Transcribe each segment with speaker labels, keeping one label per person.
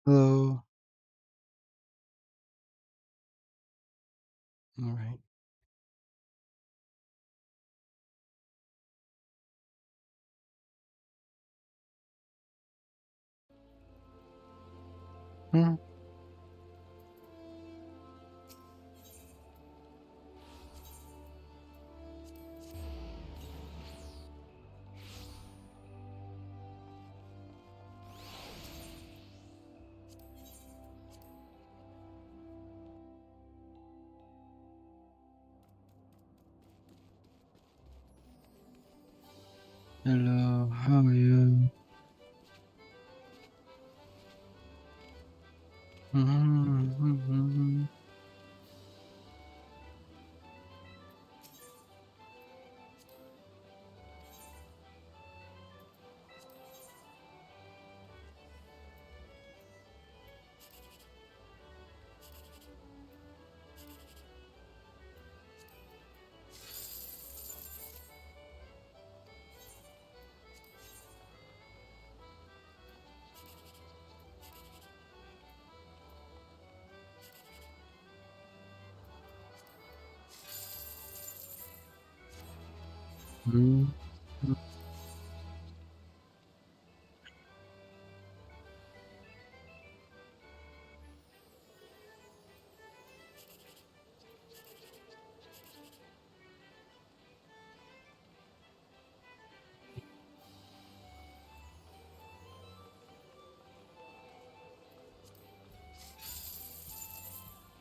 Speaker 1: Hello. All right. Mm, hello. How are you? Mm-hmm. Mm-hmm.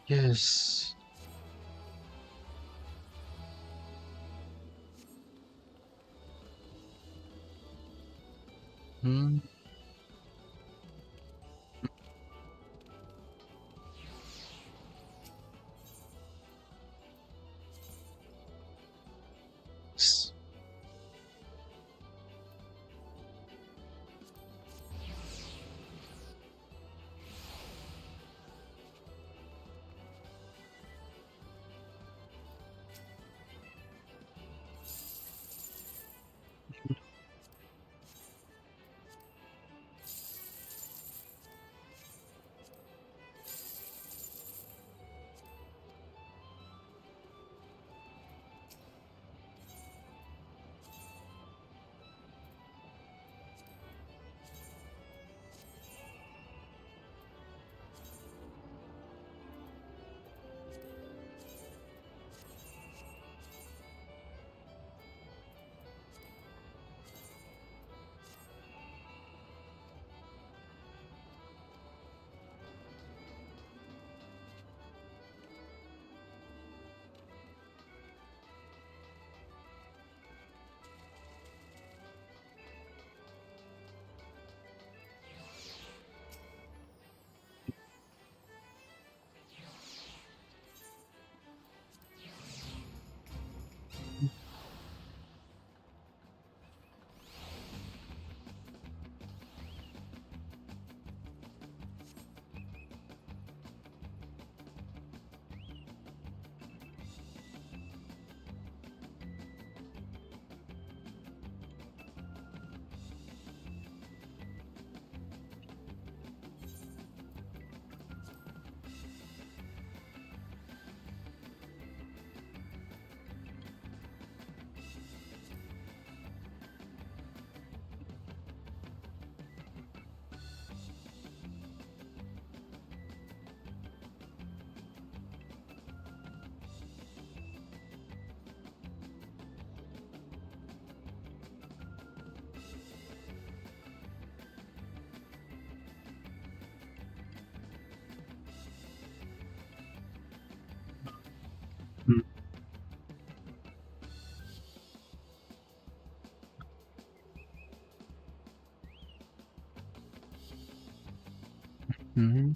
Speaker 1: Yes. Mm, s- mm, mm,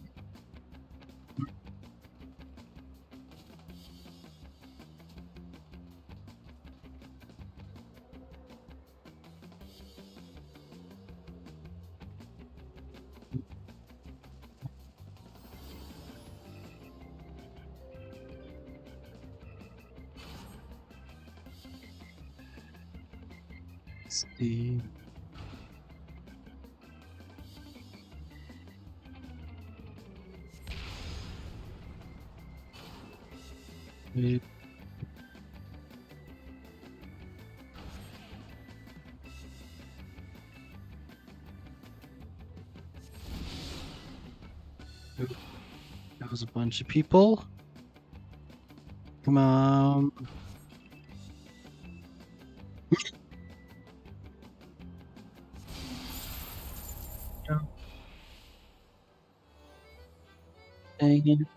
Speaker 1: see. Wait. That was a bunch of people. Come on. Dang it.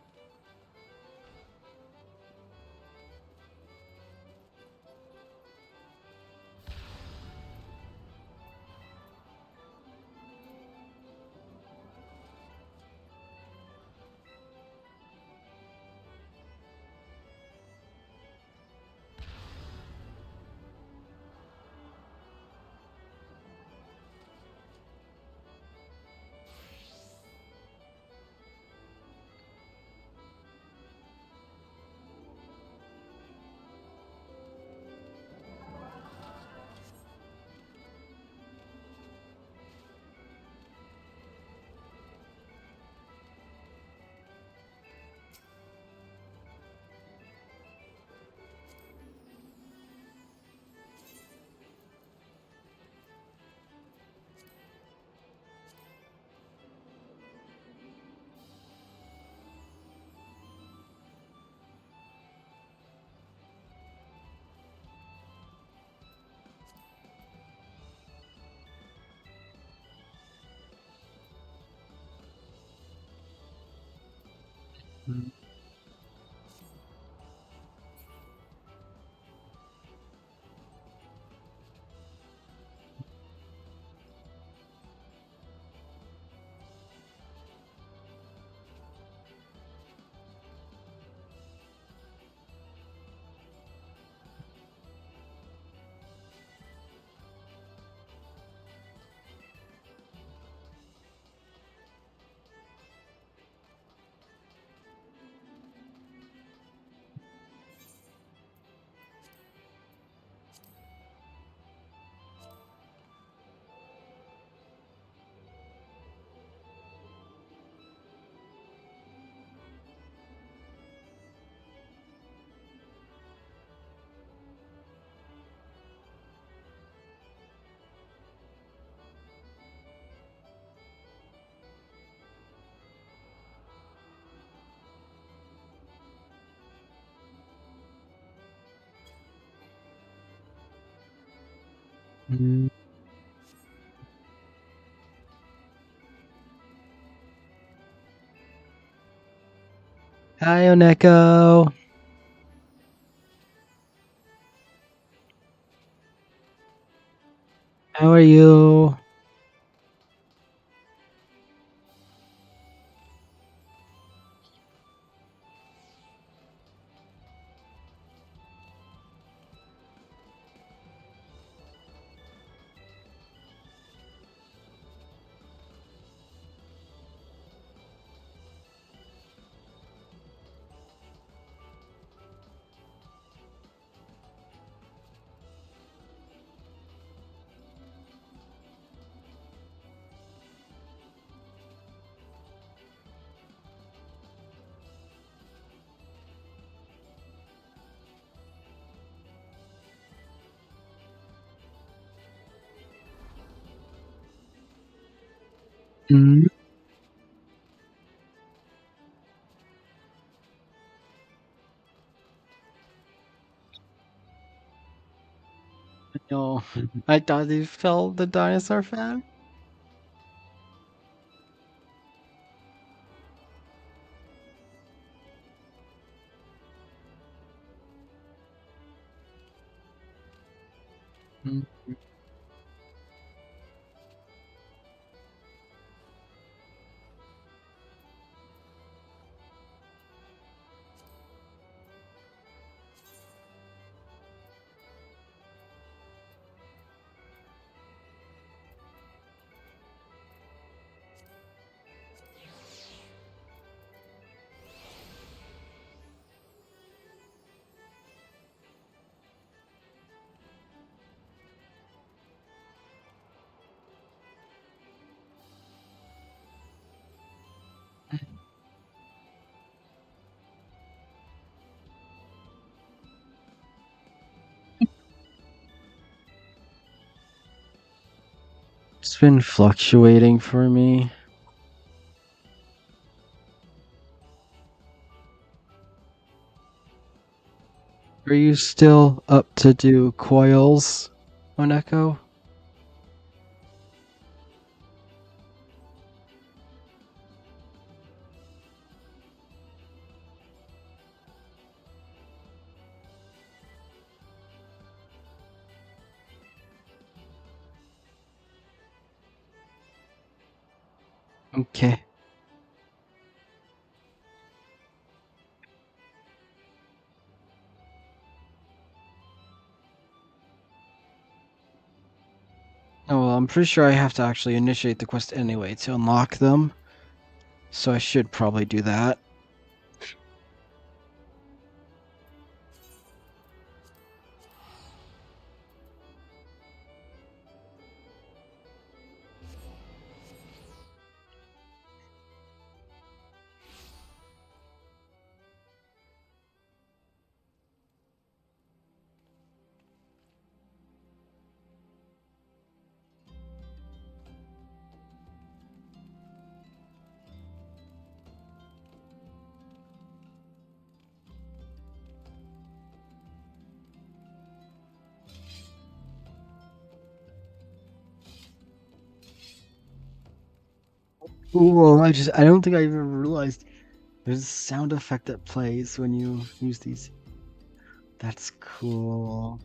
Speaker 1: Mm. Hi, Oneko. How are you? Mm. No, I thought you felt the dinosaur fan. Mm. It's been fluctuating for me. Are you still up to do coils on Echo? Okay. Oh, well, I'm pretty sure I have to actually initiate the quest anyway to unlock them. So I should probably do that. Ooh, I don't think I even realized there's a sound effect that plays when you use these. That's cool.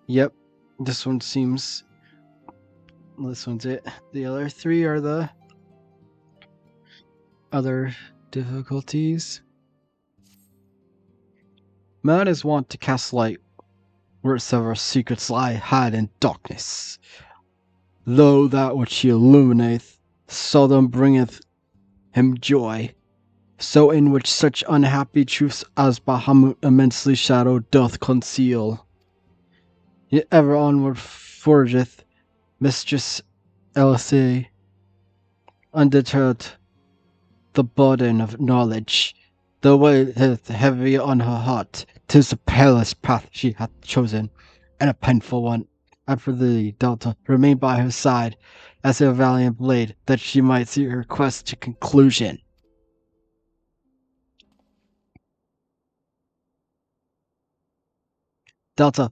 Speaker 1: Yep, this one seems. This one's it. The other three are the other difficulties. Man is wont to cast light where several secrets lie hid in darkness. Lo, that which he illuminateth seldom bringeth him joy. So in which such unhappy truths as Bahamut immensely shadow doth conceal. Yet ever onward forgeth Mistress Elsie, undeterred the burden of knowledge. The weight is heavy on her heart. 'Tis the perilous path she hath chosen, and a painful one. And for thee, Delta, remain by her side as her valiant blade, that she might see her quest to conclusion. Delta,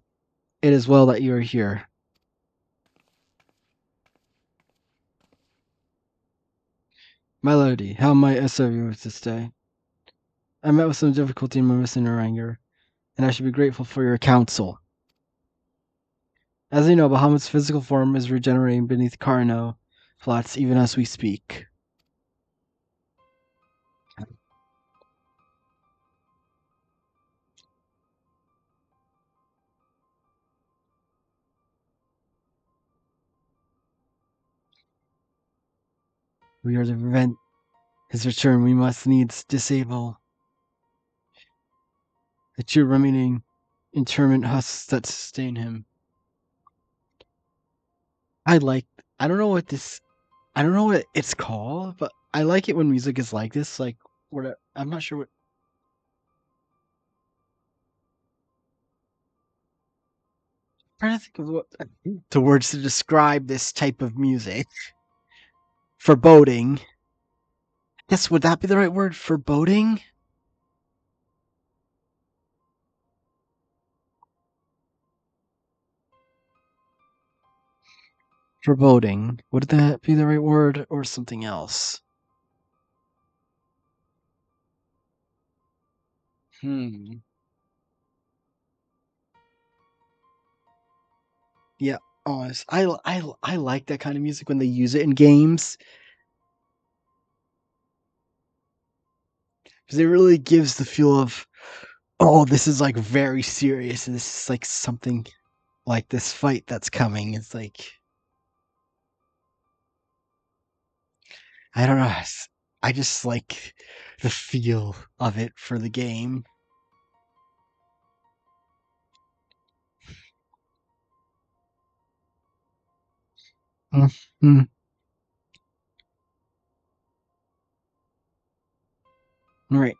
Speaker 1: it is well that you are here. My lady, how might I serve you this day? I met with some difficulty in Marissa Naranger, and I should be grateful for your counsel. As you know, Bahamut's physical form is regenerating beneath Carno flats even as we speak. We are to prevent his return. We must needs disable the two remaining interment husks that sustain him. I like. I don't know what this. I don't know what it's called, but I like it when music is like this. Like, what? I'm not sure what. I'm trying to think of what the words to describe this type of music. Foreboding. Yes, would that be the right word? Foreboding? Foreboding. Would that be the right word or something else? Hmm. Yeah, honest. I like that kind of music when they use it in games because it really gives the feel of, oh, this is like very serious and this is like something like this fight that's coming. It's like, I don't know. I just like the feel of it for the game. Mm-hmm. Right.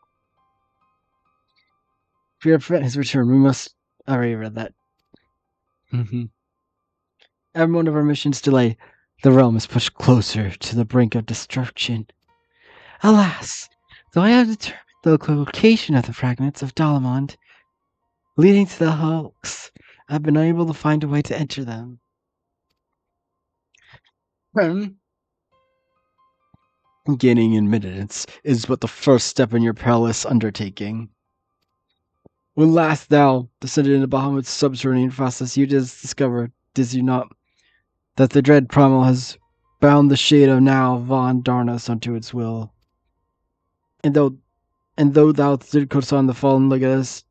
Speaker 1: If we are to prevent his return, we must. I already read that. Mm-hmm. Every one of our missions delayed, the realm is pushed closer to the brink of destruction. Alas, though I have determined the location of the fragments of Dalamond leading to the hulks, I've been unable to find a way to enter them. Gaining admittance is but the first step in your perilous undertaking. When last thou descended into Bahamut's subterranean fastness, you did discover, did you not, that the dread primal has bound the shade of now Von Darnus unto its will. And though thou didst on the fallen Legatus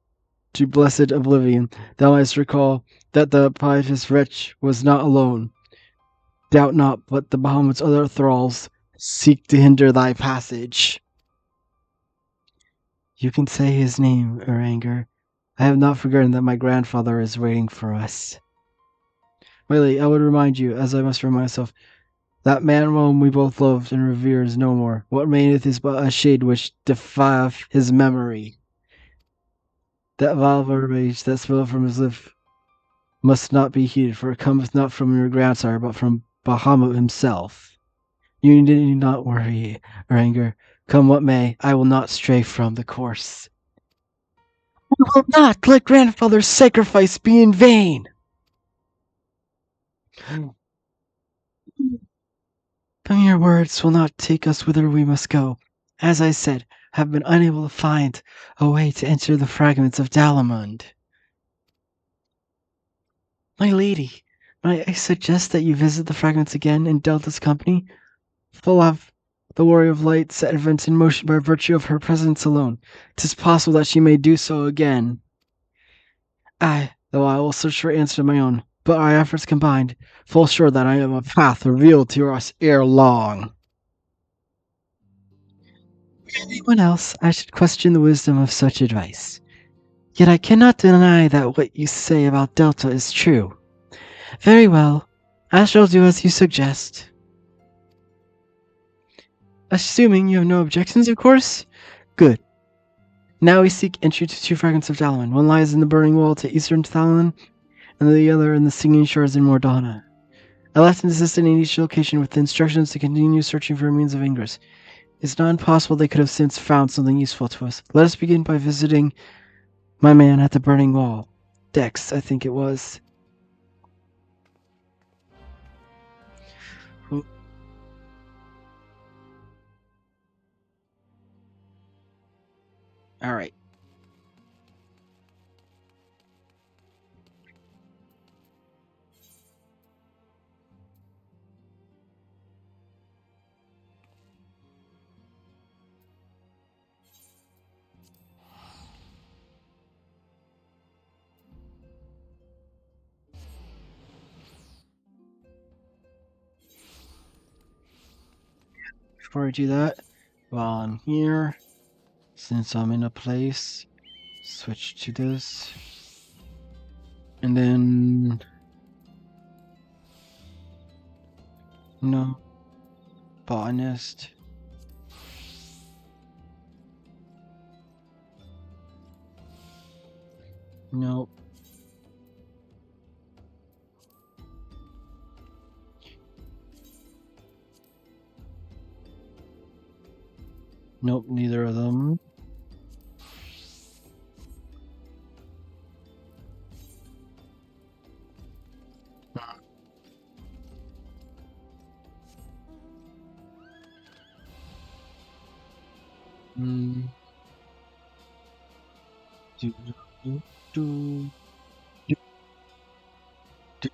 Speaker 1: to blessed oblivion, thou mightst recall that the pietous wretch was not alone. Doubt not but the Bahamut's other thralls seek to hinder thy passage. You can say his name, Uranger. I have not forgotten that my grandfather is waiting for us. Whaley, I would remind you, as I must remind myself, that man whom we both loved and revere is no more. What remaineth is but a shade which defieth his memory. That vile rage that spilled from his lip must not be heeded, for it cometh not from your grandsire, but from Bahamut himself. You need not worry, Ranger. Come what may, I will not stray from the course. I will not let grandfather's sacrifice be in vain. Familiar words will not take us whither we must go. As I said, I have been unable to find a way to enter the fragments of Dalamund. My lady, might I suggest that you visit the fragments again in Delta's company? Full of the warrior of light set events in motion by virtue of her presence alone. 'Tis possible that she may do so again. Aye, though I will search for answer of my own, but our efforts combined, full sure that I am a path revealed to us ere long. Anyone else, I should question the wisdom of such advice. Yet I cannot deny that what you say about Delta is true. Very well, I shall do as you suggest. Assuming you have no objections, of course? Good. Now we seek entry to two fragments of Dalaman. One lies in the burning wall to eastern Thalaman, and the other in the singing shores in Mordana. I left an assistant in each location with instructions to continue searching for a means of ingress. It's not impossible they could have since found something useful to us. Let us begin by visiting my man at the burning wall. Dex, I think it was. Alright. Before I do that, while I'm here, since I'm in a place, switch to this. And then... No. Botanist. Nope. Nope, neither of them. Mm. Do, do, do, do, do.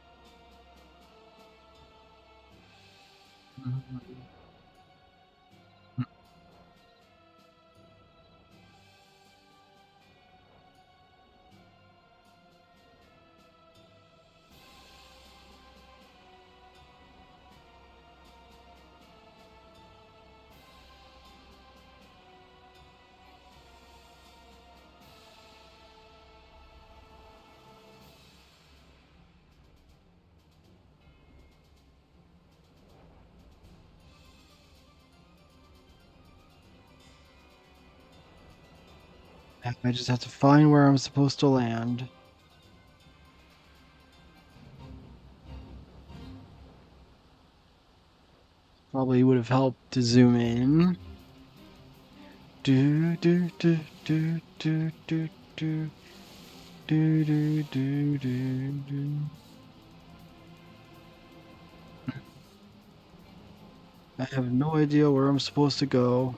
Speaker 1: I just have to find where I'm supposed to land. Probably would have helped to zoom in. Do do do do do do do do do do do do. I have no idea where I'm supposed to go.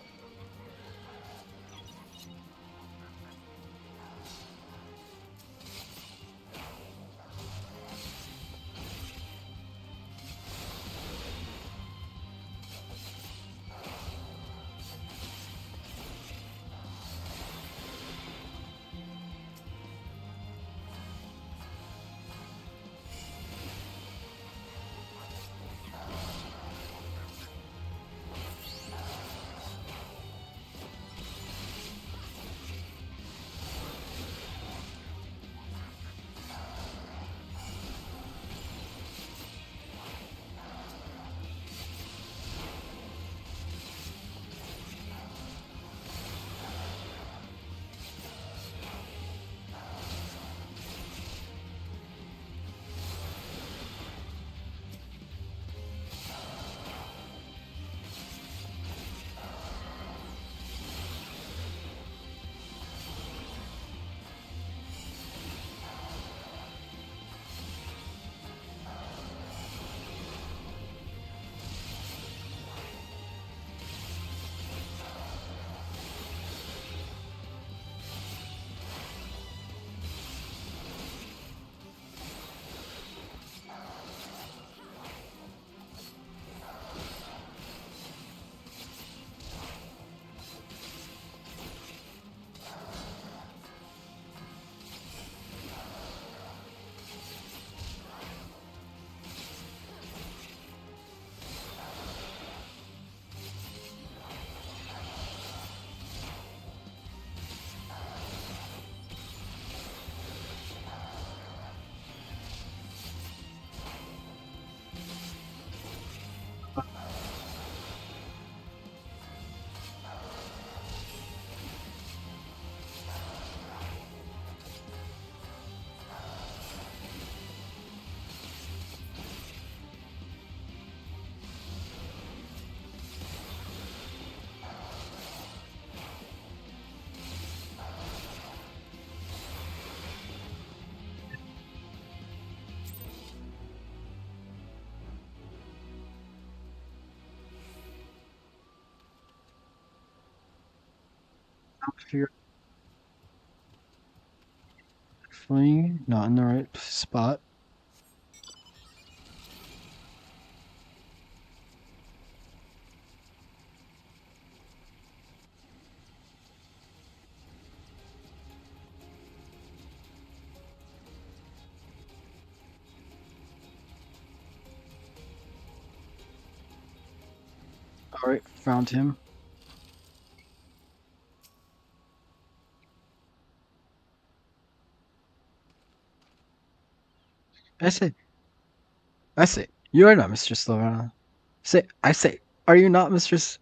Speaker 1: If you're definitely not in the right spot. Alright, found him. I say, you are not Mistress Lavana. I say, are you not Mistress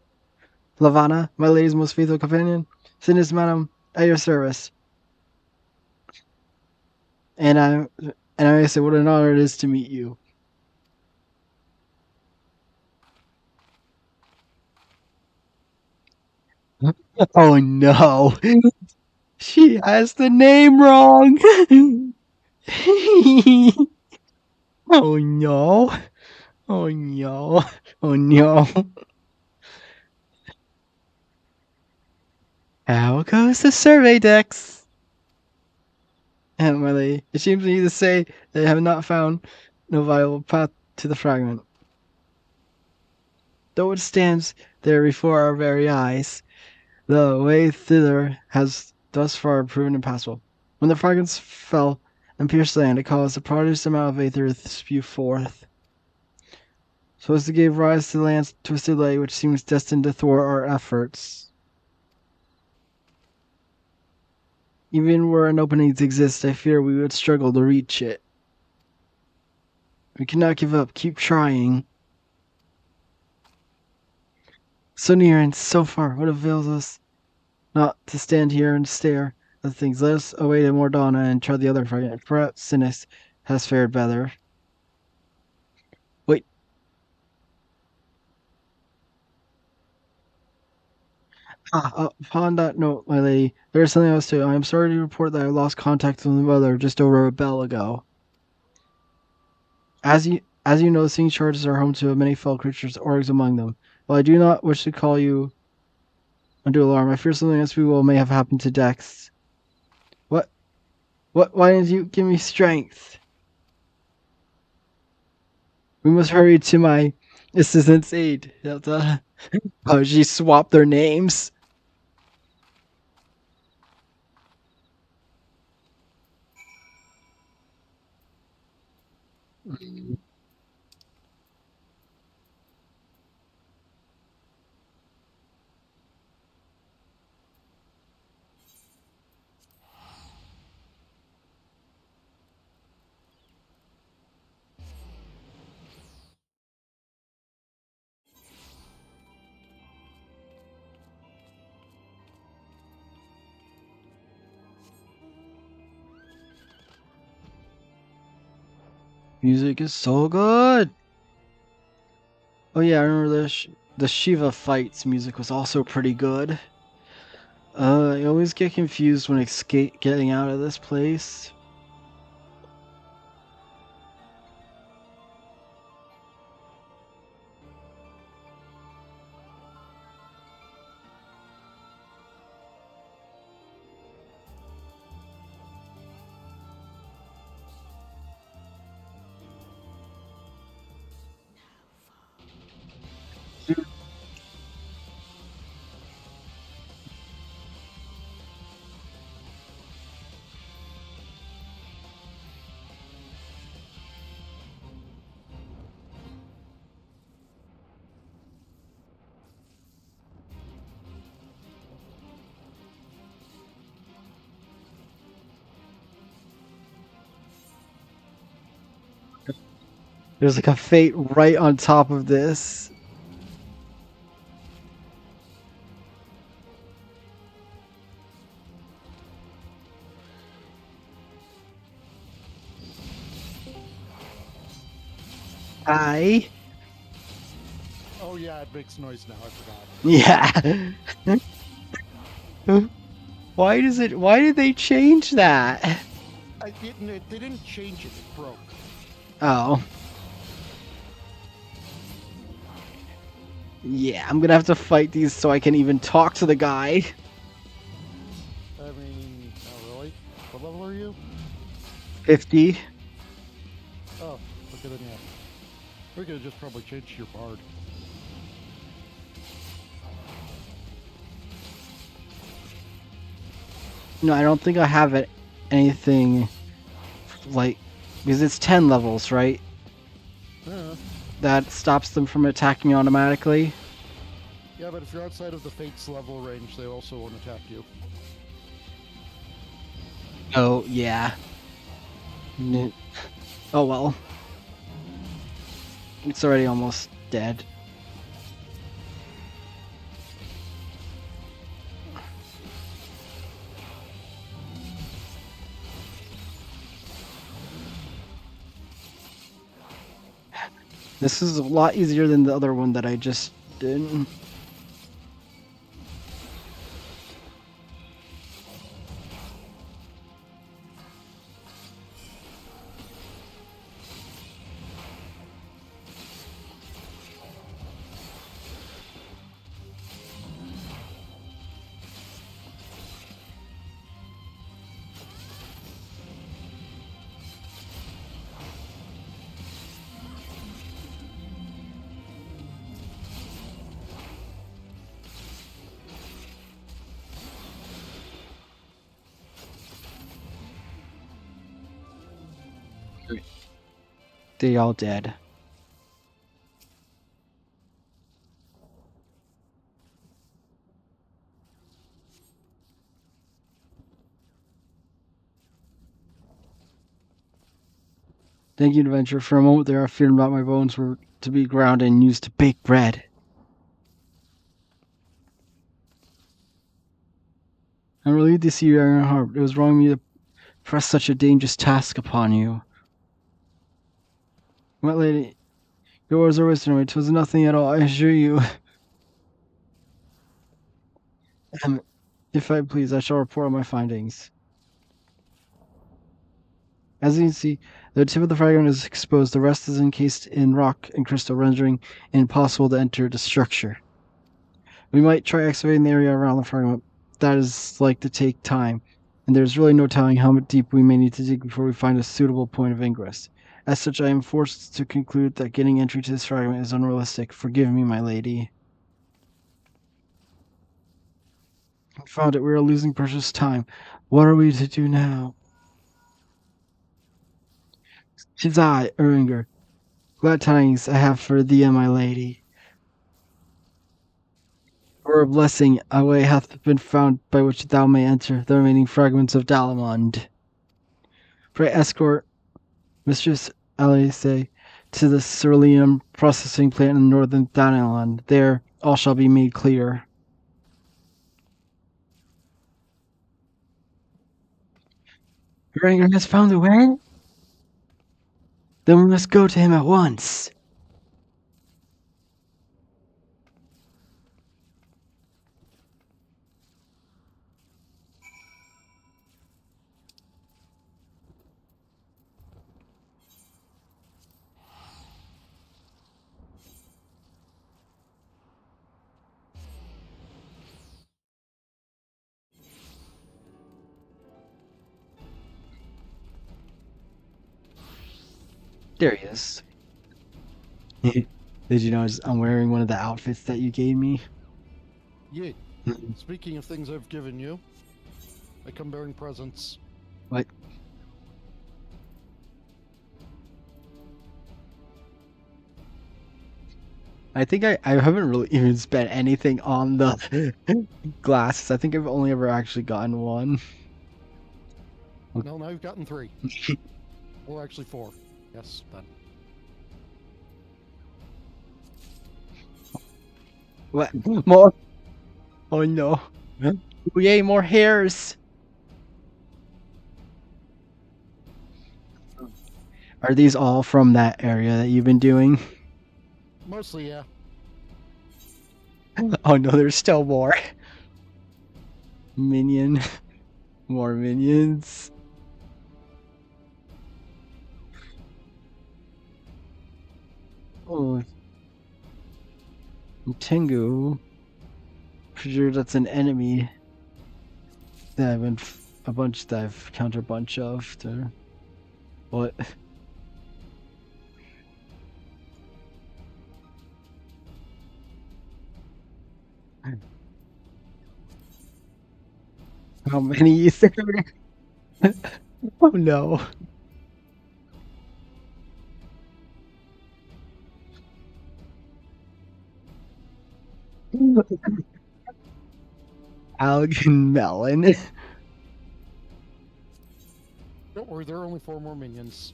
Speaker 1: Lavana, my lady's most faithful companion? Sin is madam, at your service. And I say, what an honor it is to meet you. Oh no, she has the name wrong. Oh no, oh no, oh no. How goes the survey decks? Emily, it seems to me to say they have not found no viable path to the fragment. Though it stands there before our very eyes, the way thither has thus far proven impassable. When the fragments fell and pierced land, it caused a prodigious amount of aether to spew forth, so as to give rise to the land's twisted lay, which seems destined to thwart our efforts. Even were an opening to exist, I fear we would struggle to reach it. We cannot give up. Keep trying. So near and so far, what avails us not to stand here and stare? The things, let us await a more dawn and try the other fragment. Perhaps Sinis has fared better. Wait. Upon that note, my lady, there is something else too. I am sorry to report that I lost contact with my mother just over a bell ago. As you know, the Singing Charges are home to many fell creatures, orgs among them. While I do not wish to call you under alarm, I fear something unspeakable may have happened to Dex. What? What? Why didn't you give me strength? We must hurry to my assistant's aid. Oh, she swapped their names. Music is so good. Oh yeah, I remember the Shiva fights music was also pretty good. I always get confused when getting out of this place. There's like a fate right on top of this. I.
Speaker 2: Oh yeah, it makes noise now. I forgot.
Speaker 1: Yeah. Why does it? Why did they change that?
Speaker 2: They didn't change it. It broke.
Speaker 1: Oh. Yeah, I'm gonna have to fight these so I can even talk to the guy.
Speaker 2: I mean, not really. What level are you?
Speaker 1: 50.
Speaker 2: Oh, okay then yeah. We could have just probably changed your bard.
Speaker 1: No, I don't think I have it. Anything like because it's 10 levels, right?
Speaker 2: Yeah.
Speaker 1: That stops them from attacking automatically.
Speaker 2: Yeah, but if you're outside of the Fates level range, they also won't attack you.
Speaker 1: Oh yeah. Oh well. It's already almost dead. This is a lot easier than the other one that I just did. They all dead. Thank you, adventure. For a moment there, I feared about my bones were to be ground and used to bake bread. I'm relieved to see you, Ironheart. It was wrong of me to press such a dangerous task upon you. My lady, your words are wisdom. It was nothing at all, I assure you. If I please, I shall report on my findings. As you can see, the tip of the fragment is exposed. The rest is encased in rock and crystal, rendering it impossible to enter the structure. We might try excavating the area around the fragment. That is like to take time, and there's really no telling how deep we may need to dig before we find a suitable point of ingress. As such, I am forced to conclude that getting entry to this fragment is unrealistic. Forgive me, my lady. I found it. We are losing precious time. What are we to do now? 'Tis I, Uringer. Glad tidings I have for thee and my lady. For a blessing, a way hath been found by which thou may enter the remaining fragments of Dalamond. Pray escort Mistress Alice to the cerulean processing plant in northern Dalamond. There all shall be made clear. Ranger has found the way? Then we must go to him at once. There he is. Did you notice I'm wearing one of the outfits that you gave me?
Speaker 2: Yeah. Speaking of things I've given you, I come bearing presents.
Speaker 1: What? I think I haven't really even spent anything on the glasses. I think I've only ever actually gotten one.
Speaker 2: No, now you've gotten 3. Or actually 4. Yes, then.
Speaker 1: What? More? Oh no. Oh, yay, more hairs! Are these all from that area that you've been doing?
Speaker 2: Mostly, yeah.
Speaker 1: Oh no, there's still more. Minion. More minions. Oh. Tengu. Pretty sure that's an enemy that I've been a bunch that I've countered a bunch of. What? How many is there? Oh no. Algan Melon.
Speaker 2: Don't worry, there are only 4 more minions.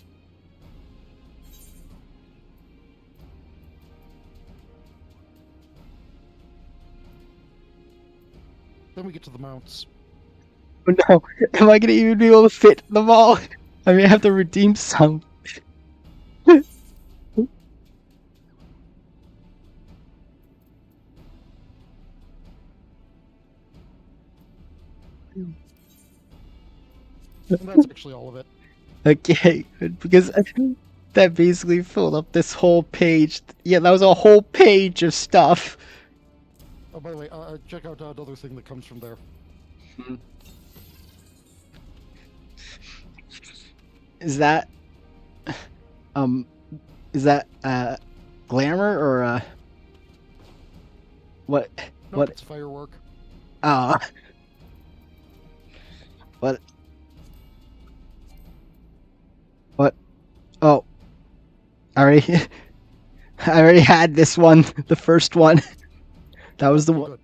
Speaker 2: Then we get to the mounts.
Speaker 1: Oh no. Am I gonna even be able to fit them all? I may have to redeem some.
Speaker 2: And that's actually all of it.
Speaker 1: Okay, because that basically filled up this whole page. Yeah, that was a whole page of stuff.
Speaker 2: Oh, by the way, check out another thing that comes from there.
Speaker 1: Is that um is that glamour or what
Speaker 2: Nope,
Speaker 1: what
Speaker 2: it's firework.
Speaker 1: uh what what oh I already I already had this one, the first one. That was the
Speaker 2: Okay,
Speaker 1: one.
Speaker 2: good.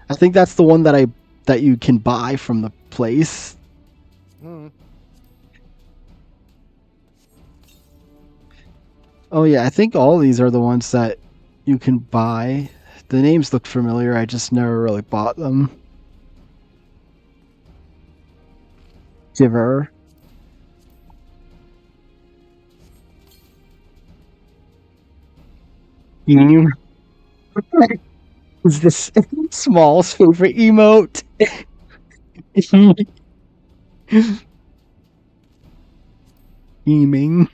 Speaker 1: I think that's the one that you can buy from the place.
Speaker 2: Mm.
Speaker 1: Oh yeah, I think all these are the ones that you can buy. The names look familiar, I just never really bought them. Giver. You is this Small's favorite emote? Gaming.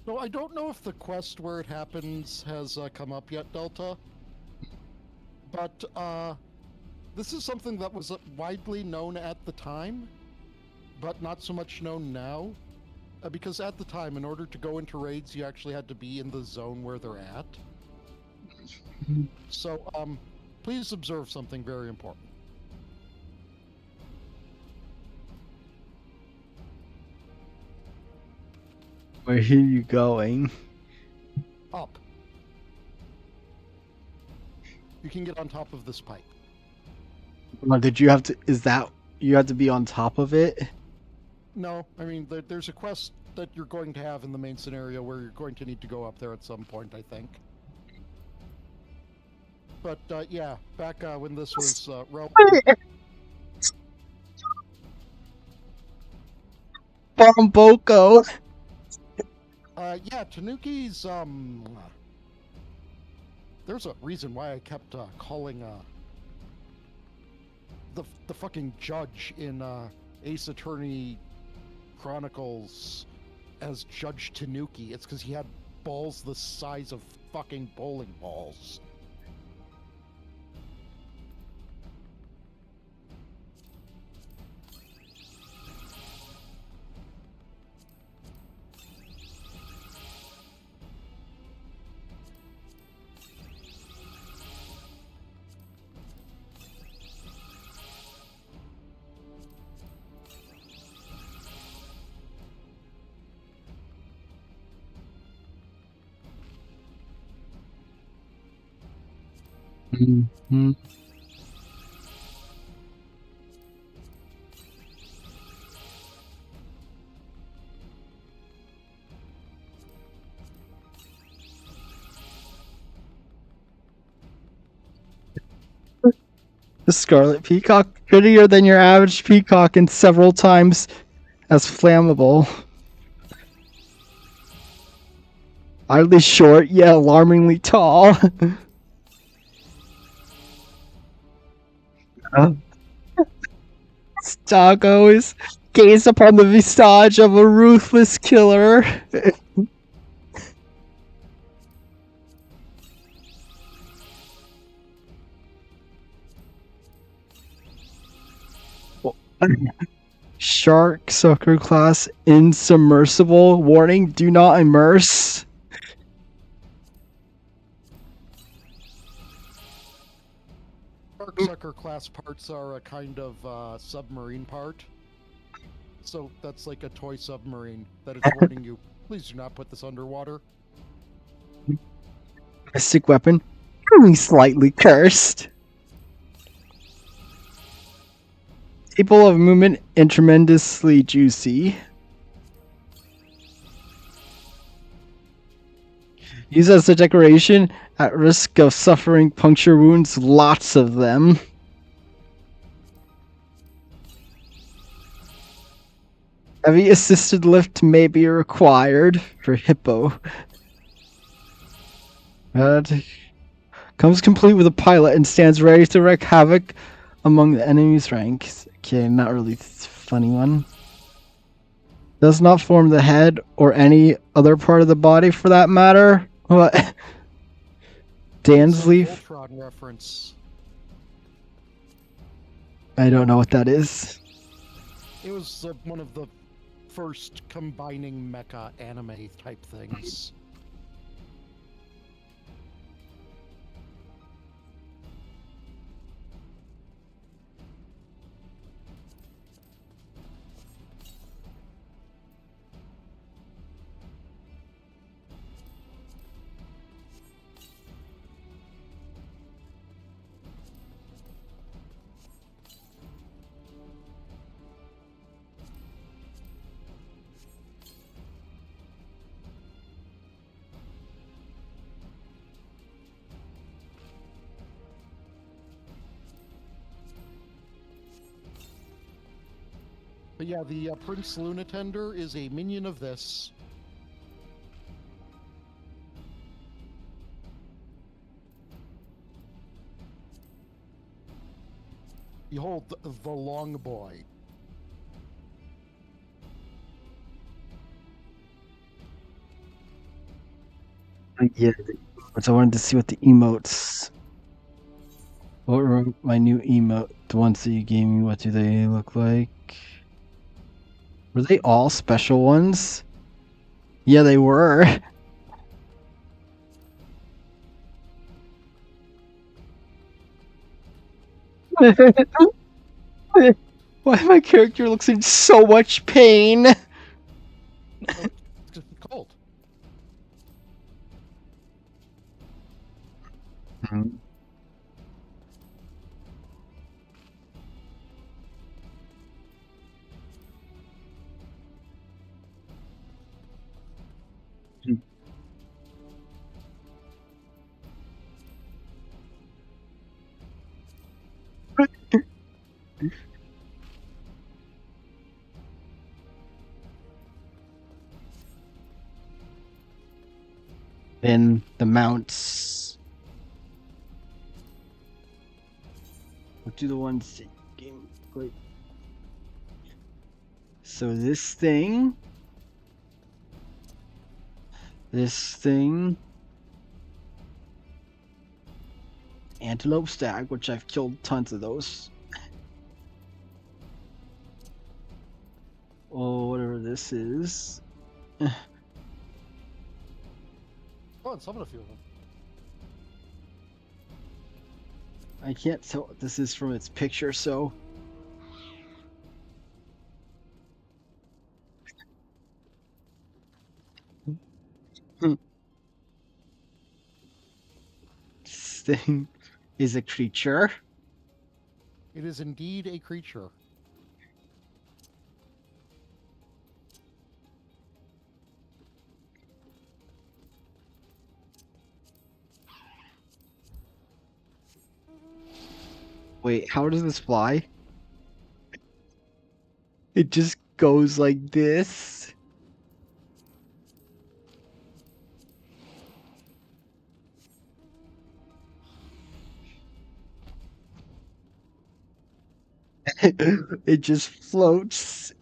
Speaker 2: So I don't know if the quest where it happens has come up yet, Delta. But this is something that was widely known at the time, but not so much known now. Because at the time, in order to go into raids, you actually had to be in the zone where they're at. So, please observe something very important.
Speaker 1: Where are you going?
Speaker 2: Up. You can get on top of this pipe.
Speaker 1: Well, did you have to? Is that you have to be on top of it?
Speaker 2: No, I mean, there's a quest that you're going to have in the main scenario where you're going to need to go up there at some point, I think. But yeah, back when this was
Speaker 1: Bomboko.
Speaker 2: yeah, Tanuki's there's a reason why I kept calling the fucking judge in Ace Attorney Chronicles as Judge Tanuki. It's because he had balls the size of fucking bowling balls.
Speaker 1: Mm-hmm. The Scarlet Peacock, prettier than your average peacock and several times as flammable. Oddly short, yet alarmingly tall. Stago is gaze upon the visage of a ruthless killer. Shark Sucker Class Insubmersible. Warning, do not immerse.
Speaker 2: Sucker class parts are a kind of submarine part. So that's like a toy submarine that it's warning you, please do not put this underwater.
Speaker 1: Mystic weapon. Only slightly cursed. Table of movement and tremendously juicy. Use as a decoration at risk of suffering puncture wounds, lots of them. Heavy assisted lift may be required for hippo. Comes complete with a pilot and stands ready to wreak havoc among the enemy's ranks. Okay, not really funny one. Does not form the head or any other part of the body for that matter. What? Dan's leaf?
Speaker 2: Voltron reference.
Speaker 1: I don't know what that is.
Speaker 2: It was one of the first combining mecha anime type things. But yeah, the Prince Lunatender is a minion of this. Behold, the Long Boy.
Speaker 1: Yeah, so I wanted to see what the emotes. What were my new emote? The ones that you gave me, what do they look like? Were they all special ones? Yeah, they were. Why my character looks in so much pain?
Speaker 2: Oh, it's cold.
Speaker 1: Then the mounts. What do the ones that gave me like? So this thing, antelope stag, which I've killed tons of those. Oh, whatever this is.
Speaker 2: Oh, and summon a few of them.
Speaker 1: I can't tell what this is from its picture, so. This thing is a creature.
Speaker 2: It is indeed a creature.
Speaker 1: Wait, how does this fly? It just goes like this. It just floats.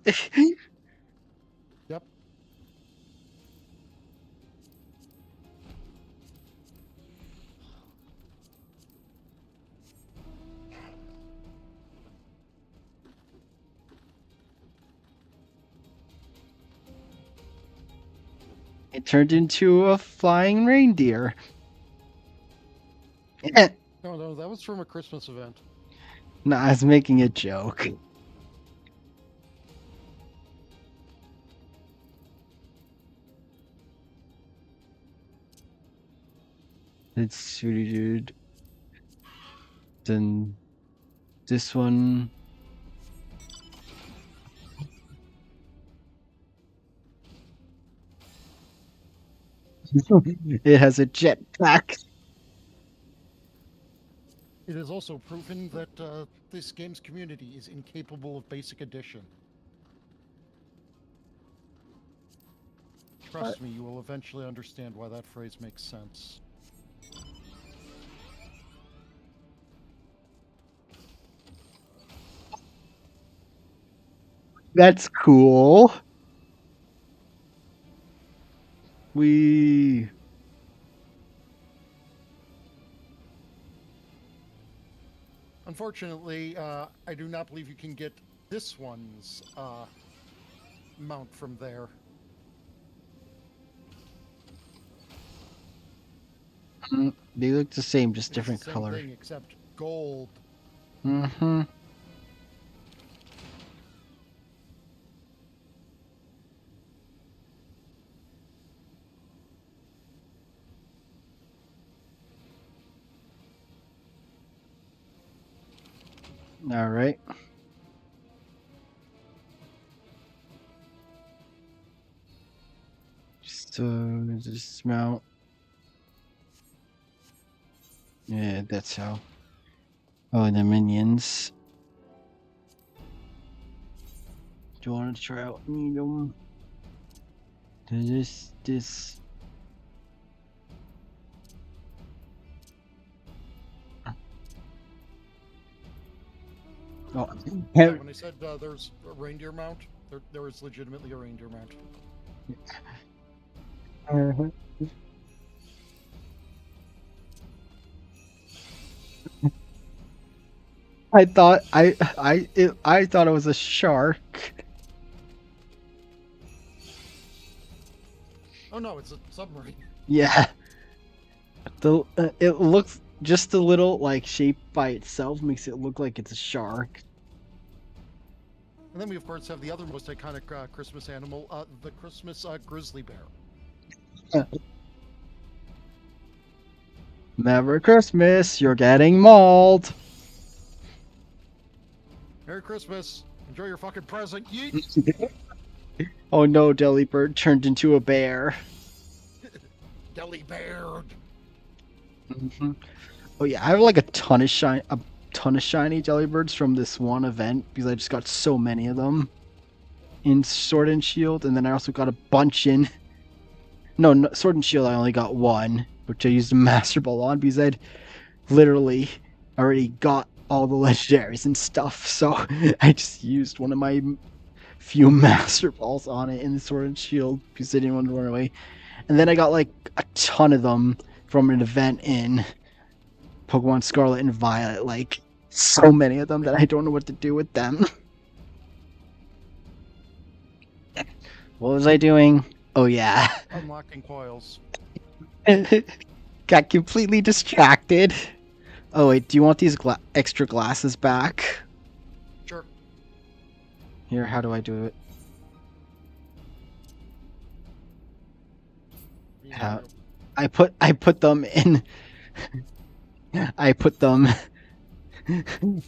Speaker 2: Yep.
Speaker 1: It turned into a flying reindeer. Nah,
Speaker 2: No, that was from a Christmas event.
Speaker 1: I was making a joke. It's suited. Then this one. It has a jetpack.
Speaker 2: It is also proven that this game's community is incapable of basic addition. Trust me, you will eventually understand why that phrase makes sense.
Speaker 1: That's cool. We.
Speaker 2: Unfortunately, I do not believe you can get this one's mount from there.
Speaker 1: They look the same, just
Speaker 2: It is the
Speaker 1: different
Speaker 2: same
Speaker 1: color.
Speaker 2: thing except gold.
Speaker 1: Mm-hmm. All right. So dismount. Yeah, that's how. Oh, the minions. Do you want to try out medium? This. Oh,
Speaker 2: Yeah, when I said there's a reindeer mount, there is legitimately a reindeer mount.
Speaker 1: I thought I thought it was a shark.
Speaker 2: Oh no, it's a submarine.
Speaker 1: Yeah, it looks just a little like shape by itself makes it look like it's a shark.
Speaker 2: And then we of course have the other most iconic Christmas animal, the Christmas grizzly bear.
Speaker 1: Merry Christmas, you're getting mauled.
Speaker 2: Merry Christmas. Enjoy your fucking present. Yeet.
Speaker 1: Oh no, Delibird turned into a bear.
Speaker 2: Deli bear.
Speaker 1: Mm-hmm. Oh yeah, I have like a ton of shiny Delibirds from this one event because I just got so many of them in Sword and Shield, and then I also got a bunch in. No, Sword and Shield. I only got one, which I used a Master Ball on because I'd literally already got all the legendaries and stuff. So I just used one of my few Master Balls on it in the Sword and Shield because I didn't want to run away. And then I got like a ton of them from an event in Pokemon Scarlet and Violet. Like so many of them that I don't know what to do with them. What was I doing? Oh yeah.
Speaker 2: Unlocking coils.
Speaker 1: Got completely distracted. Oh wait, do you want these extra glasses back?
Speaker 2: Sure.
Speaker 1: Here, how do I do it? How? I put them in. I put them.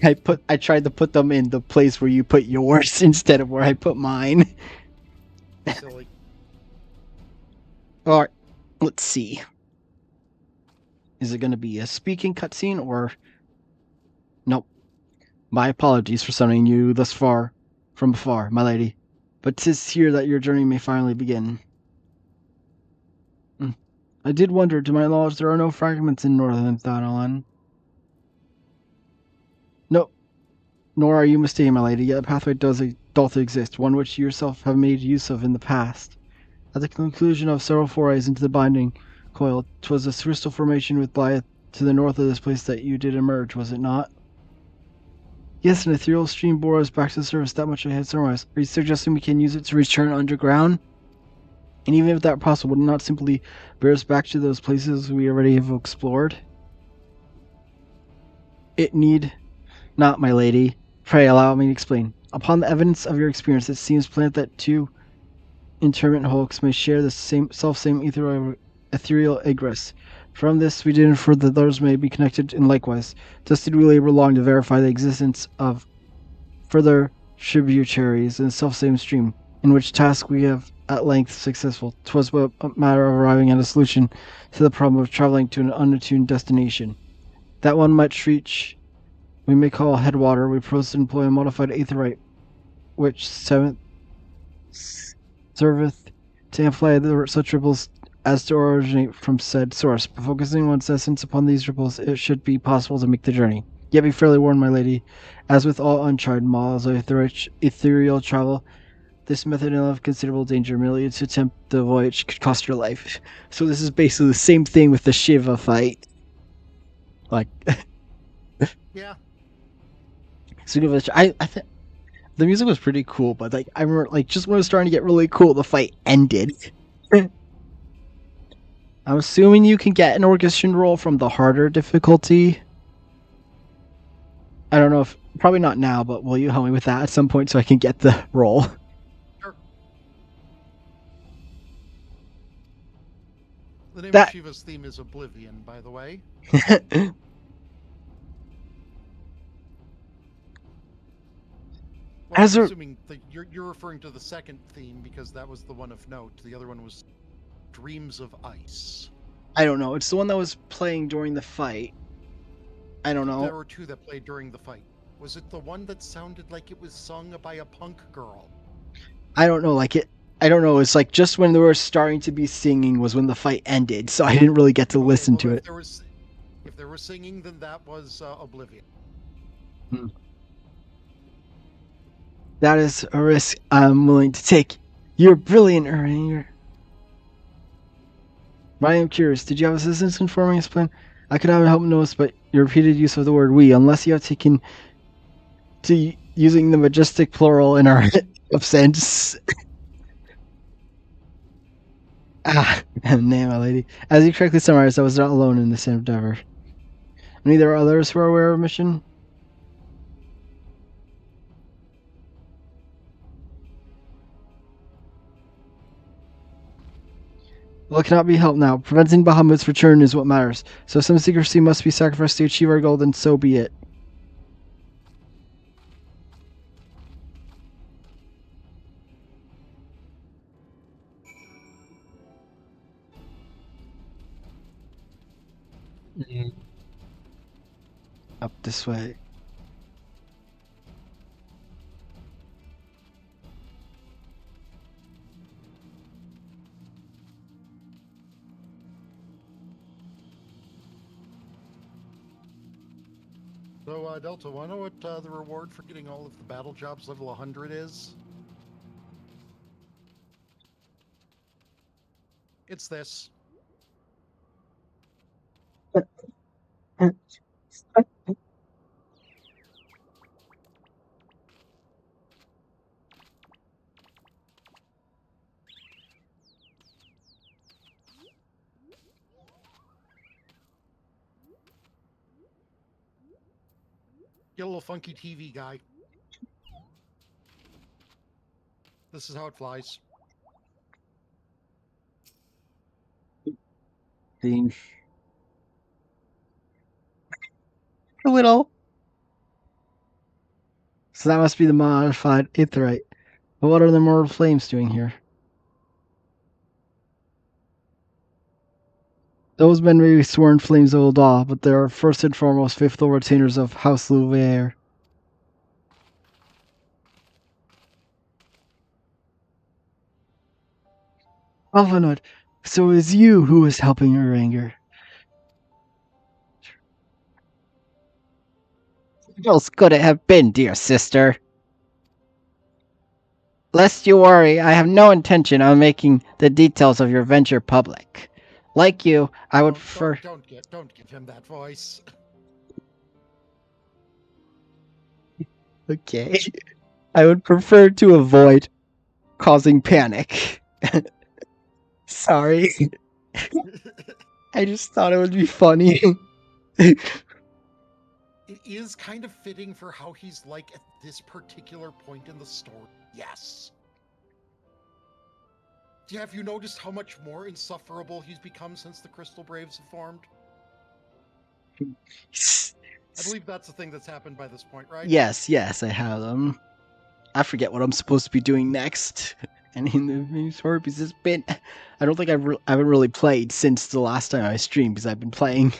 Speaker 1: I tried to put them in the place where you put yours instead of where I put mine.
Speaker 2: Silly.
Speaker 1: Alright, let's see. Is it going to be a speaking cutscene or... Nope. My apologies for summoning you thus far from afar, my lady. But 'tis here that your journey may finally begin. I did wonder, to my knowledge, there are no fragments in northern Thanalan. No, nor are you mistaken, my lady, yet a pathway does exist, one which you yourself have made use of in the past. At the conclusion of several forays into the binding coil, 'twas a crystal formation with lie to the north of this place that you did emerge, was it not? Yes, an ethereal stream bore us back to the surface, that much I had surmised. Are you suggesting we can use it to return underground? And even if that possible, would it not simply bear us back to those places we already have explored? It need not, my lady. Pray allow me to explain. Upon the evidence of your experience, it seems plain that two intermittent hulks may share the same ethereal egress. From this, we did infer that those may be connected in likewise. Thus did we labor long to verify the existence of further tributaries in the self-same stream, in which task we have at length successful. 'Twas but a matter of arriving at a solution to the problem of traveling to an unattuned destination. That one might reach, we may call headwater. We propose to employ a modified aetherite, which serveth to amplify such ripples as to originate from said source. But focusing one's essence upon these ripples, it should be possible to make the journey. Yet be fairly warned, my lady, as with all uncharted models of ethereal travel, this method of considerable danger. Merely to attempt the voyage could cost your life. So this is basically the same thing with the Shiva fight. Like,
Speaker 2: Yeah.
Speaker 1: speaking of which, I think the music was pretty cool, but like I remember, like just when it was starting to get really cool, the fight ended. I'm assuming you can get an orchestration roll from the harder difficulty. I don't know if probably not now, but will you help me with that at some point so I can get the roll?
Speaker 2: Sure. The name
Speaker 1: That-
Speaker 2: of Shiva's theme is Oblivion, by the way. Well,
Speaker 1: As
Speaker 2: I'm
Speaker 1: a-
Speaker 2: assuming that you're referring to the second theme because that was the one of note. The other one was Dreams of Ice.
Speaker 1: I don't know. It's the one that was playing during the fight. I don't know.
Speaker 2: There were two that played during the fight. Was it the one that sounded like it was sung by a punk girl?
Speaker 1: I don't know, like it. I don't know. It's like just when they were starting to be singing was when the fight ended, so I didn't really get to listen to it.
Speaker 2: If there was singing, then that was Oblivion.
Speaker 1: That is a risk I'm willing to take. You're brilliant, Ernie. I am curious. Did you have assistance in forming this plan? I could not help notice, but your repeated use of the word "we," unless you have taken to using the majestic plural in our of sense. Name, my lady. As you correctly summarized, I was not alone in this endeavor. Neither are others who are aware of mission. Well, it cannot be helped now. Preventing Bahamut's return is what matters. So some secrecy must be sacrificed to achieve our goal, then so be it. Up this way.
Speaker 2: So, Delta, want to know what the reward for getting all of the battle jobs level 100 is? It's this. Get a little funky TV guy. This is how it flies.
Speaker 1: Thing. A little. So that must be the modified aetheryte. But what are the mortal flames doing here? Those men may be sworn flames of Ul'dah, but they are first and foremost faithful retainers of House Louvier. Alphanud, so it is you who is helping her anger.
Speaker 3: Who else could it have been, dear sister? Lest you worry, I have no intention of making the details of your venture public. Like you, I would prefer...
Speaker 2: Don't give him that voice.
Speaker 1: Okay. I would prefer to avoid causing panic. Sorry. I just thought it would be funny.
Speaker 2: It is kind of fitting for how he's like at this particular point in the story. Yes. Yeah, have you noticed how much more insufferable he's become since the Crystal Braves have formed? I believe that's the thing that's happened by this point, right?
Speaker 1: Yes, I have them. I forget what I'm supposed to be doing next. And in the story, because it's been... I don't think I haven't really played since the last time I streamed, because I've been playing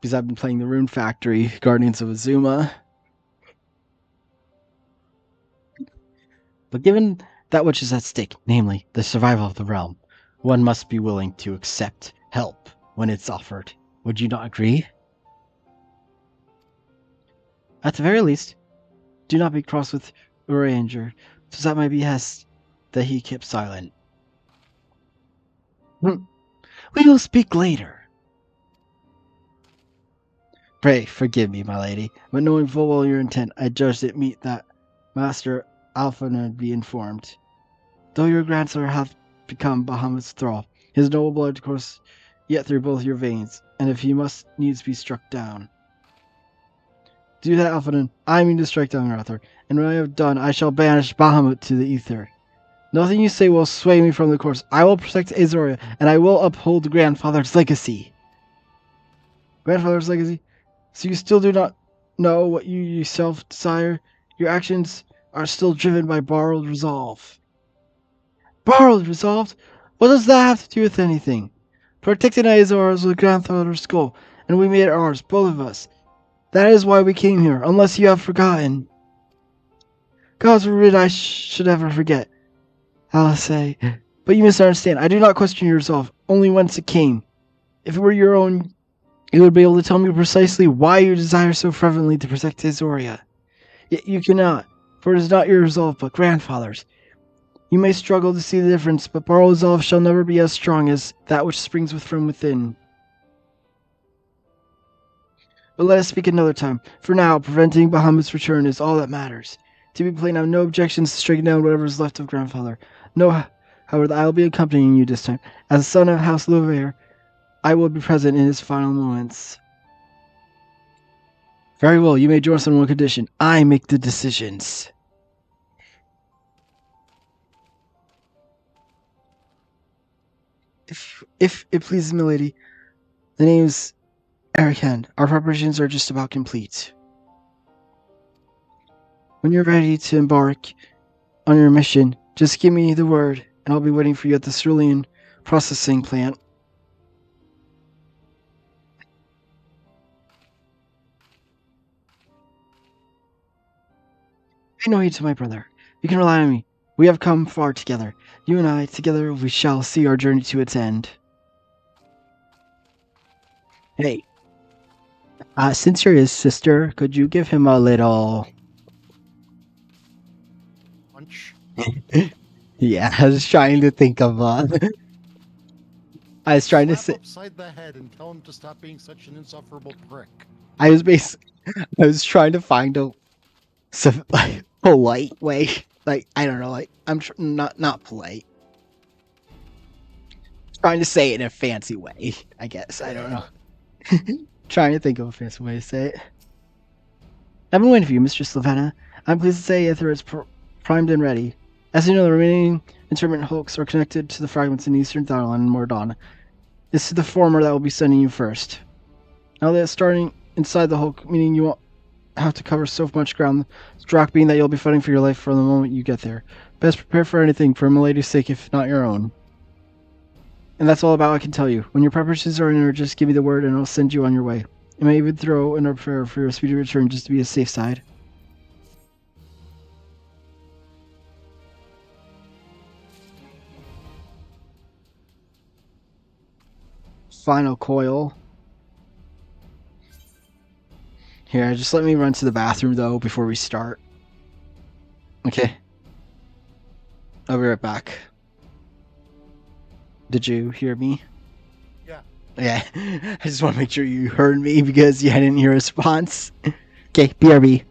Speaker 1: the Rune Factory, Guardians of Azuma. But given that which is at stake, namely the survival of the realm, one must be willing to accept help when it's offered. Would you not agree? At the very least, do not be cross with Uranger, so at my behest that he kept silent. We will speak later. Pray forgive me, my lady, but knowing full well your intent, I judged it meet that Master Alphanud be informed. Though your grandson hath become Bahamut's thrall, his noble blood course yet through both your veins, and if he must needs be struck down. Do that, Alphanud. I mean to strike down Arthur, and when I have done, I shall banish Bahamut to the ether. Nothing you say will sway me from the course. I will protect Azoria, and I will uphold grandfather's legacy. Grandfather's legacy? So you still do not know what you yourself desire? Your actions are still driven by borrowed resolve. Borrowed resolve? What does that have to do with anything? Protecting Azor was grandfather's goal, and we made it ours, both of us. That is why we came here, unless you have forgotten. Gods forbid I should ever forget. I'll say. But you misunderstand. I do not question your resolve, only whence it came. If it were your own, you would be able to tell me precisely why you desire so fervently to protect Azoria. Yet you cannot, for it is not your resolve, but grandfather's. You may struggle to see the difference, but our resolve shall never be as strong as that which springs from within. But let us speak another time. For now, preventing Bahamut's return is all that matters. To be plain, I have no objections to striking down whatever is left of grandfather. No, however, I will be accompanying you this time. As a son of House Louvier, I will be present in his final moments. Very well, you may join us on one condition. I make the decisions. If it pleases milady, the name's Erican. Our preparations are just about complete. When you're ready to embark on your mission, just give me the word, and I'll be waiting for you at the cerulean processing plant. Pay no heed to my brother. You can rely on me. We have come far together. You and I, together, we shall see our journey to its end. Hey, since you're his sister, could you give him a little...
Speaker 2: Punch.
Speaker 1: Yeah, I was trying to think of, I was trying to
Speaker 2: Slap
Speaker 1: say...
Speaker 2: upside the head and tell him to stop being such an insufferable prick.
Speaker 1: I was trying to find a like, polite way. Like, I don't know, like, not polite. Trying to say it in a fancy way, I guess. I don't know. Trying to think of a fancy way to say it. I've been waiting for you, Mistress Lavenna. I'm pleased to say Aether is primed and ready. As you know, the remaining intermittent hulks are connected to the fragments in Eastern Thailand and Mordon. It's the former that will be sending you first. Now that it's starting inside the hulk, meaning you won't have to cover so much ground, the rock being that you'll be fighting for your life from the moment you get there. Best prepare for anything, for milady's sake, if not your own. And that's all about I can tell you. When your preparations are in order, just give me the word and I'll send you on your way. I may even throw in a prayer for your speedy return just to be a safe side. Final coil. Here, just let me run to the bathroom though before we start. Okay. I'll be right back. Did you hear me?
Speaker 2: Yeah.
Speaker 1: Yeah. I just want to make sure you heard me because I didn't hear a response. Okay, BRB.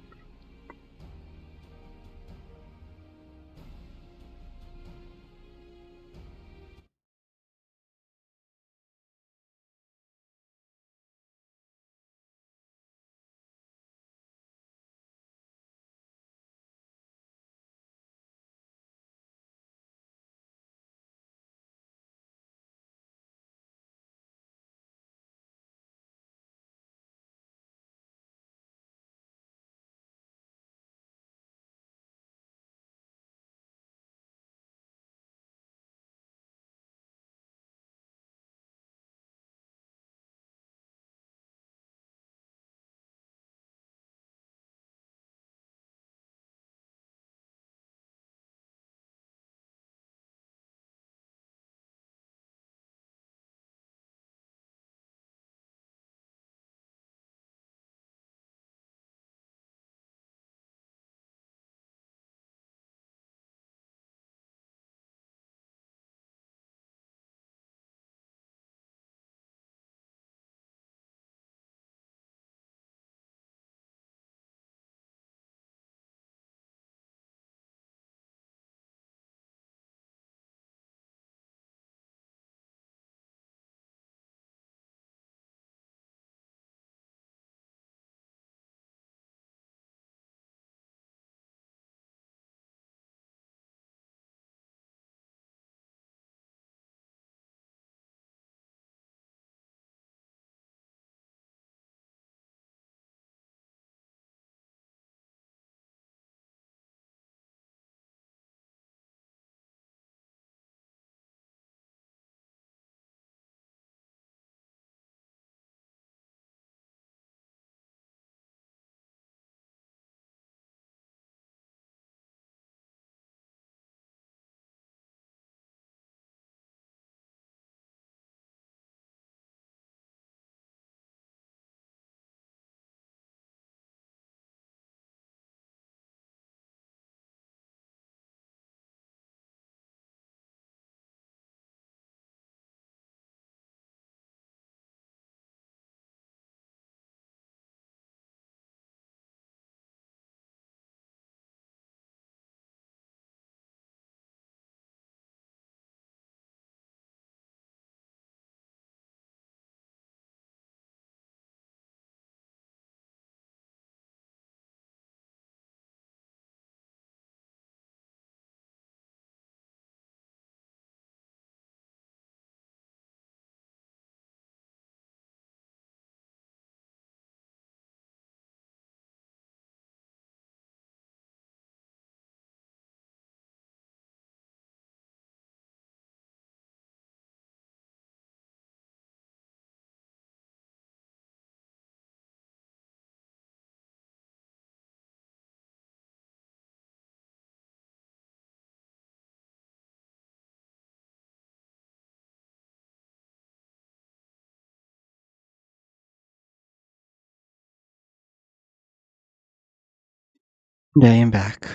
Speaker 1: Yeah, I'm back.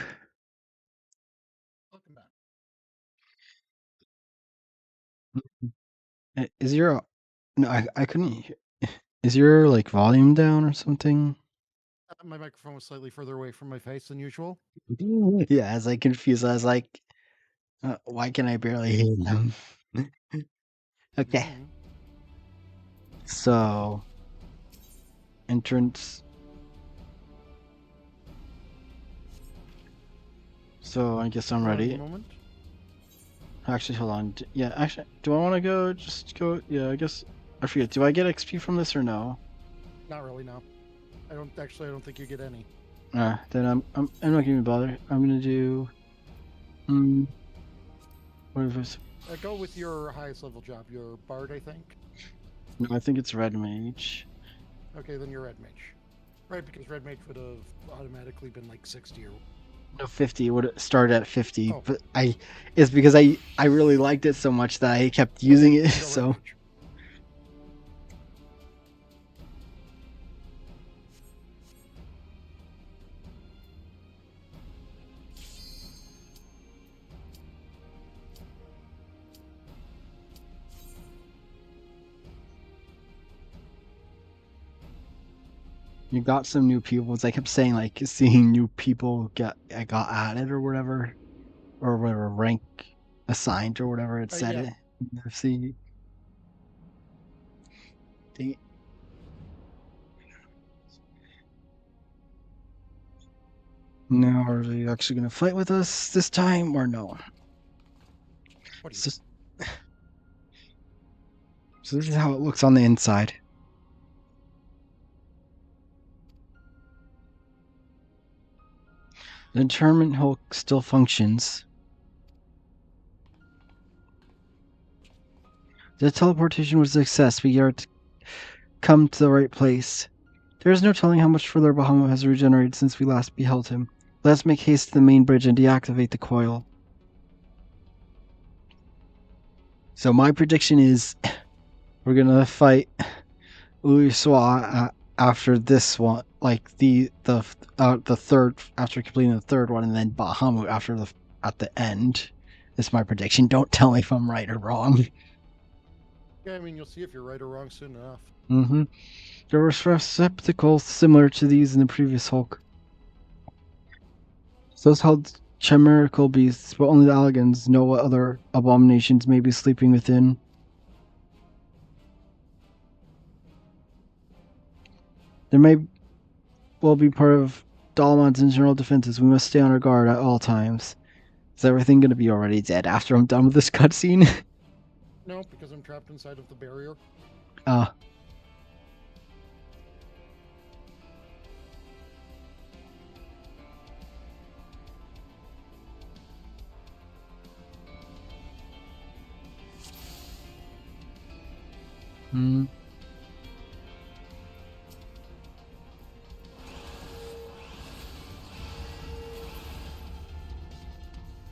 Speaker 2: Welcome back.
Speaker 1: Is your no? I couldn't. Is your like volume down or something?
Speaker 2: My microphone was slightly further away from my face than usual.
Speaker 1: Yeah, as I confused, I was like, why can I barely hear them? Okay,
Speaker 2: Mm-hmm.
Speaker 1: so entrance. So I guess I'm
Speaker 2: One
Speaker 1: ready.
Speaker 2: moment.
Speaker 1: Actually, hold on. Yeah, actually, do I want to go? Just go. Yeah, I guess I forget. Do I get XP from this or no?
Speaker 2: Not really, no. I don't think you get any.
Speaker 1: Then I'm not gonna bother. I'm gonna do. Um, what if it's?
Speaker 2: Go with your highest level job, your bard, I think.
Speaker 1: No, I think it's red mage.
Speaker 2: Okay, then you're red mage. Right, because red mage would have automatically been like 60 or.
Speaker 1: No, 50. It would start at 50,
Speaker 2: Oh,
Speaker 1: but it's because I really liked it so much that I kept
Speaker 2: okay,
Speaker 1: using it.
Speaker 2: then go red
Speaker 1: So
Speaker 2: mage.
Speaker 1: you got some new people. It's I kept saying like seeing new people got added or whatever rank assigned or whatever it said
Speaker 2: Yeah.
Speaker 1: it. See, dang it. Now are they actually gonna fight with us this time or no?
Speaker 2: What do you?
Speaker 1: It's just, so this is how it looks on the inside. The internment hole still functions. The teleportation was a success. We are come to the right place. There is no telling how much further Bahamut has regenerated since we last beheld him. Let us make haste to the main bridge and deactivate the coil. So my prediction is we're gonna fight Uliswa after this one, like the third after completing the third one, and then Bahamut after the at the end. Is my prediction. Don't tell me if I'm right or wrong.
Speaker 2: Yeah, I mean, you'll see if you're right or wrong soon enough.
Speaker 1: Mm-hmm. There were receptacles similar to these in the previous Hulk. Those held chimerical beasts, but only the Alligans know what other abominations may be sleeping within. There may well be part of Dalaman's internal defenses. We must stay on our guard at all times. Is everything going to be already dead after I'm done with this cutscene?
Speaker 2: No, because I'm trapped inside of the barrier.
Speaker 1: Ah. Hmm.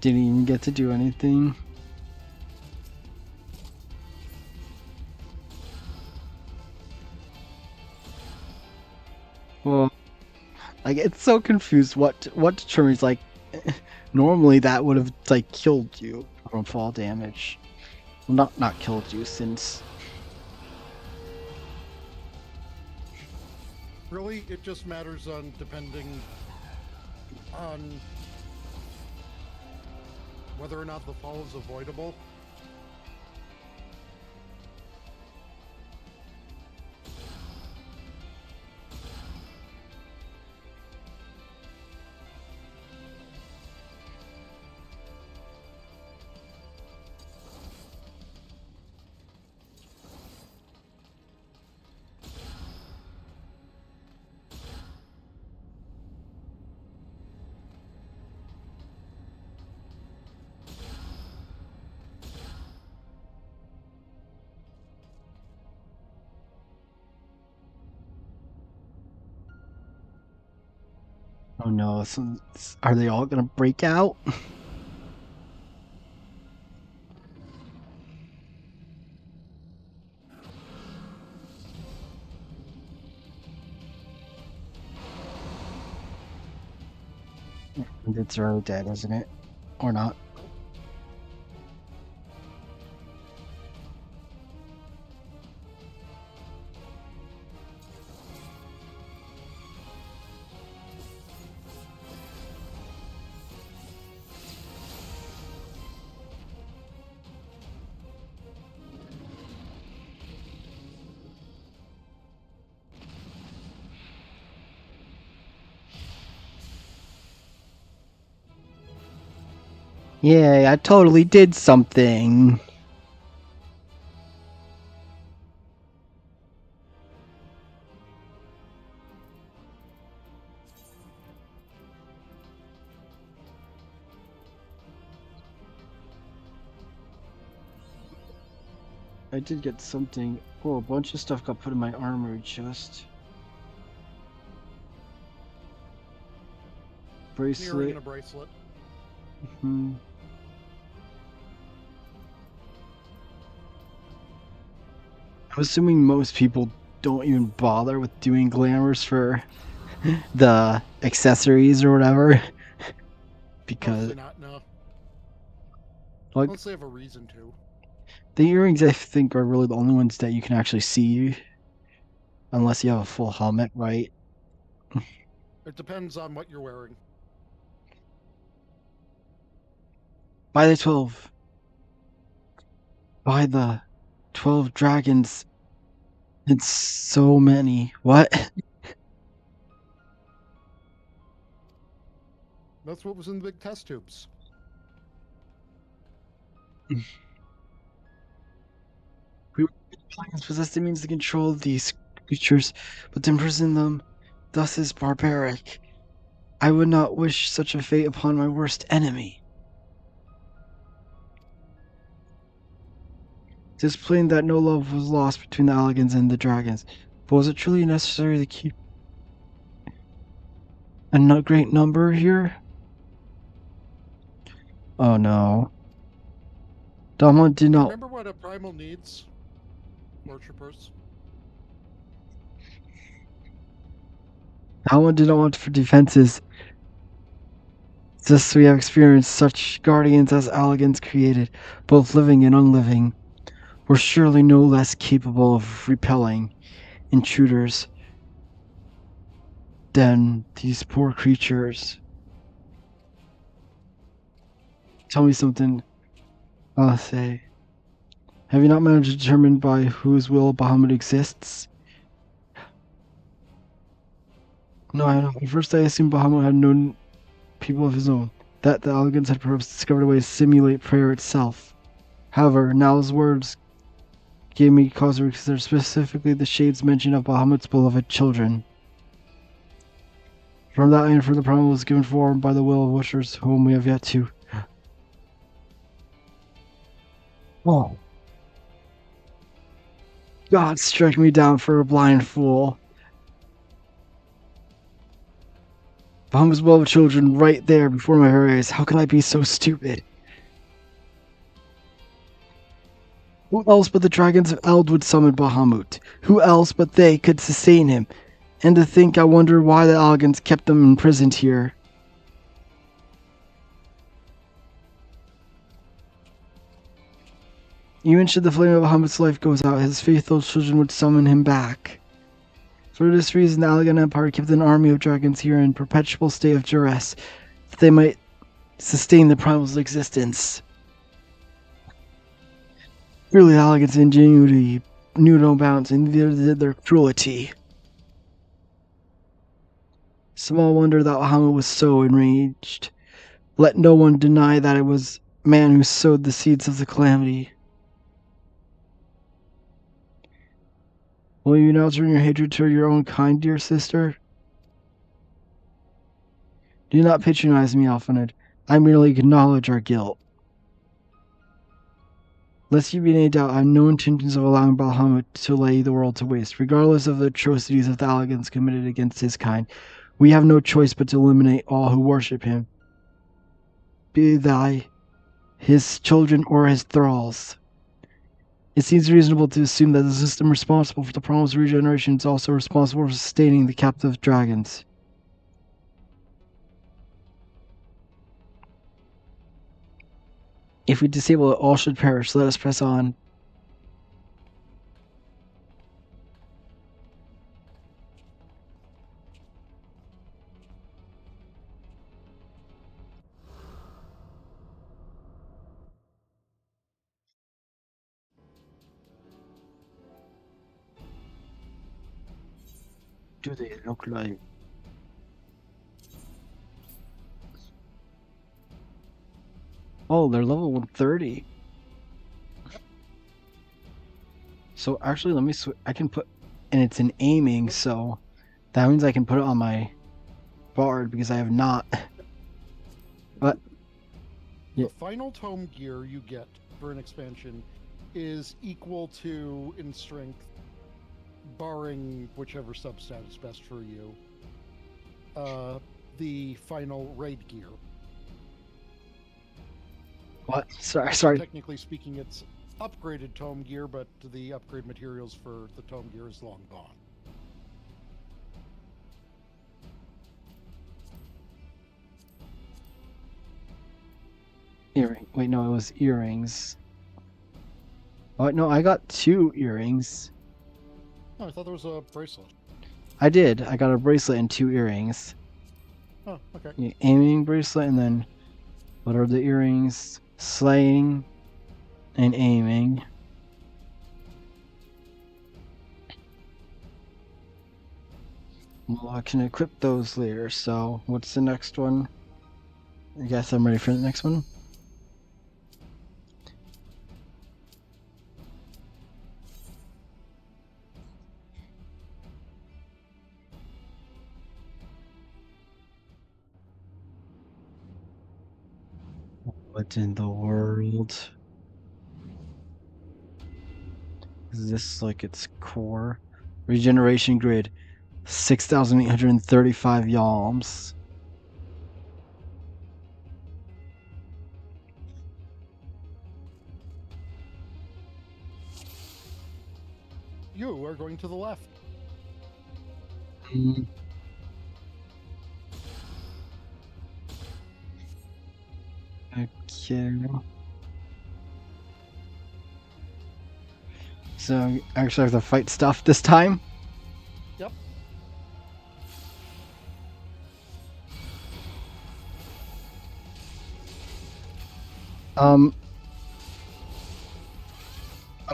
Speaker 1: Didn't even get to do anything. Well, like it's so confused. What determines like normally that would have like killed you from fall damage. Well, not killed you since
Speaker 2: Really, it just matters on depending on whether or not the fall is avoidable.
Speaker 1: oh no, are they all gonna break out? It's already dead, isn't it? Or not? Yay, I totally did something. I did get something. Oh, a bunch of stuff got put in my armory chest.
Speaker 2: Mirroring
Speaker 1: Bracelet.
Speaker 2: in a bracelet.
Speaker 1: Hmm. I'm assuming most people don't even bother with doing glamours for the accessories or whatever. Because
Speaker 2: Mostly not, no.
Speaker 1: like
Speaker 2: Unless they have a reason to.
Speaker 1: the earrings I think are really the only ones that you can actually see. Unless you have a full helmet, right?
Speaker 2: It depends on what you're wearing.
Speaker 1: By the 12. By the 12 dragons. It's so many. What?
Speaker 2: That's what was in the big test tubes.
Speaker 1: Plans possess the means to control these creatures, but to imprison them thus is barbaric. I would not wish such a fate upon my worst enemy. It is plain that no love was lost between the Alligans and the dragons, but was it truly necessary to keep a great number here? Oh no. Dama did not.
Speaker 2: Remember what a primal needs? Worshippers.
Speaker 1: Dama did not want for defenses. Thus we have experienced such guardians as Alligans created, both living and unliving, were surely no less capable of repelling intruders than these poor creatures. Tell me something, I'll say. Have you not managed to determine by whose will Bahamut exists? No, I don't. At first I assumed Bahamut had known people of his own, that the Alligans had perhaps discovered a way to simulate prayer itself. However, Now's words gave me cause to reconsider specifically the shades mentioned of Bahamut's beloved children. From that and for the problem was given form by the will of wishers whom we have yet to. Oh. God strike me down for a blind fool. Bahamut's beloved children right there before my very eyes. How could I be so stupid? Who else but the dragons of Eld would summon Bahamut? Who else but they could sustain him? And to think I wonder why the Alligans kept them imprisoned here. Even should the flame of Bahamut's life goes out, his faithful children would summon him back. For this reason, the Allagan Empire kept an army of dragons here in perpetual state of duress, that they might sustain the primal's existence. Really, the Allagan's ingenuity knew no bounds, and neither did their cruelty. Small wonder that Bahamut was so enraged. Let no one deny that it was man who sowed the seeds of the calamity. Will you now turn your hatred to your own kind, dear sister? Do not patronize me, Alphanid. I merely acknowledge our guilt. Lest you be in any doubt, I have no intentions of allowing Bahamut to lay the world to waste, regardless of the atrocities of the Alligans committed against his kind. We have no choice but to eliminate all who worship him, be they his children or his thralls. It seems reasonable to assume that the system responsible for the problem's regeneration is also responsible for sustaining the captive dragons. If we disable it, all should perish. Let us press on. Do they look like? Oh, they're level 130. So actually, let me I can put, and it's an aiming, so that means I can put it on my bard because I have not. But
Speaker 2: The final tome gear you get for an expansion is equal to in strength, barring whichever substat is best for you, the final raid gear.
Speaker 1: what? Sorry.
Speaker 2: Technically speaking, it's upgraded tome gear, but the upgrade materials for the tome gear is long gone.
Speaker 1: Earring. Wait, no, it was earrings. Oh no, I got 2 earrings.
Speaker 2: Oh, I thought there was a bracelet.
Speaker 1: I did. I got a bracelet and 2 earrings.
Speaker 2: Oh, okay.
Speaker 1: The aiming bracelet, and then what are the earrings? Slaying and aiming. Well, I can equip those later. So, what's the next one? I guess I'm ready for the next one. What in the world? Is this like its core? Regeneration grid, 6,835 yalms.
Speaker 2: You are going to the left.
Speaker 1: Okay. So, I actually have to fight stuff this time?
Speaker 2: Yep.
Speaker 1: I'm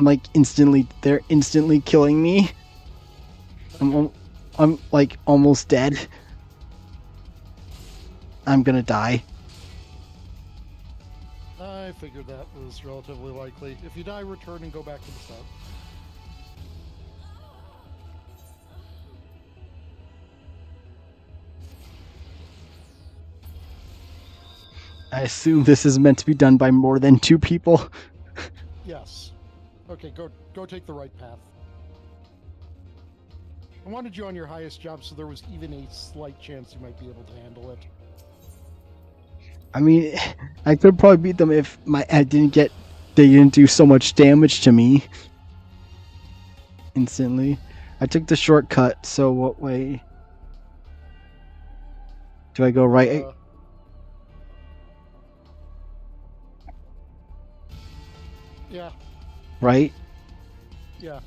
Speaker 1: like they're instantly killing me. I'm like almost dead. I'm gonna die.
Speaker 2: I figured that was relatively likely. If you die, return and go back to the start.
Speaker 1: I assume this is meant to be done by more than 2 people.
Speaker 2: Yes. Okay, go take the right path. I wanted you on your highest job, so there was even a slight chance you might be able to handle it.
Speaker 1: I mean, I could probably beat them if they didn't do so much damage to me instantly. I took the shortcut, so what way do I go? Right?
Speaker 2: Yeah.
Speaker 1: Right?
Speaker 2: Yeah.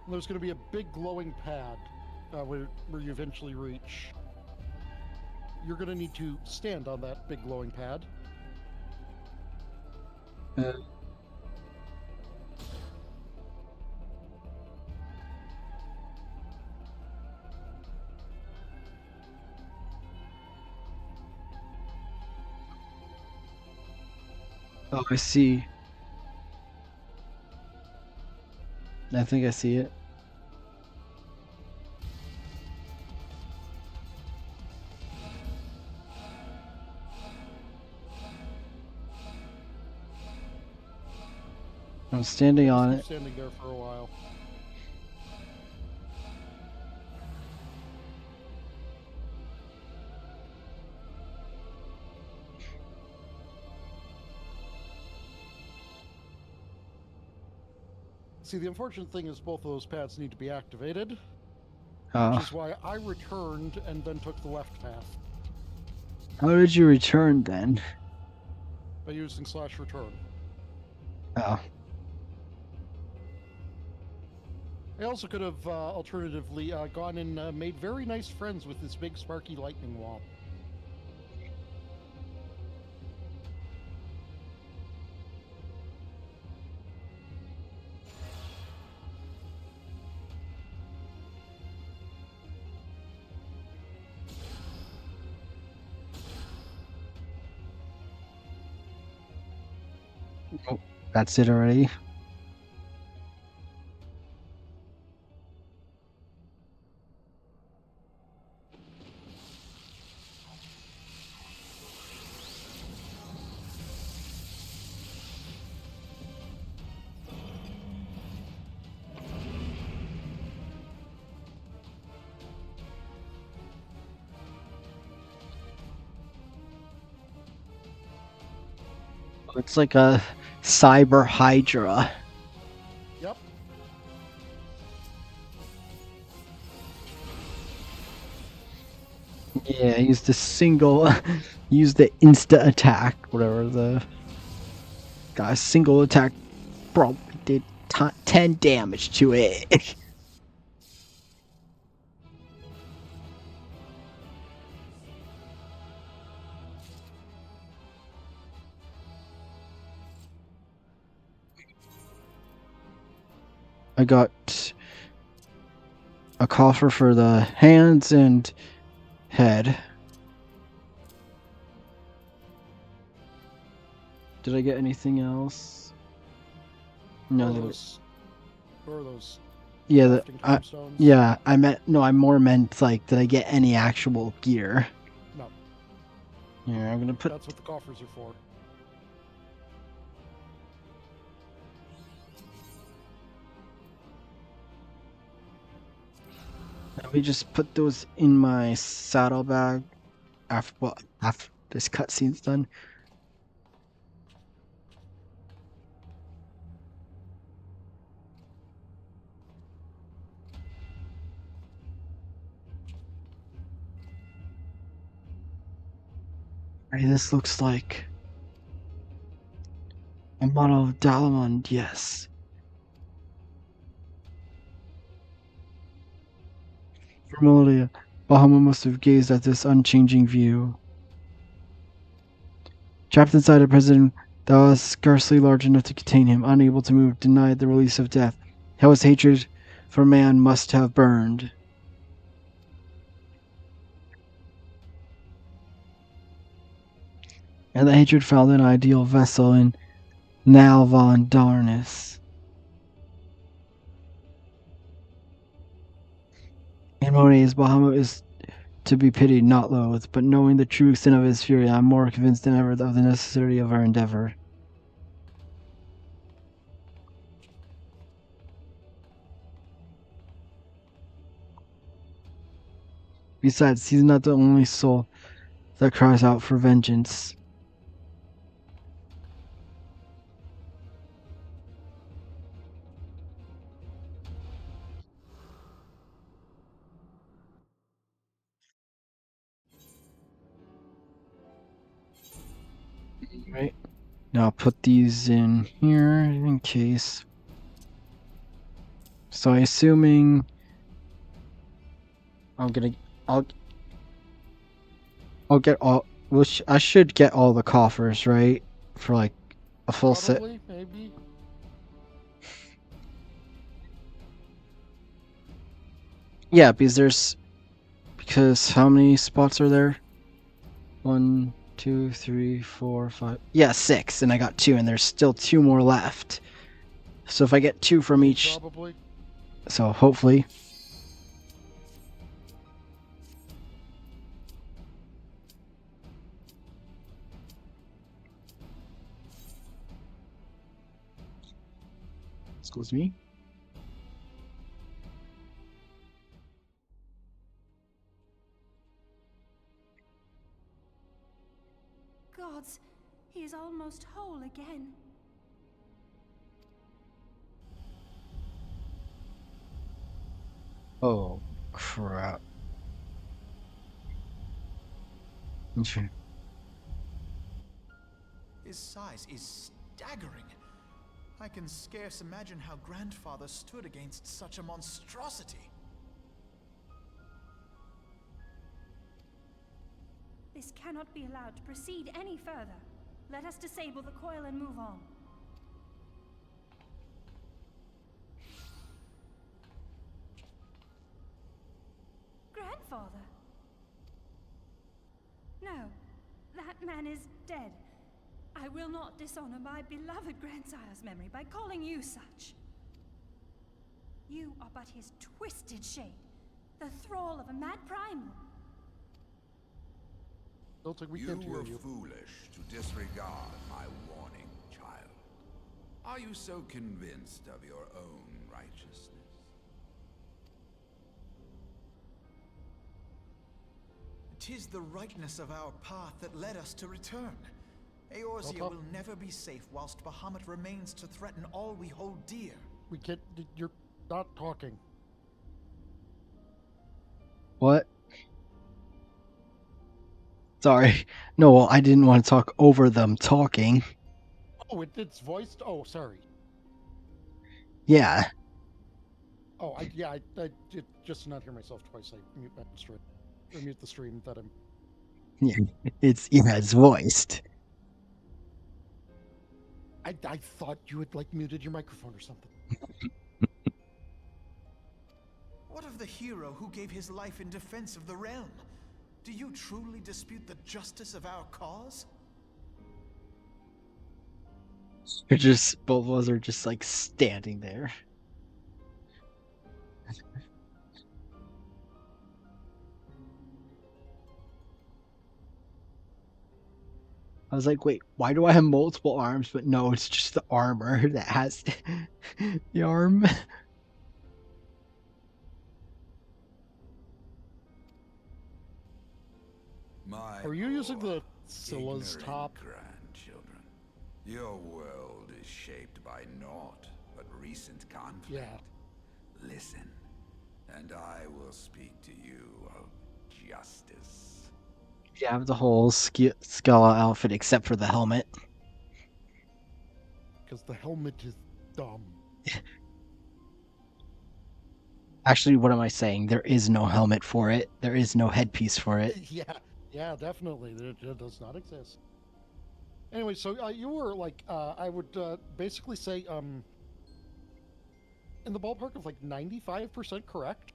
Speaker 2: There's going to be a big glowing pad where you eventually reach. You're going to need to stand on that big glowing pad.
Speaker 1: Oh, I see. I think I see it. I'm standing on it.
Speaker 2: Standing there for a while. See, the unfortunate thing is both of those pads need to be activated, which is why I returned and then took the left path.
Speaker 1: How did you return then?
Speaker 2: by using /return.
Speaker 1: Oh.
Speaker 2: I also could have alternatively gone and made very nice friends with this big sparky lightning wall.
Speaker 1: Oh, that's it already. It's like a cyber hydra.
Speaker 2: Yep.
Speaker 1: Yeah, use the use the insta attack, whatever the guy single attack probably did 10 damage to it. I got a coffer for the hands and head. Did I get anything else? No, there was.
Speaker 2: Who are those?
Speaker 1: Yeah,
Speaker 2: Crafting tombstones?
Speaker 1: yeah. I more meant like, did I get any actual gear?
Speaker 2: No.
Speaker 1: Yeah, I'm gonna put.
Speaker 2: That's what the coffers are for.
Speaker 1: Let me just put those in my saddlebag after this cutscene's done. Hey, this looks like a model of Dalamond, yes. For millennia, Bahama must have gazed at this unchanging view. Trapped inside a prison that was scarcely large enough to contain him, unable to move, denied the release of death, how his hatred for man must have burned. And the hatred found an ideal vessel in Nalvan Darnus. In Monet's Bahamut is to be pitied, not loathed, but knowing the true extent of his fury, I am more convinced than ever of the necessity of our endeavor. Besides, he's not the only soul that cries out for vengeance. Right. Now I'll put these in here in case. So assuming I'll get all. I should get all the coffers, right? For like a full set.
Speaker 2: Probably, maybe.
Speaker 1: Yeah, because how many spots are there? 1, 2, 3, 4, 5. Yeah, 6, and I got 2, and there's still 2 more left. So if I get 2 from each,
Speaker 2: Probably.
Speaker 1: so hopefully. Excuse me.
Speaker 4: Gods, he is almost whole again.
Speaker 1: Oh, crap. Okay.
Speaker 5: His size is staggering. I can scarce imagine how Grandfather stood against such a monstrosity.
Speaker 4: This cannot be allowed to proceed any further. Let us disable the coil and move on. Grandfather? No, that man is dead. I will not dishonor my beloved grandsire's memory by calling you such. You are but his twisted shade, the thrall of a mad primal.
Speaker 2: Delta, we
Speaker 6: You
Speaker 2: can't hear
Speaker 6: were
Speaker 2: you.
Speaker 6: foolish to disregard my warning, child. Are you so convinced of your own righteousness?
Speaker 5: "'Tis the rightness of our path that led us to return. Eorzea
Speaker 2: Delta?
Speaker 5: will never be safe whilst Bahamut remains to threaten all we hold dear.
Speaker 2: We can't. You're not talking.
Speaker 1: What? Sorry. No, well, I didn't want to talk over them talking.
Speaker 2: Oh, it's voiced? Oh, sorry.
Speaker 1: Yeah.
Speaker 2: Oh, I just to not hear myself twice, I mute my stream. Or mute the stream that I'm.
Speaker 1: Yeah. It's voiced.
Speaker 2: I thought you had like muted your microphone or something.
Speaker 5: What of the hero who gave his life in defense of the realm? Do you truly dispute the justice of our cause?
Speaker 1: You're just both of us are just like standing there. I was like, wait, why do I have multiple arms? But no, it's just the armor that has the arm.
Speaker 6: My
Speaker 2: Are you using the
Speaker 6: poor,
Speaker 2: Scylla's
Speaker 6: ignorant
Speaker 2: top?
Speaker 6: grandchildren? Your world is shaped by naught but recent conflict.
Speaker 2: Yeah.
Speaker 6: Listen, and I will speak to you of justice.
Speaker 1: You have the whole Scala outfit except for the helmet.
Speaker 2: Because the helmet is dumb.
Speaker 1: Actually, what am I saying? There is no helmet for it. There is no headpiece for it.
Speaker 2: Yeah, definitely. It does not exist. Anyway, so you were like, I would basically say, in the ballpark of like 95% correct.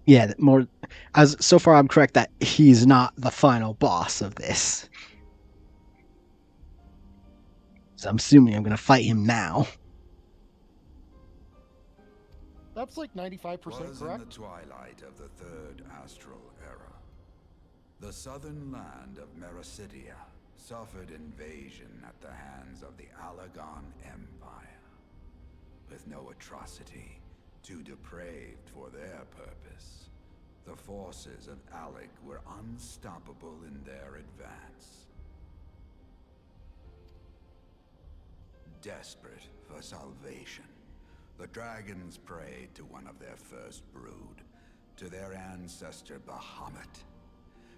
Speaker 1: Yeah, more as so far I'm correct that he's not the final boss of this. So I'm assuming I'm gonna fight him now.
Speaker 2: That's like 95%
Speaker 6: Was in the
Speaker 2: correct.
Speaker 6: twilight of the third astral era. The southern land of Mericidia suffered invasion at the hands of the Alagon Empire. With no atrocity too depraved for their purpose, the forces of Alec were unstoppable in their advance. Desperate for salvation, the dragons prayed to one of their first brood, to their ancestor Bahamut.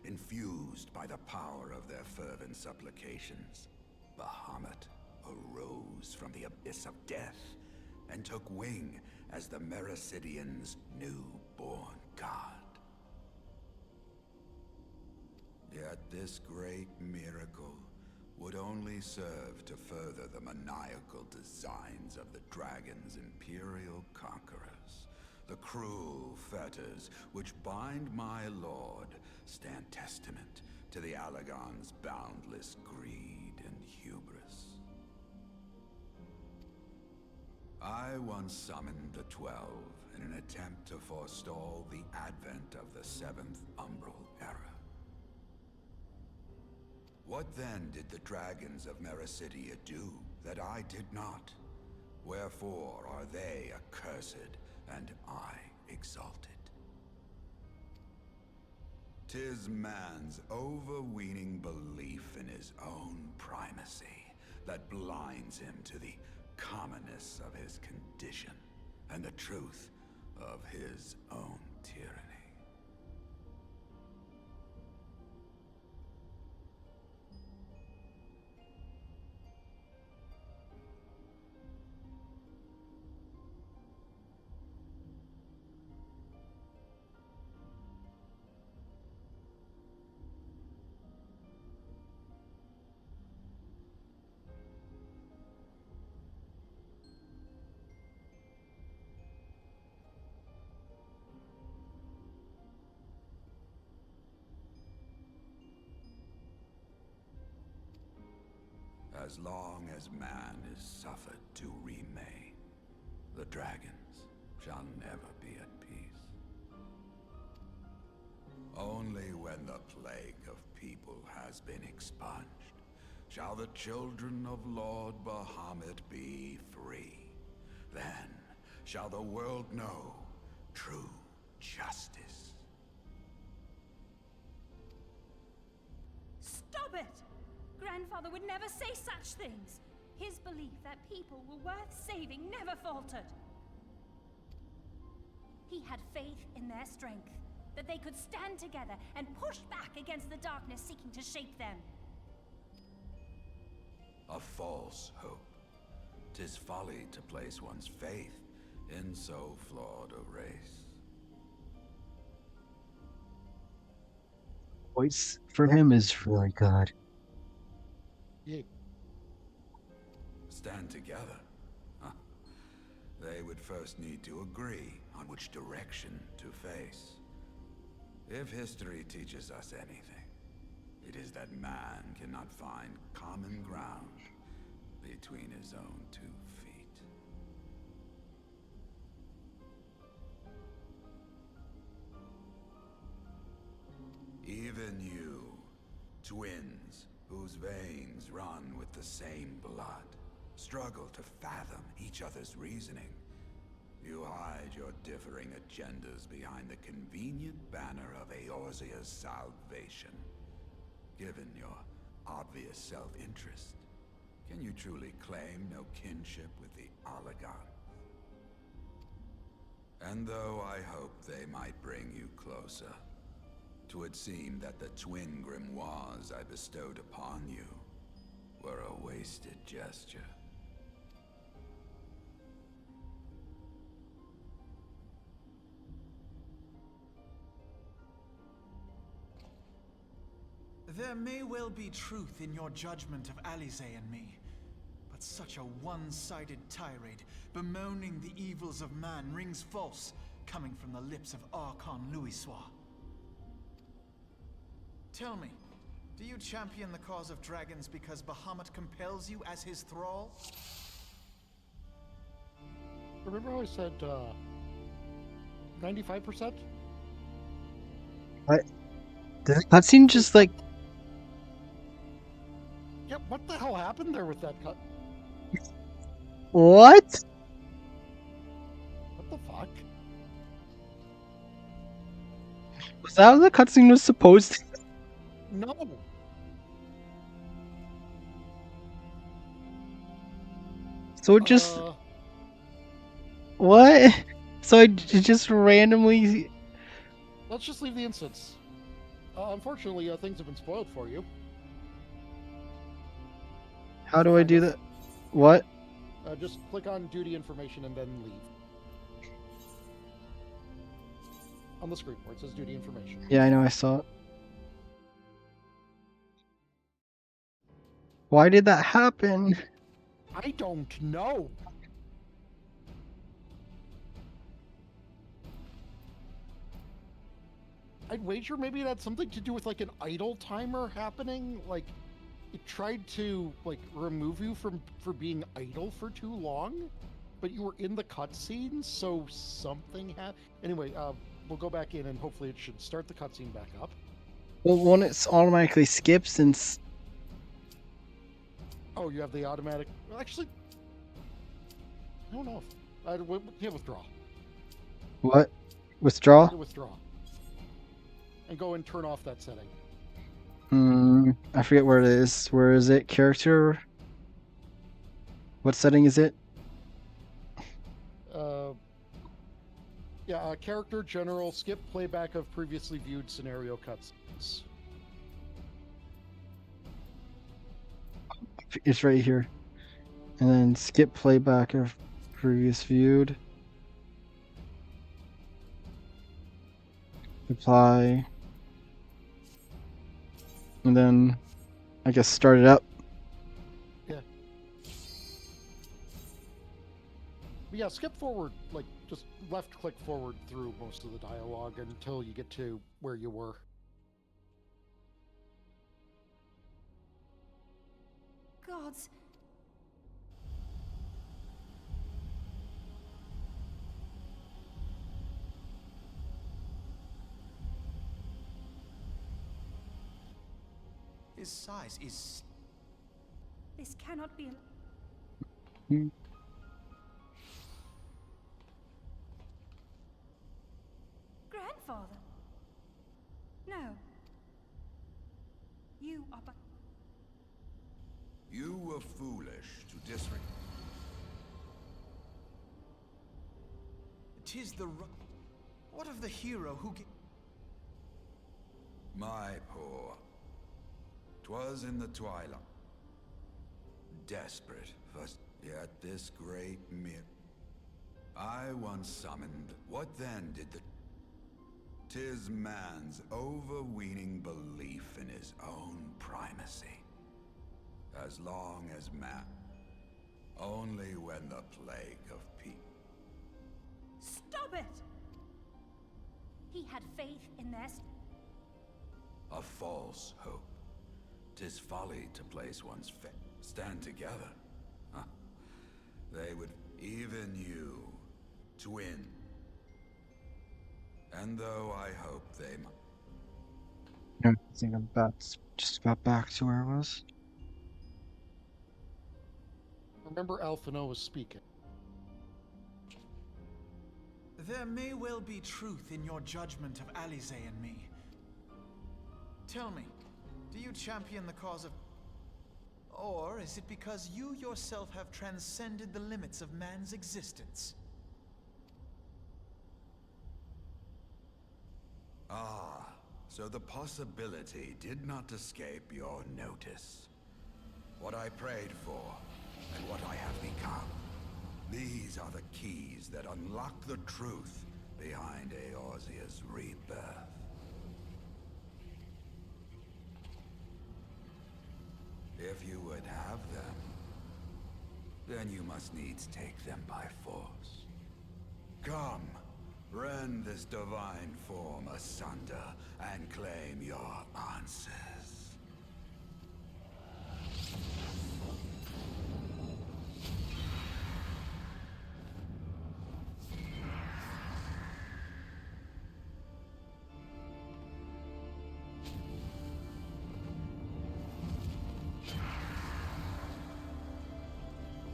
Speaker 6: Infused by the power of their fervent supplications, Bahamut arose from the abyss of death and took wing as the Mericidians' newborn god. Yet this great miracle would only serve to further the maniacal designs of the dragon's imperial conquerors. The cruel fetters which bind my lord stand testament to the Alagon's boundless greed and hubris. I once summoned the 12 in an attempt to forestall the advent of the 7th Umbral Era. What then did the dragons of Mericidia do that I did not? Wherefore are they accursed and I exalted? 'Tis man's overweening belief in his own primacy that blinds him to the commonness of his condition and the truth of his own tyranny. as long as man is suffered to remain. The dragons shall never be at peace. Only when the plague of people has been expunged shall the children of Lord Bahamut be free. Then shall the world know true justice.
Speaker 4: Stop it! Grandfather would never say such things. His belief that people were worth saving never faltered. He had faith in their strength, that they could stand together and push back against the darkness seeking to shape them.
Speaker 6: A false hope. 'Tis folly to place one's faith in so flawed a race.
Speaker 1: Voice for him is really good.
Speaker 2: Yeah.
Speaker 6: Stand together? Huh. They would first need to agree on which direction to face. If history teaches us anything, it is that man cannot find common ground between his own 2 feet. Even you, twins whose veins run with the same blood, struggle to fathom each other's reasoning. You hide your differing agendas behind the convenient banner of Eorzea's salvation. Given your obvious self-interest, can you truly claim no kinship with the Oligon? And though I hope they might bring you closer, 'twould seem that the twin grimoires I bestowed upon you were a wasted gesture.
Speaker 5: There may well be truth in your judgment of Alize and me, but such a one-sided tirade bemoaning the evils of man rings false, coming from the lips of Archon Louisoix. Tell me, do you champion the cause of dragons because Bahamut compels you as his thrall?
Speaker 2: Remember how I said 95%?
Speaker 1: What? Did the cutscene just like...
Speaker 2: Yep, what the hell happened there with that cut?
Speaker 1: What?
Speaker 2: What the fuck?
Speaker 1: Was that how the cutscene was supposed to...
Speaker 2: No!
Speaker 1: So it just... What? So it just randomly...
Speaker 2: Let's just leave the instance. Unfortunately, things have been spoiled for you.
Speaker 1: How do I do that? What?
Speaker 2: Just click on duty information and then leave. On the screen where it says duty information.
Speaker 1: Yeah, I know, I saw it. Why did that happen?
Speaker 2: I don't know. I'd wager maybe it had something to do with like an idle timer happening. Like it tried to like remove you for being idle for too long, but you were in the cutscene, so something happened. Anyway, we'll go back in and hopefully it should start the cutscene back up.
Speaker 1: Well, one, it's automatically skips since...
Speaker 2: Oh, you have the automatic. Well, actually, I don't know. Hit withdraw.
Speaker 1: What? Withdraw?
Speaker 2: Hit withdraw. And go and turn off that setting.
Speaker 1: I forget where it is. Where is it? Character? What setting is it?
Speaker 2: Yeah, character, general, skip playback of previously viewed scenario cutscenes.
Speaker 1: It's right here. And then skip playback of previous viewed. Apply. And then I guess start it up.
Speaker 2: Yeah. But yeah, skip forward, like just left click forward through most of the dialogue until you get to where you were.
Speaker 4: God, gods.
Speaker 5: His size is...
Speaker 4: This cannot be.
Speaker 1: Hmm.
Speaker 4: Grandfather. No. You are but.
Speaker 6: You were foolish to disregard.
Speaker 5: 'Tis the... What of the hero who...
Speaker 6: My poor. 'Twas in the twilight. Desperate for yet this great I once summoned. What then did the... 'Tis man's overweening belief in his own primacy. As long as man. Only when the plague of peace.
Speaker 4: Stop it! He had faith in their.
Speaker 6: A false hope. 'Tis folly to place one's faith. Stand together. Huh. They would, even you, twin. And though I hope they
Speaker 1: I think I'm just about back to where I was.
Speaker 2: Remember, Alphino was speaking.
Speaker 5: There may well be truth in your judgment of Alize and me. Tell me, do you champion the cause of... Or is it because you yourself have transcended the limits of man's existence?
Speaker 6: Ah, so the possibility did not escape your notice. What I prayed for, and what I have become. These are the keys that unlock the truth behind Eorzea's rebirth. If you would have them, then you must needs take them by force. Come, rend this divine form asunder and claim your answers.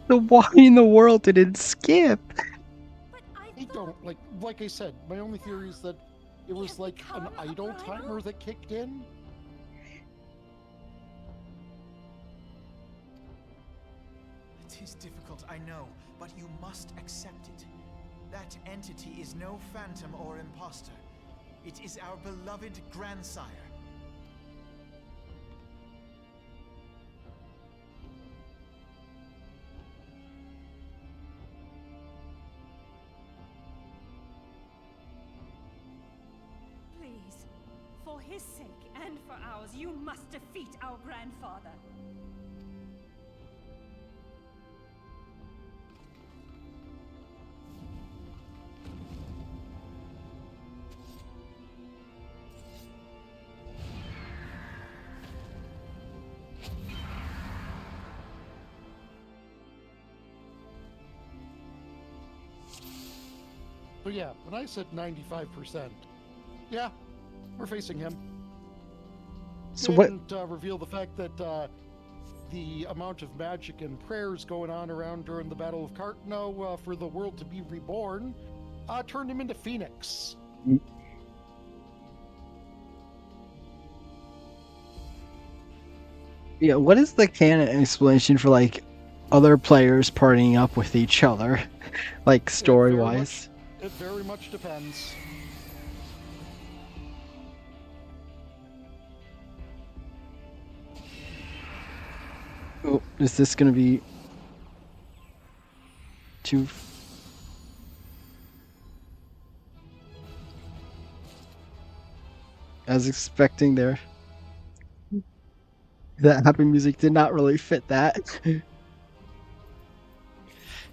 Speaker 3: So why in the world did it skip?
Speaker 4: But I
Speaker 2: I
Speaker 4: thought
Speaker 2: don't, like I said, my only theory is that it was like an
Speaker 4: become a
Speaker 2: idle
Speaker 4: rival?
Speaker 2: timer that kicked in.
Speaker 5: It is difficult, I know, but you must accept it. That entity is no phantom or imposter. It is our beloved grandsire.
Speaker 4: Please, for his sake and for ours, you must defeat our grandfather.
Speaker 2: So yeah, when I said 95%, yeah, we're facing him.
Speaker 3: So what?
Speaker 2: Didn't reveal the fact that the amount of magic and prayers going on around during the Battle of Cartno for the world to be reborn turned him into Phoenix.
Speaker 3: Yeah, what is the canon explanation for like other players partying up with each other, like story wise?
Speaker 2: It very much depends.
Speaker 1: Oh, is this gonna be too? As expecting there. That happy music did not really fit that.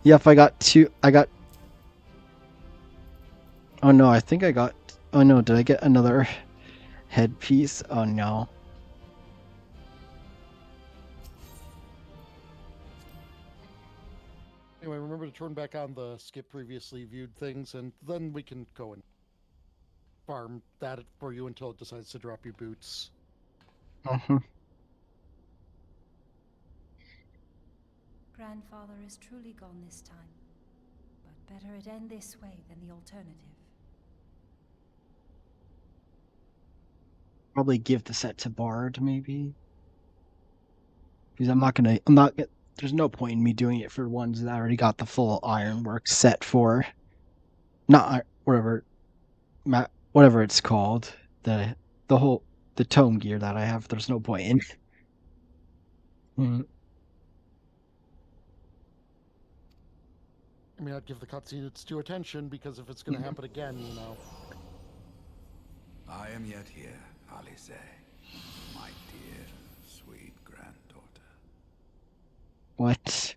Speaker 1: Yep, I got two. Oh no, I think I got. Oh no, did I get another headpiece? Oh no.
Speaker 2: turn back on the skip previously viewed things, and then we can go and farm that for you until it decides to drop you boots.
Speaker 4: Grandfather is truly gone this time, but better it end this way than the alternative.
Speaker 3: Probably give the set to Bard, maybe. Because there's no point in me doing it for ones that already got the full ironwork set for. Not whatever it's called. The tome gear that I have, there's no point in.
Speaker 2: I mean, I'd give the cutscene its due attention, because if it's going to happen again, you know.
Speaker 6: I am yet here, Alice, my dear, sweet granddaughter.
Speaker 3: What?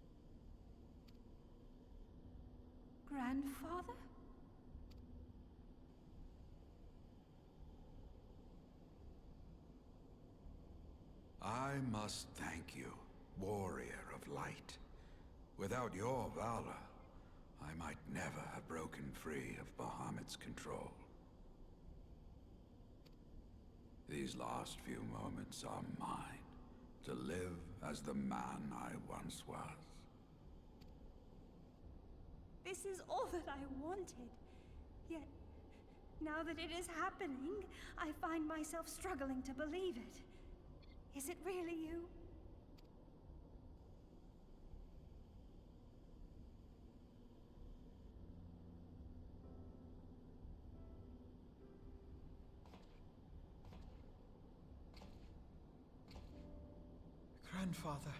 Speaker 4: Grandfather?
Speaker 6: I must thank you, warrior of light. Without your valor, I might never have broken free of Bahamut's control. These last few moments are mine, to live as the man I once was.
Speaker 4: This is all that I wanted. Yet, now that it is happening, I find myself struggling to believe it. Is it really you?
Speaker 5: Grandfather,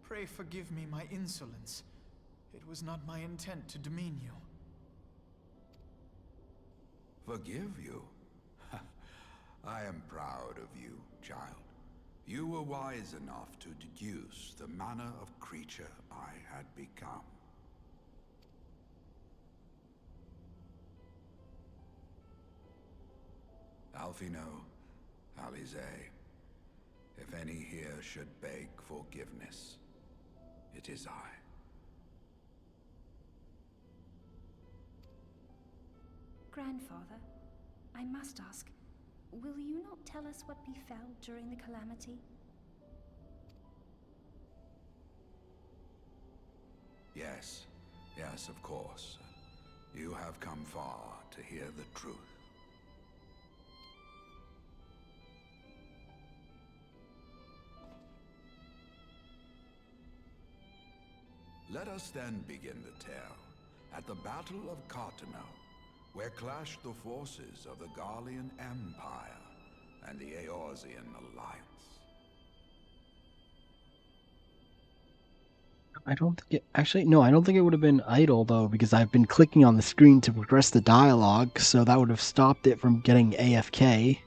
Speaker 5: pray forgive me my insolence. It was not my intent to demean you.
Speaker 6: Forgive you? I am proud of you, child. You were wise enough to deduce the manner of creature I had become. Alfino, Alize, if any here should beg forgiveness, it is I.
Speaker 4: Grandfather, I must ask, will you not tell us what befell during the calamity?
Speaker 6: Yes, yes, of course. You have come far to hear the truth. Let us then begin the tale at the Battle of Cartano, where clashed the forces of the Garlean Empire and the Eorzean Alliance.
Speaker 3: I don't think I don't think it would have been idle though, because I've been clicking on the screen to progress the dialogue, so that would have stopped it from getting AFK.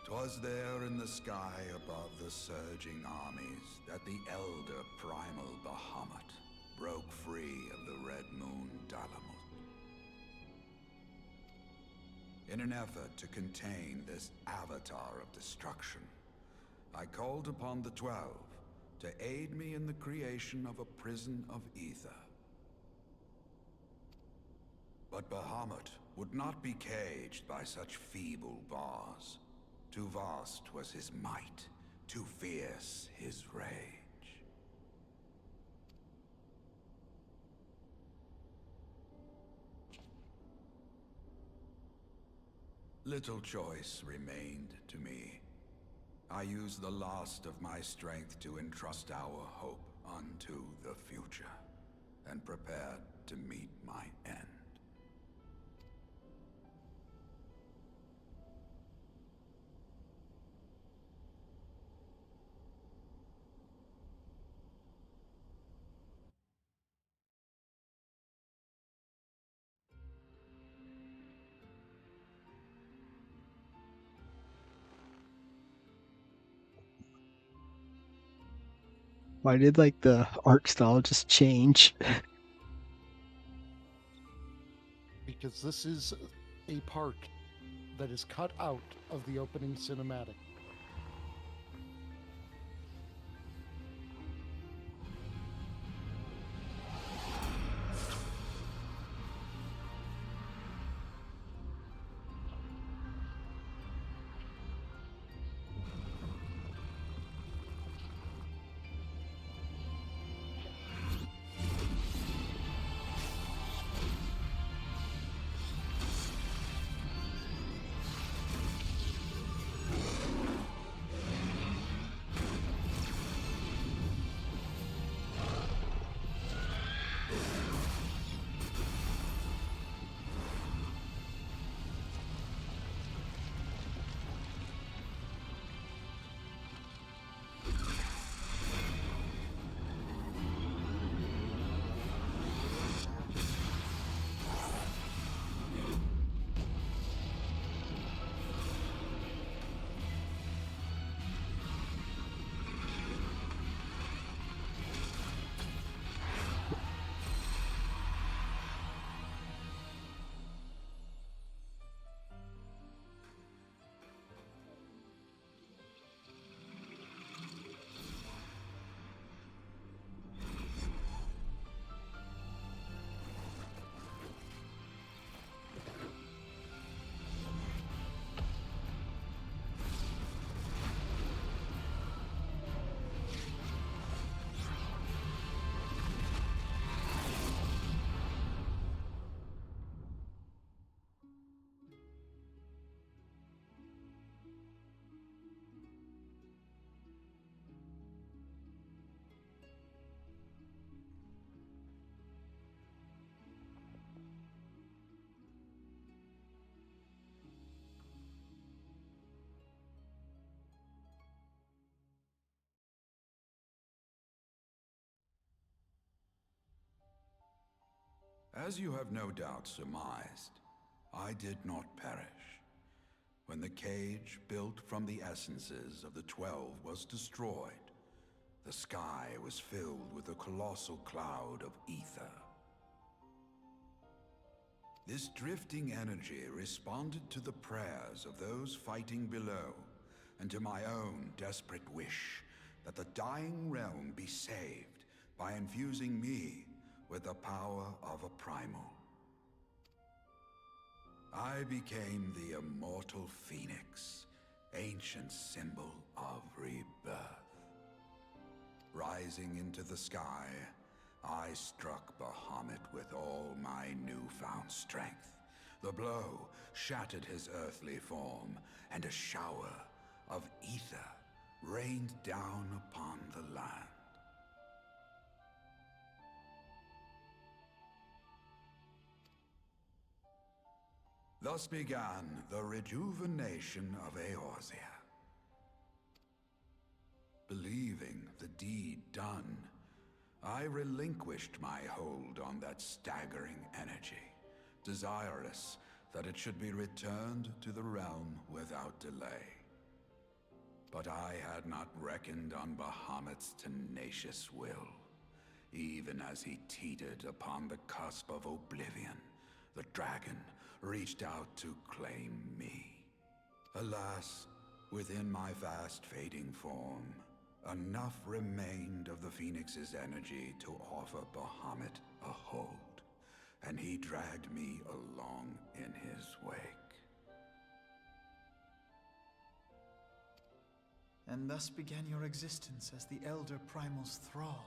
Speaker 6: "'Twas there in the sky above the surging armies that the elder primal Bahamut broke free of the Red Moon Dalamut. In an effort to contain this avatar of destruction, I called upon the 12 to aid me in the creation of a prison of ether. But Bahamut would not be caged by such feeble bars. Too vast was his might, too fierce his rage. Little choice remained to me. I used the last of my strength to entrust our hope unto the future, and prepared to meet my end.
Speaker 3: Why did the art style just change?
Speaker 2: because this is a part that is cut out of the opening cinematic.
Speaker 6: As you have no doubt surmised, I did not perish. When the cage built from the essences of the 12 was destroyed, the sky was filled with a colossal cloud of ether. This drifting energy responded to the prayers of those fighting below, and to my own desperate wish that the dying realm be saved by infusing me with the power of a primal. I became the immortal phoenix, ancient symbol of rebirth. Rising into the sky, I struck Bahamut with all my newfound strength. The blow shattered his earthly form, and a shower of ether rained down upon the land. Thus began the rejuvenation of Eorzea. Believing the deed done, I relinquished my hold on that staggering energy, desirous that it should be returned to the realm without delay. But I had not reckoned on Bahamut's tenacious will. Even as he teetered upon the cusp of oblivion, the dragon reached out to claim me. Alas, within my fast fading form, enough remained of the Phoenix's energy to offer Bahamut a hold, and he dragged me along in his wake.
Speaker 5: And thus began your existence as the Elder Primal's thrall.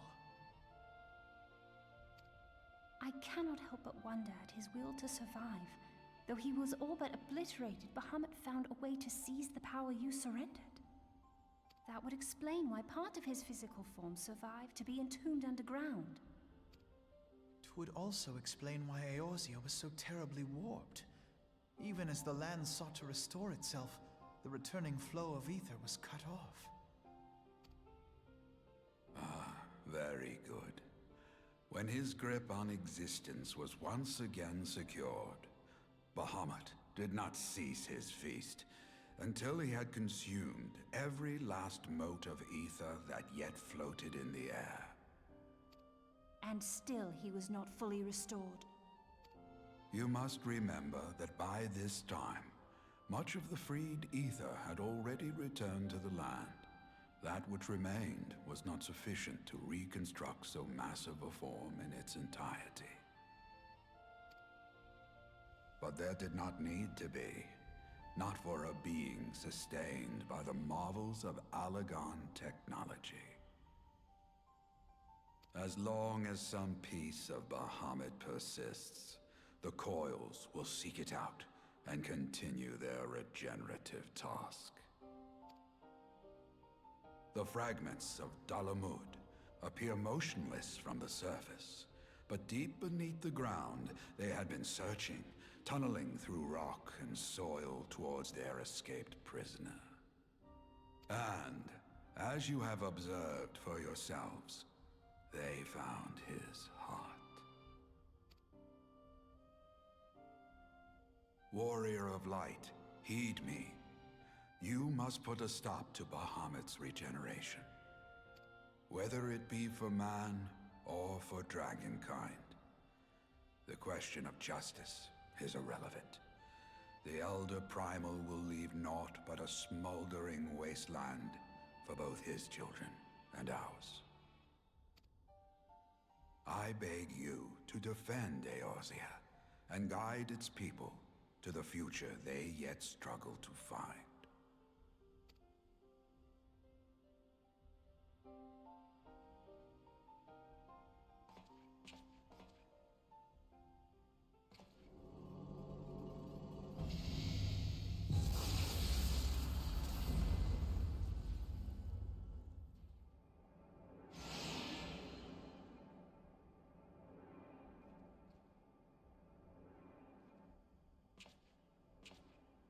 Speaker 4: I cannot help but wonder at his will to survive. Though he was all but obliterated, Bahamut found a way to seize the power you surrendered. That would explain why part of his physical form survived to be entombed underground.
Speaker 5: It would also explain why Eorzea was so terribly warped. Even as the land sought to restore itself, the returning flow of ether was cut off.
Speaker 6: Ah, very good. When his grip on existence was once again secured, Bahamut did not cease his feast until he had consumed every last mote of ether that yet floated in the air.
Speaker 4: And still he was not fully restored.
Speaker 6: You must remember that by this time, much of the freed ether had already returned to the land. That which remained was not sufficient to reconstruct so massive a form in its entirety. But there did not need to be. Not for a being sustained by the marvels of Allagan technology. As long as some piece of Bahamut persists, the coils will seek it out and continue their regenerative task. The fragments of Dalamud appear motionless from the surface, but deep beneath the ground they had been searching, tunneling through rock and soil towards their escaped prisoner. And, as you have observed for yourselves, they found his heart. Warrior of Light, heed me. You must put a stop to Bahamut's regeneration. Whether it be for man or for dragonkind. The question of justice is irrelevant. The Elder Primal will leave naught but a smoldering wasteland for both his children and ours. I beg you to defend Eorzea and guide its people to the future they yet struggle to find.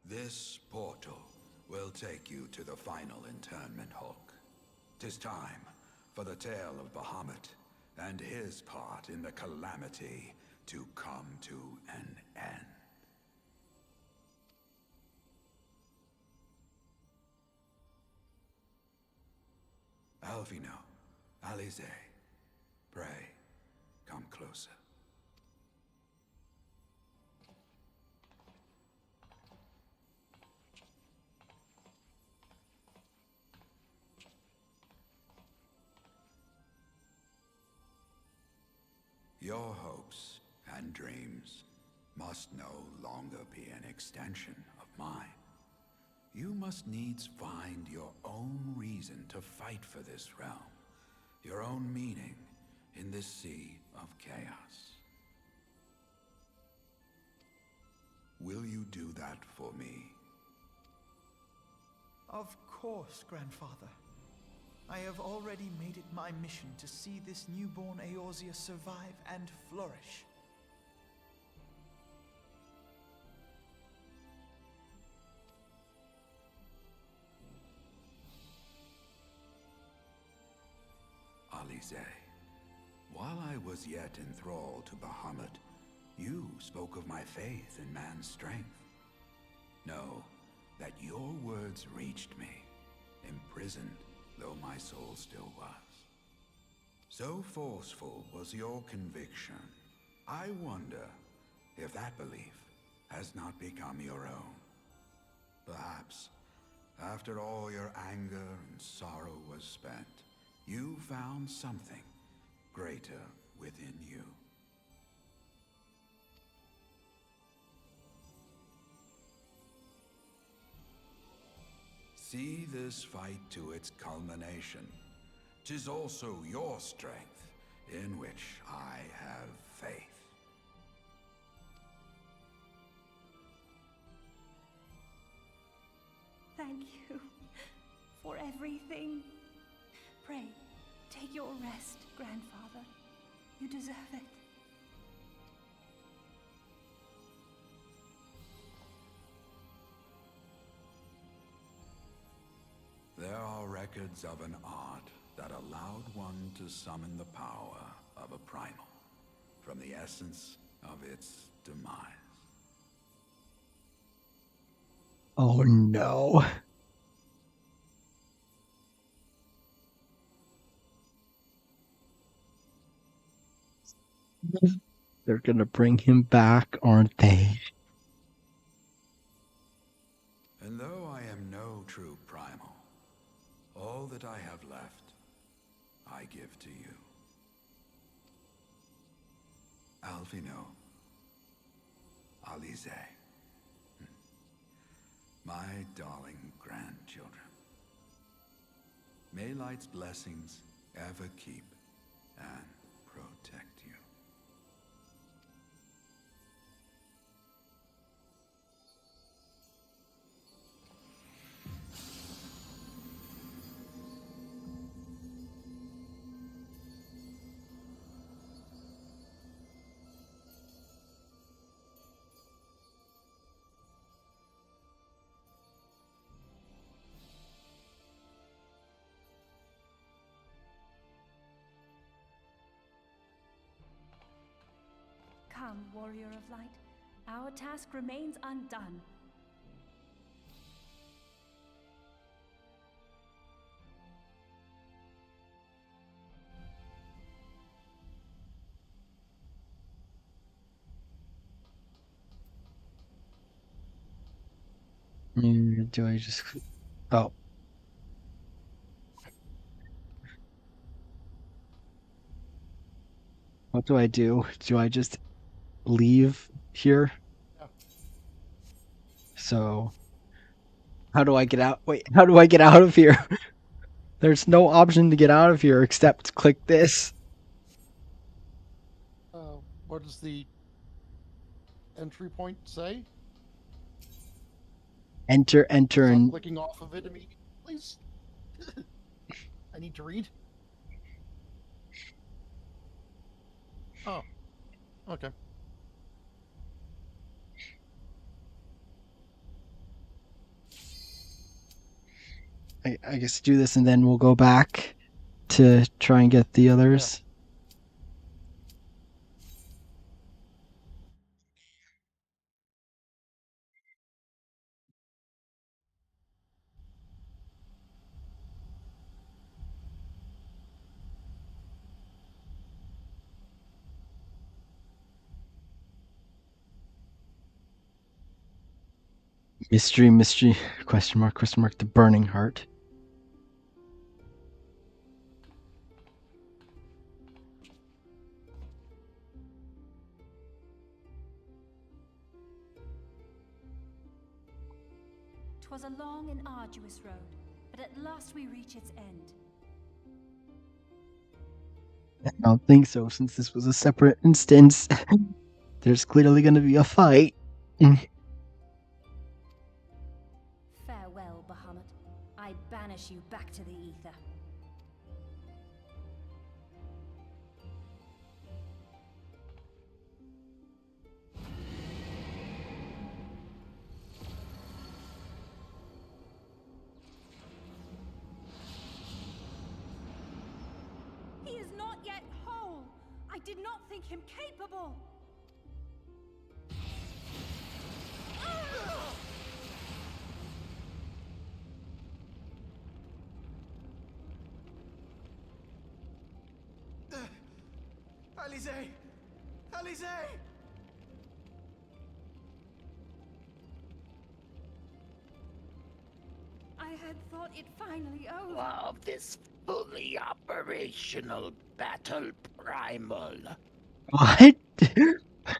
Speaker 6: This portal will take you to the final internment hulk. 'Tis time for the tale of Bahamut and his part in the calamity to come to an end. Alvino, Alize, pray, come closer. Your hopes and dreams must no longer be an extension of mine. You must needs find your own reason to fight for this realm, your own meaning in this sea of chaos. Will you do that for me?
Speaker 5: Of course, Grandfather. I have already made it my mission to see this newborn Eorzea survive and flourish.
Speaker 6: Alize, while I was yet enthralled to Bahamut, you spoke of my faith in man's strength. Know that your words reached me, imprisoned though my soul still was. So forceful was your conviction, I wonder if that belief has not become your own. Perhaps, after all your anger and sorrow was spent, you found something greater within you. See this fight to its culmination. 'Tis also your strength in which I have faith.
Speaker 4: Thank you for everything. Pray, take your rest, Grandfather. You deserve it.
Speaker 6: There are records of an art that allowed one to summon the power of a primal from the essence of its demise.
Speaker 3: Oh no. They're gonna bring him back, aren't they?
Speaker 6: And though I am no true primal, all that I have left, I give to you. Alvino, Alize, my darling grandchildren. May light's blessings ever keep and protect you.
Speaker 4: Come, warrior of light. Our task remains undone.
Speaker 3: Do I just... Oh. What do I do? Do I just leave here?
Speaker 2: Yeah.
Speaker 3: So... How do I get out? Wait, how do I get out of here? There's no option to get out of here except click this.
Speaker 2: What does the entry point say?
Speaker 3: Enter,
Speaker 2: Stop
Speaker 3: and...
Speaker 2: clicking off of it immediately, please. I need to read. Oh, okay.
Speaker 3: I guess do this and then we'll go back to try and get the others. Mystery, mystery, question mark, the burning heart.
Speaker 4: "'Twas a long and arduous road, but at last we reach its end.
Speaker 3: I don't think so, since this was a separate instance. There's clearly going to be a fight.
Speaker 4: Farewell, Bahamut. I banish you back to the ether." He is not yet whole. I did not think him capable.
Speaker 5: Alize! Alize!
Speaker 4: I had thought it finally over.
Speaker 7: Of this fully operational battle primal.
Speaker 3: What?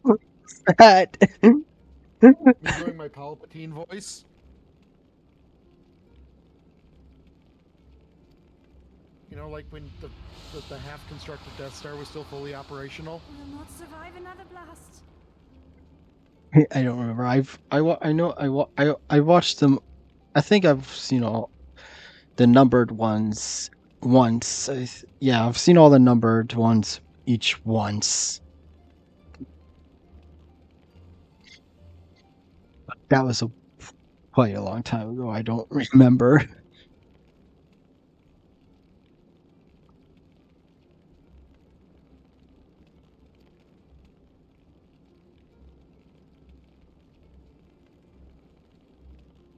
Speaker 3: What's that?
Speaker 2: Me doing my Palpatine voice. You know, like when the half-constructed Death Star was still fully operational.
Speaker 4: Will not survive another blast.
Speaker 3: I don't remember. I watched them. I think I've seen all the numbered ones once. Yeah, I've seen all the numbered ones each once. That was quite a long time ago. I don't remember.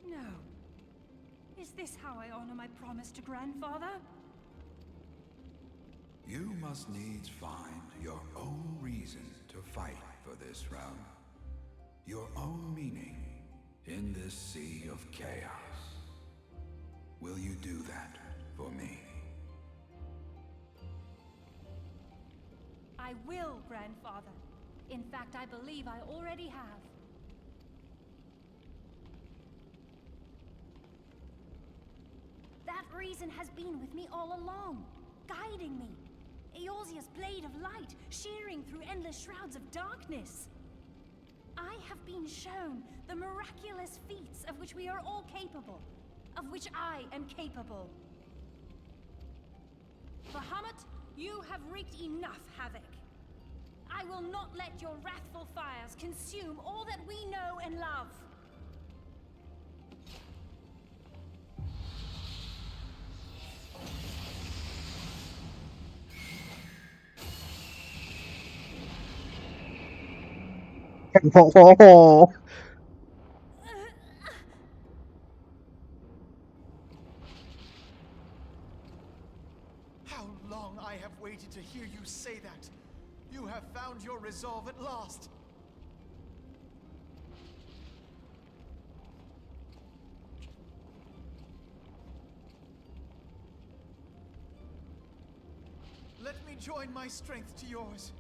Speaker 4: No. Is this how I honor my promise to grandfather?
Speaker 6: You must needs find your own reason to fight for this realm. Your own meaning in this sea of chaos. Will you do that for me?
Speaker 4: I will, Grandfather. In fact, I believe I already have. That reason has been with me all along, guiding me. Eorzea's blade of light, shearing through endless shrouds of darkness. I have been shown the miraculous feats of which we are all capable, of which I am capable. Bahamut, you have wreaked enough havoc. I will not let your wrathful fires consume all that we know and love.
Speaker 3: Oh,
Speaker 5: How long I have waited to hear you say that! You have found your resolve at last! Let me join my strength to yours.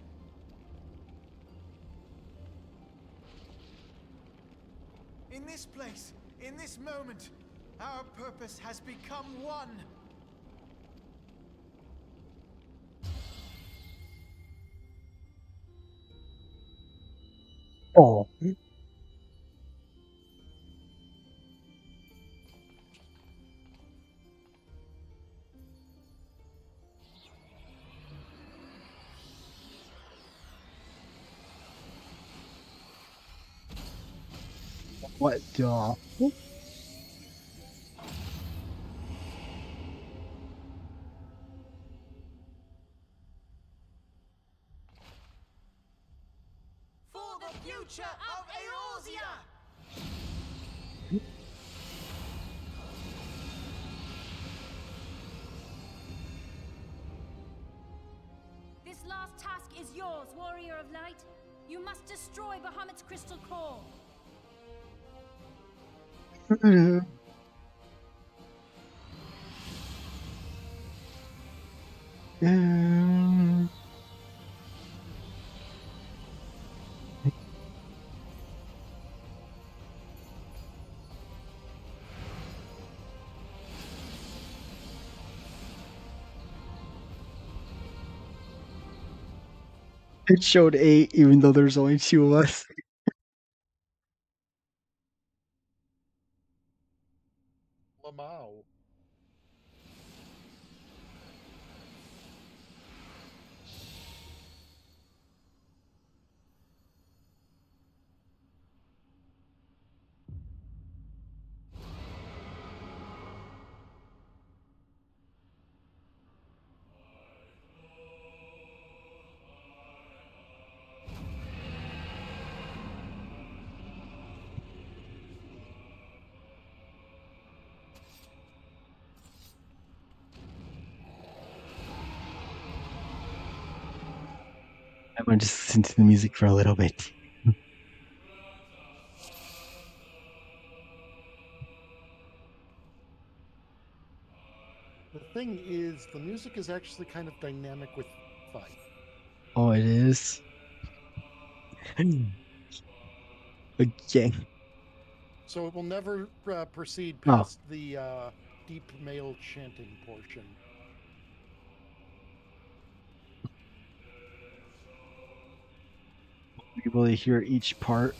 Speaker 5: In this place, in this moment, our purpose has become one.
Speaker 3: oh. What the?
Speaker 5: For the future of Eorzea!
Speaker 4: This last task is yours, Warrior of Light. You must destroy Bahamut's crystal core.
Speaker 3: It showed 8, even though there's only 2 of us.
Speaker 2: Lamau.
Speaker 3: I'm gonna just listen to the music for a little bit.
Speaker 2: The thing is, the music is actually kind of dynamic with the fight.
Speaker 3: Oh, it is? Okay.
Speaker 2: So it will never proceed
Speaker 3: Oh,
Speaker 2: past the deep male chanting portion.
Speaker 3: able to hear each part.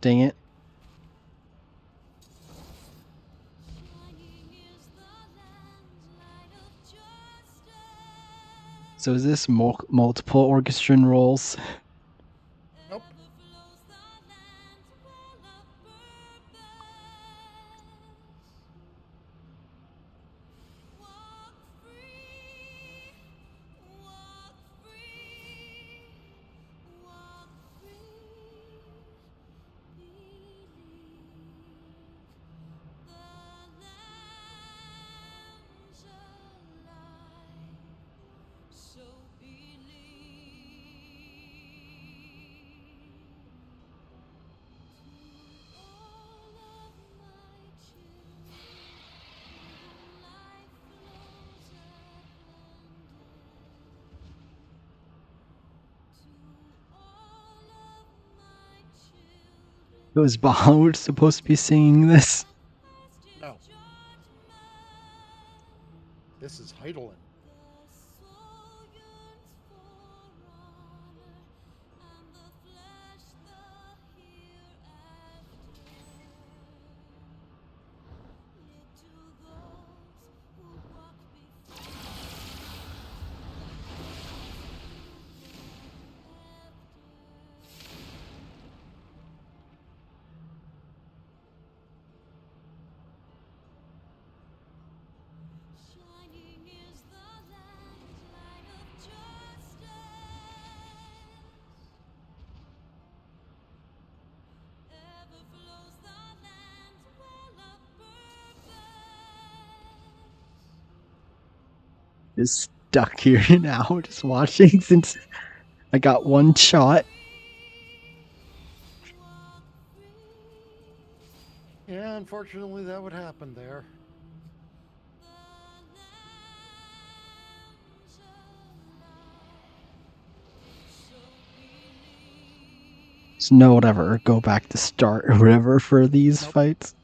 Speaker 3: Dang it. So is this multiple orchestral roles?
Speaker 2: Nope.
Speaker 3: Was Bahamut supposed to be singing this?
Speaker 2: No. This is Heidelin.
Speaker 3: Just stuck here now, just watching since I got one shot.
Speaker 2: Yeah, unfortunately that would happen there.
Speaker 3: There's no whatever, go back to start or whatever for these
Speaker 2: Nope.
Speaker 3: fights.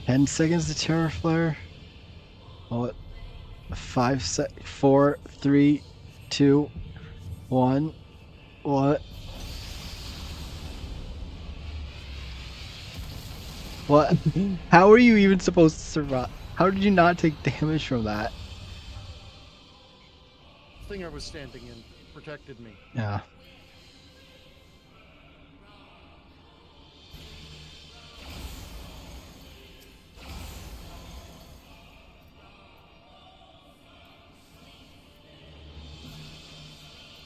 Speaker 3: Ten seconds to Terror Flare. What? 4, 3, 2, 1. What? What? How are you even supposed to survive? How did you not take damage from that?
Speaker 2: The thing I was standing in protected me.
Speaker 3: Yeah.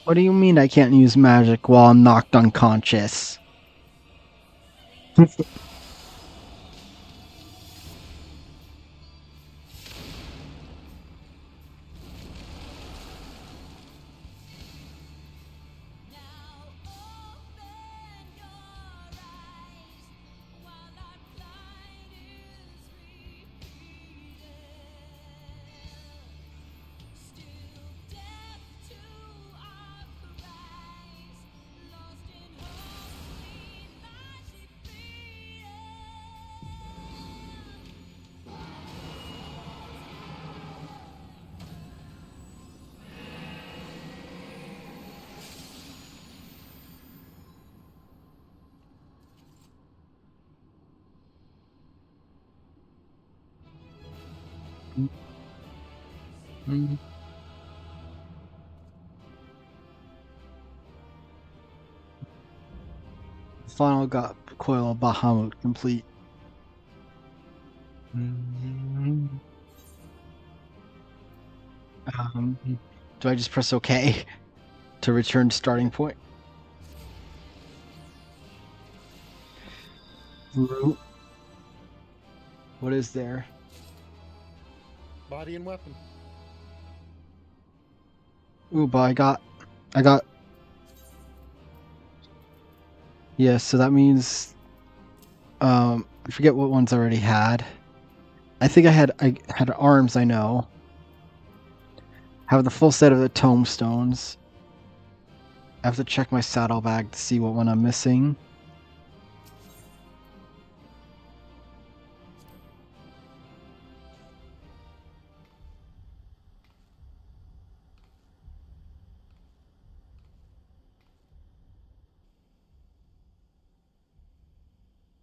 Speaker 3: What do you mean I can't use magic while I'm knocked unconscious? Final got Coil of Bahamut complete. Do I just press OK to return to starting point? What is there?
Speaker 2: Body and weapon.
Speaker 3: Ooh, but I got. Yeah, so that means, I forget what ones I already had. I think I had arms. I know. Have the full set of the tombstones. I have to check my saddlebag to see what one I'm missing.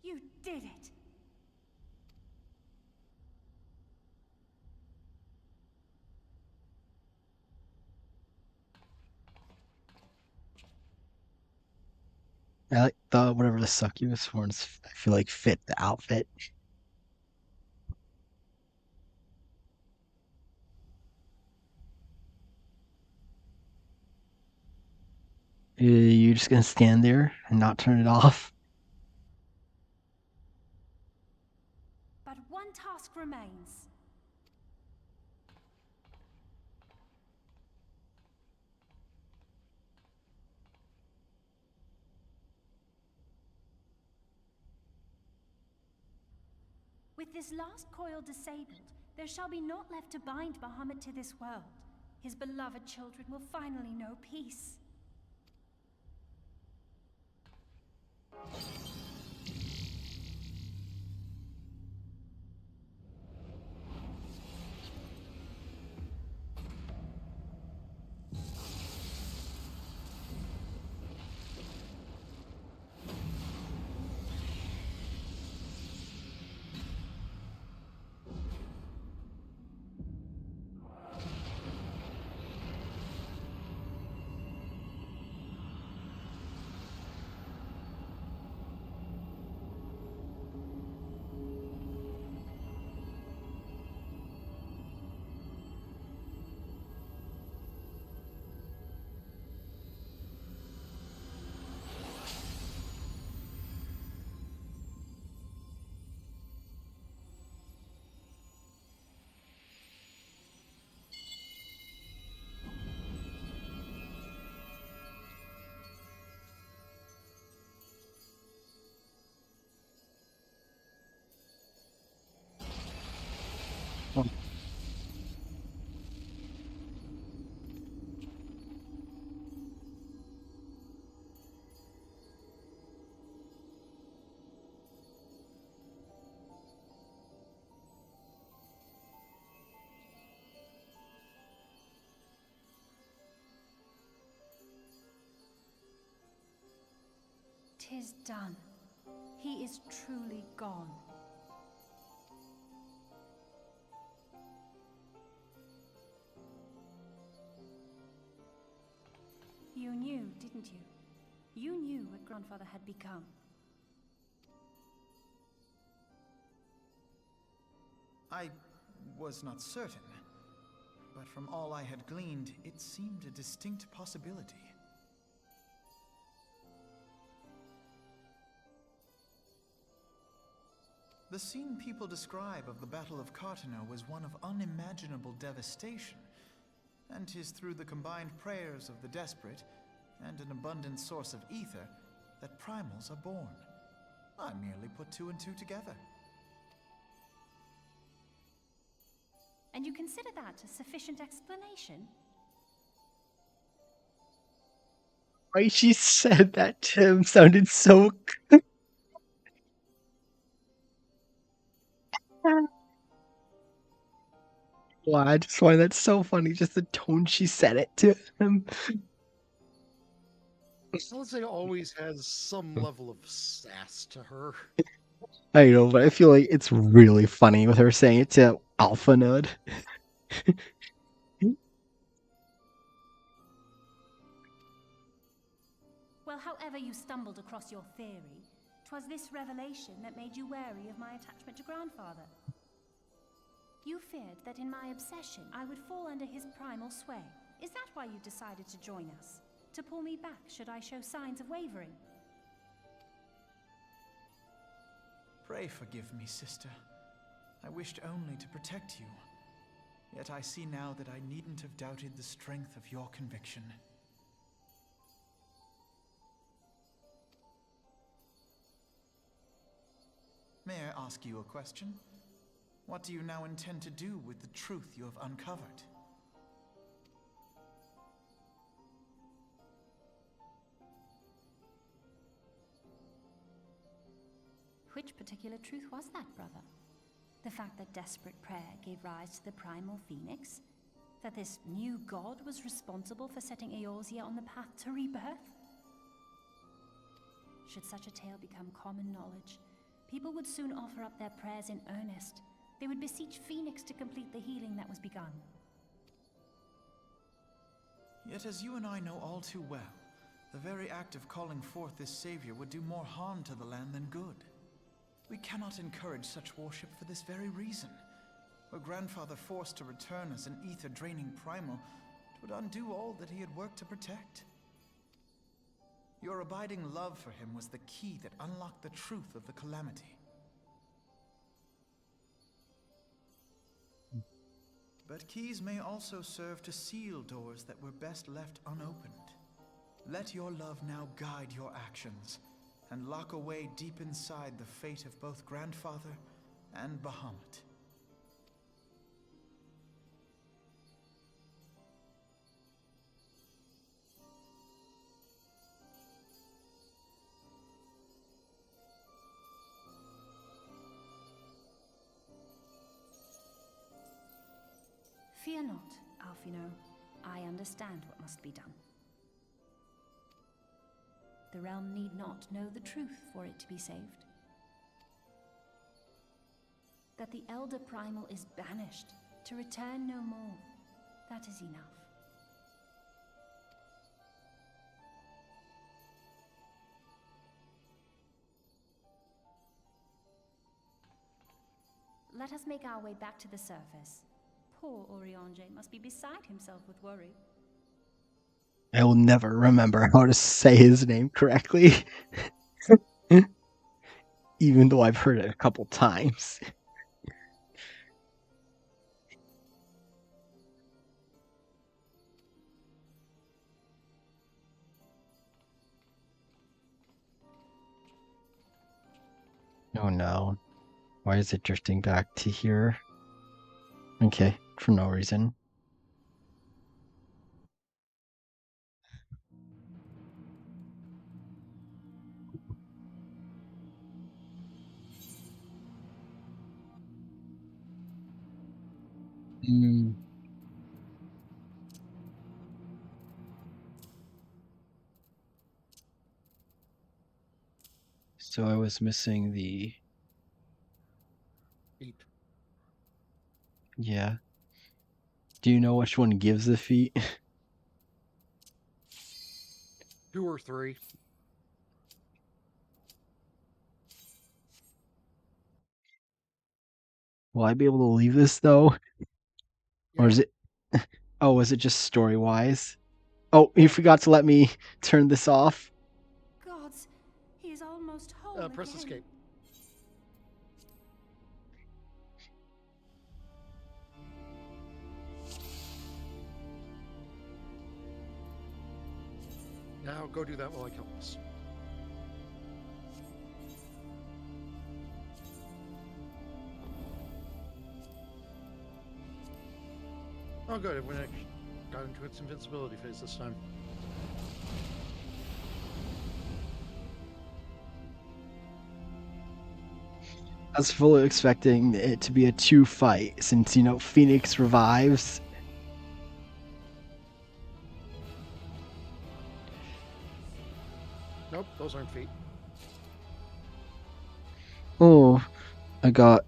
Speaker 4: You did it!
Speaker 3: I like the whatever the succubus horns. I feel like fit the outfit. You just gonna stand there and not turn it off?
Speaker 4: But one task remains. With this last coil disabled, there shall be naught left to bind Bahamut to this world. His beloved children will finally know peace. "'Tis done. He is truly gone." You knew, didn't you? You knew what Grandfather had become.
Speaker 5: I was not certain, but from all I had gleaned, it seemed a distinct possibility. The scene people describe of the Battle of Carteneau was one of unimaginable devastation, and 'tis through the combined prayers of the desperate and an abundant source of ether that primals are born. I merely put two and two together.
Speaker 4: And you consider that a sufficient explanation?
Speaker 3: Why she said that to him sounded so. Wow, I just find that so funny. Just the tone she said it to him.
Speaker 2: Alize always has some level of sass to her.
Speaker 3: I know, but I feel like it's really funny with her saying it to Alpha Nerd.
Speaker 4: Well, however you stumbled across your theory, 'twas this revelation that made you wary of my attachment to Grandfather. You You feared that in my obsession, I would fall under his primal sway. Is that why you decided to join us? To pull me back should I show signs of wavering?
Speaker 5: Pray forgive me, sister. I wished only to protect you. Yet I see now that I needn't have doubted the strength of your conviction. May I ask you a question? What do you now intend to do with the truth you have uncovered?
Speaker 4: Which particular truth was that, brother? The fact that desperate prayer gave rise to the primal phoenix? That this new god was responsible for setting Eorzea on the path to rebirth? Should such a tale become common knowledge, people would soon offer up their prayers in earnest. They would beseech Phoenix to complete the healing that was begun.
Speaker 5: Yet as you and I know all too well, the very act of calling forth this savior would do more harm to the land than good. We cannot encourage such worship for this very reason. Were Grandfather forced to return as an ether-draining primal, it would undo all that he had worked to protect. Your abiding love for him was the key that unlocked the truth of the calamity. But keys may also serve to seal doors that were best left unopened. Let your love now guide your actions, and lock away deep inside the fate of both Grandfather and Bahamut.
Speaker 4: Fear not, Alphino. I understand what must be done. The realm need not know the truth for it to be saved. That the Elder Primal is banished, to return no more. That is enough. Let us make our way back to the surface. Poor Oriange must be beside himself with worry.
Speaker 3: I will never remember how to say his name correctly. Even though I've heard it a couple times. Oh no. Why is it drifting back to here? Okay, for no reason. So I was missing the...
Speaker 2: Feet.
Speaker 3: Yeah. Do you know which one gives the feet?
Speaker 2: 2 or 3.
Speaker 3: Will I be able to leave this though?
Speaker 2: Yeah.
Speaker 3: Or is it... Oh, is it just story-wise? Oh, you forgot to let me turn this off.
Speaker 4: Gods, he is almost whole
Speaker 2: Press
Speaker 4: again.
Speaker 2: escape. Now go do that while I kill this. Oh good, it went, got into its invincibility phase this time.
Speaker 3: I was fully expecting it to be a 2 fight since, you know, Phoenix revives.
Speaker 2: Nope, those aren't feet.
Speaker 3: Oh, I got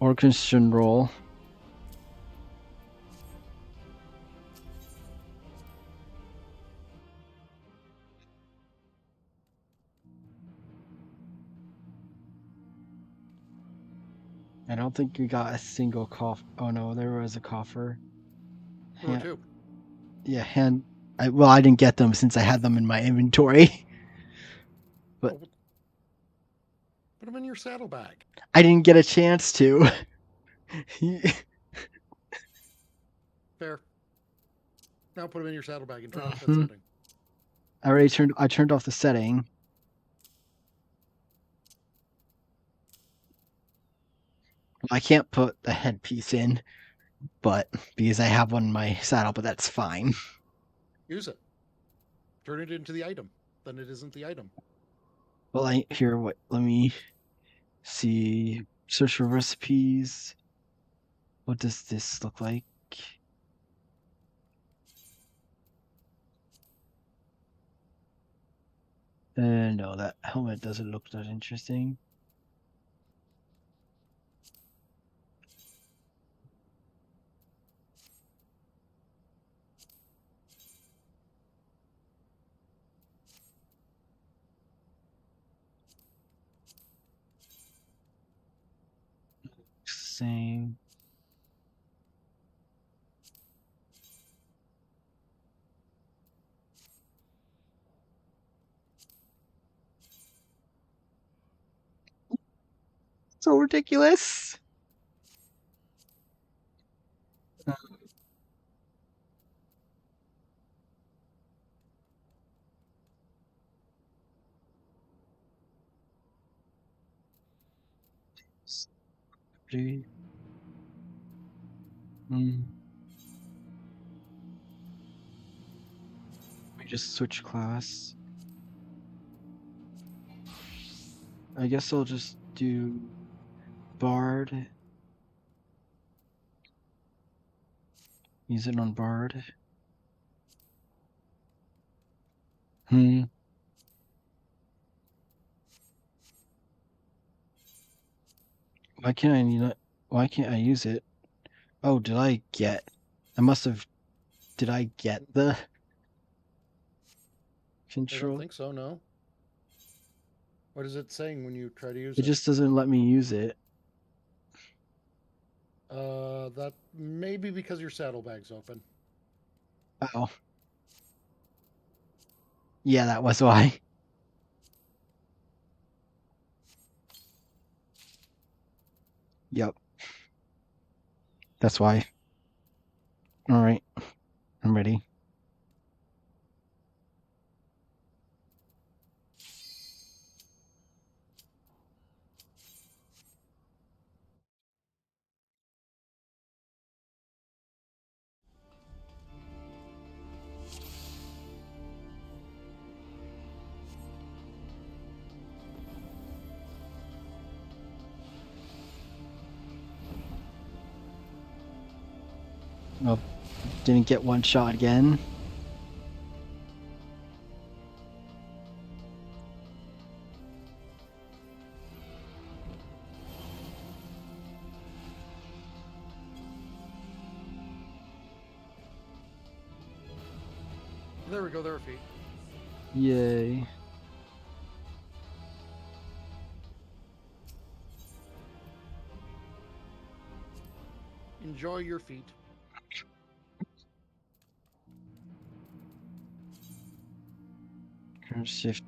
Speaker 3: Orchestration roll. I don't think we got a single cough. Oh no, there was a coffer.
Speaker 2: There were two.
Speaker 3: Yeah, I didn't get them since I had them in my inventory. But
Speaker 2: Oh, put them in your saddlebag.
Speaker 3: I didn't get a chance to.
Speaker 2: Fair. Now put them in your saddlebag and turn off that
Speaker 3: Mhm.
Speaker 2: setting.
Speaker 3: I turned off the setting. I can't put the headpiece in, but because I have one in my saddle, but that's fine.
Speaker 2: Use it. Turn it into the item. Then it isn't the item.
Speaker 3: Well, let me see. Search for recipes. What does this look like? No, that helmet doesn't look that interesting. Same. So ridiculous. We just switch class. I guess I'll just do Bard. Use it on Bard. Why can't I why can't I use it? Oh, I must have did I get the
Speaker 2: I
Speaker 3: control?
Speaker 2: don't think so, no. What is it saying when you try to use
Speaker 3: It
Speaker 2: it?
Speaker 3: just doesn't let me use it.
Speaker 2: That may be because your saddlebag's open.
Speaker 3: Oh. Yeah, that was why. Yep. That's why. Alright. I'm ready. Oh, didn't get one shot again.
Speaker 2: There we go, there are feet.
Speaker 3: Yay.
Speaker 2: Enjoy your feet.
Speaker 3: Shift.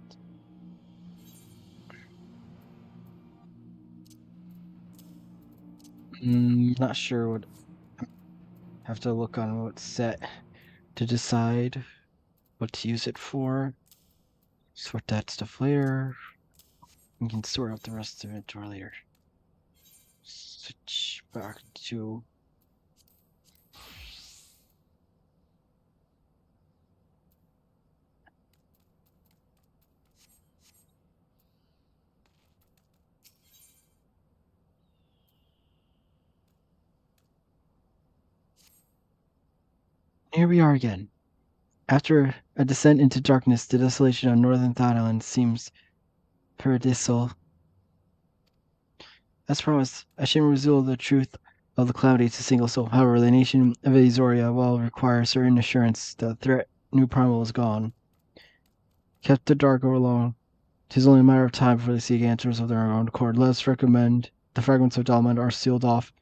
Speaker 3: Not sure what. Have to look on what's set to decide what to use it for. Sort that stuff later. We can sort out the rest of it later. Switch back to. Here we are again. After a descent into darkness, the desolation of northern Thailand seems paradisal. As promised, I shall reveal the truth of the calamity to a single soul. However, the nation of Azoria will require certain assurance that the threat new primal is gone. Kept the dark over long. 'Tis only a matter of time before they seek answers of their own accord. Let us recommend the fragments of Dalmond are sealed off,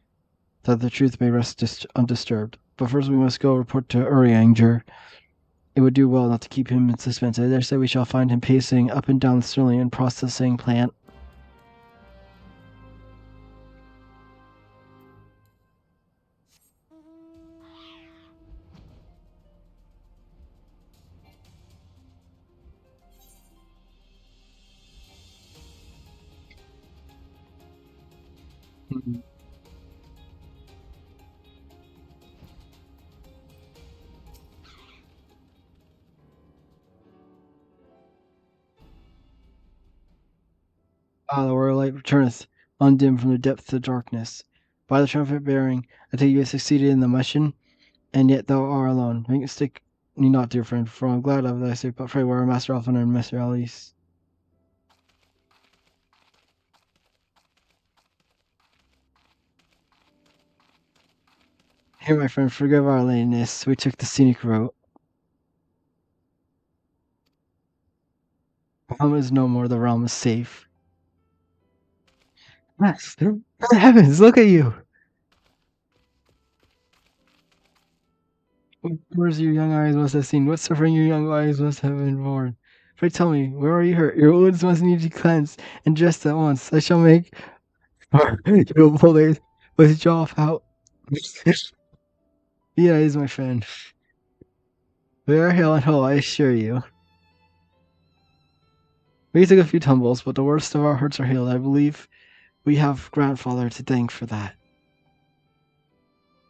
Speaker 3: that the truth may rest undisturbed. But first we must go report to Urianger. It would do well not to keep him in suspense. I dare say we shall find him pacing up and down the Sterling processing plant. Ah, the royal light returneth, undimmed from the depths of darkness. By the trumpet bearing, I take you have succeeded in the mission, and yet thou art alone. Make mistake me not, dear friend, for I am glad of thy sake, but pray where are Master Alphen and Master Alice? Here, my friend, forgive our lateness. We took the scenic route. Realm is no more, the realm is safe. Master, heavens, look at you! What wars your young eyes must have seen, what suffering your young eyes must have endured. Pray tell me, where are you hurt? Your wounds must need to be cleansed, and just at once. I shall make your bullets with jaw out. Yeah, he's my friend. We are hill and whole, I assure you. We took a few tumbles, but the worst of our hurts are healed. I believe we have grandfather to thank for that.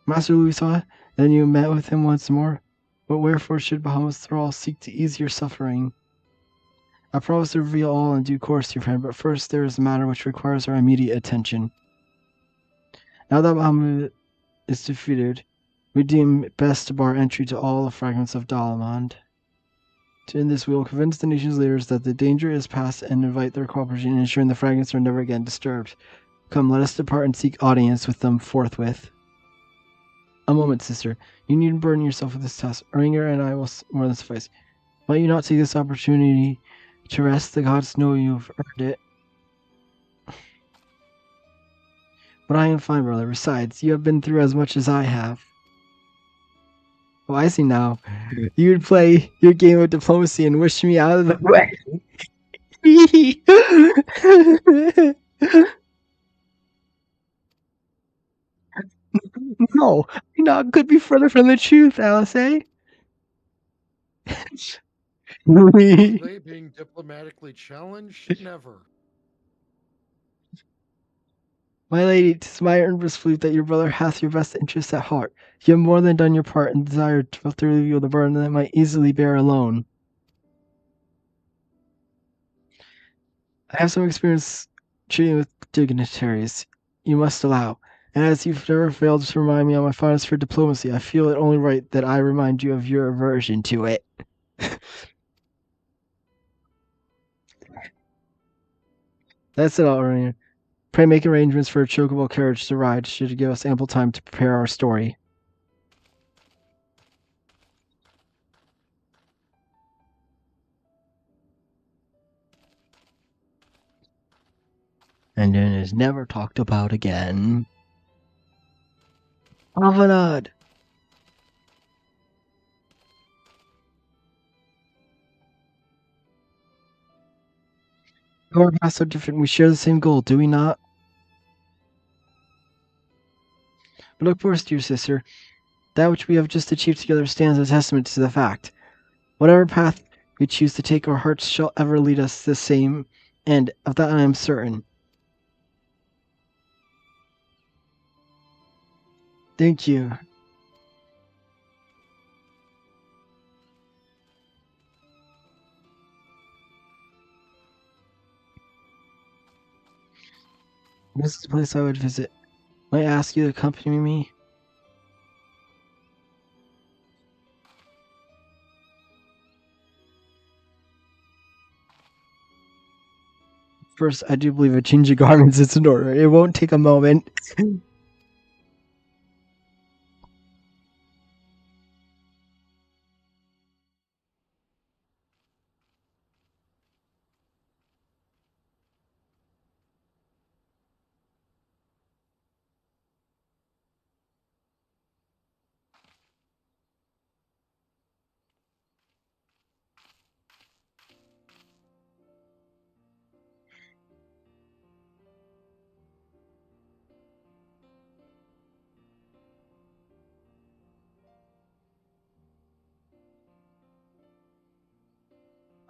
Speaker 3: Master Louisa, then you met with him once more? But wherefore should Bahamut's thrall seek to ease your suffering? I promise to reveal all in due course, dear friend, but first there is a matter which requires our immediate attention. Now that Bahamut is defeated, we deem it best to bar entry to all the fragments of Dalamand. In this, we will convince the nation's leaders that the danger is past and invite their cooperation in ensuring the fragments are never again disturbed. Come, let us depart and seek audience with them forthwith. A moment, sister. You needn't burden yourself with this task. Urianger and I will more than suffice. Might you not take this opportunity to rest? The gods know you have earned it. But I am fine, brother. Besides, you have been through as much as I have. Oh, I see now. You would play your game of diplomacy and wish me out of the way. No, not could be further from the truth, Alice, eh?
Speaker 2: They being diplomatically challenged? Never.
Speaker 3: My lady, 'tis my earnest belief that your brother hath your best interests at heart. You have more than done your part, and desired to relieve you of the burden that might easily bear alone. I have some experience treating with dignitaries, you must allow, and as you've never failed to remind me of my fondness for diplomacy, I feel it only right that I remind you of your aversion to it. That's it all, Rainier. Pray make arrangements for a chocobo carriage to ride, should give us ample time to prepare our story. And then is never talked about again. Avanad! Our paths are different. We share the same goal, do we not? But of course, dear sister, that which we have just achieved together stands as testament to the fact. Whatever path we choose to take, our hearts shall ever lead us to the same end. Of that I am certain. Thank you. This is the place I would visit. Might I ask you to accompany me? First, I do believe a change of garments is in order. It won't take a moment.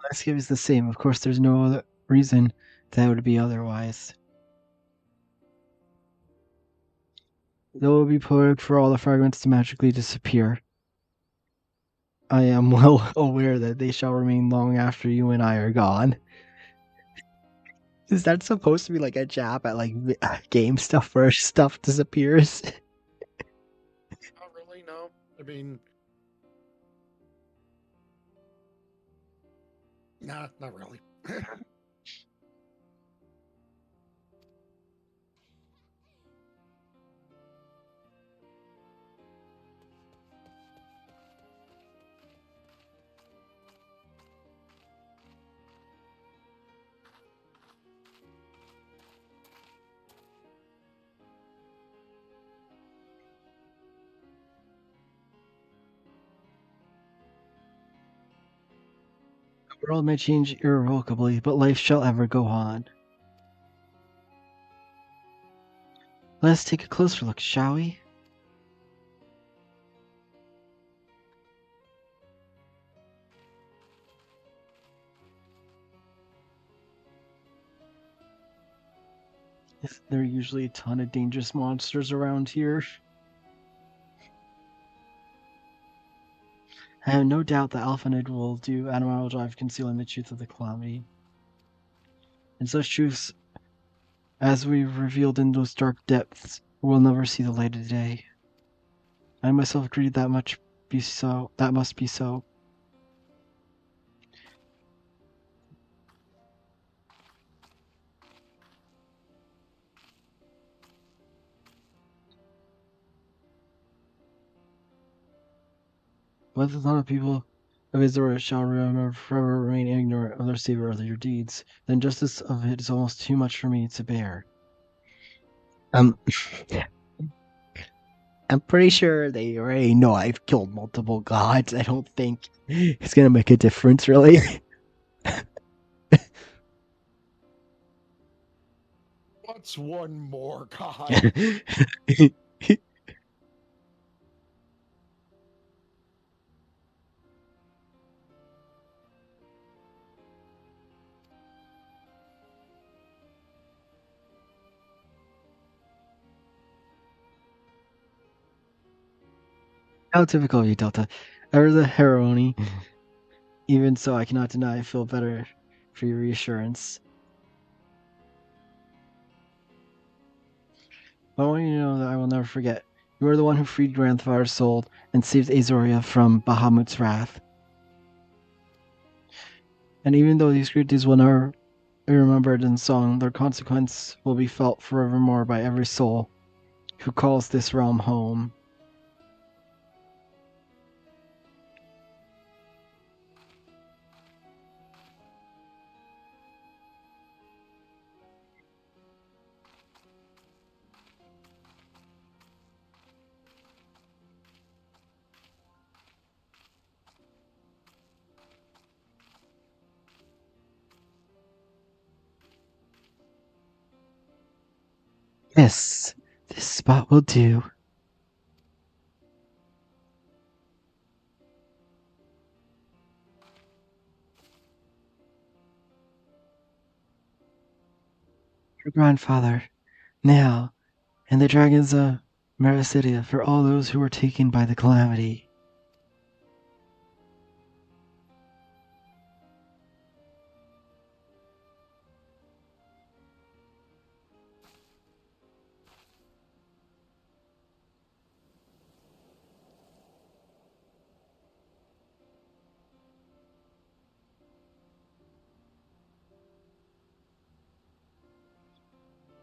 Speaker 3: landscape is the same. Of course, there's no other reason that it would be otherwise. There will be poetic for all the fragments to magically disappear. I am well aware that they shall remain long after you and I are gone. Is that supposed to be like a jab at like game stuff where stuff disappears?
Speaker 2: Not really, no. I mean, nah, not really.
Speaker 3: The world may change irrevocably, but life shall ever go on. Let us take a closer look, shall we? There are usually a ton of dangerous monsters around here. I have no doubt that Alphanid will do admirable job concealing the truth of the calamity. And such truths as we revealed in those dark depths will never see the light of day. I myself agreed that must be so. But the thought of people of Israel shall remember forever remain ignorant of their Savior or their deeds, the injustice of it is almost too much for me to bear. I'm pretty sure they already know I've killed multiple gods. I don't think it's gonna make a difference, really.
Speaker 2: What's one more god?
Speaker 3: How typical of you, Delta. Ever the heroine. Even so, I cannot deny I feel better for your reassurance. But I want you to know that I will never forget. You are the one who freed Grandfather's soul and saved Azoria from Bahamut's wrath. And even though these great deeds will never be remembered in song, their consequence will be felt forevermore by every soul who calls this realm home. Yes, this spot will do. Your grandfather, now, and the dragons of Mericidia for all those who were taken by the calamity.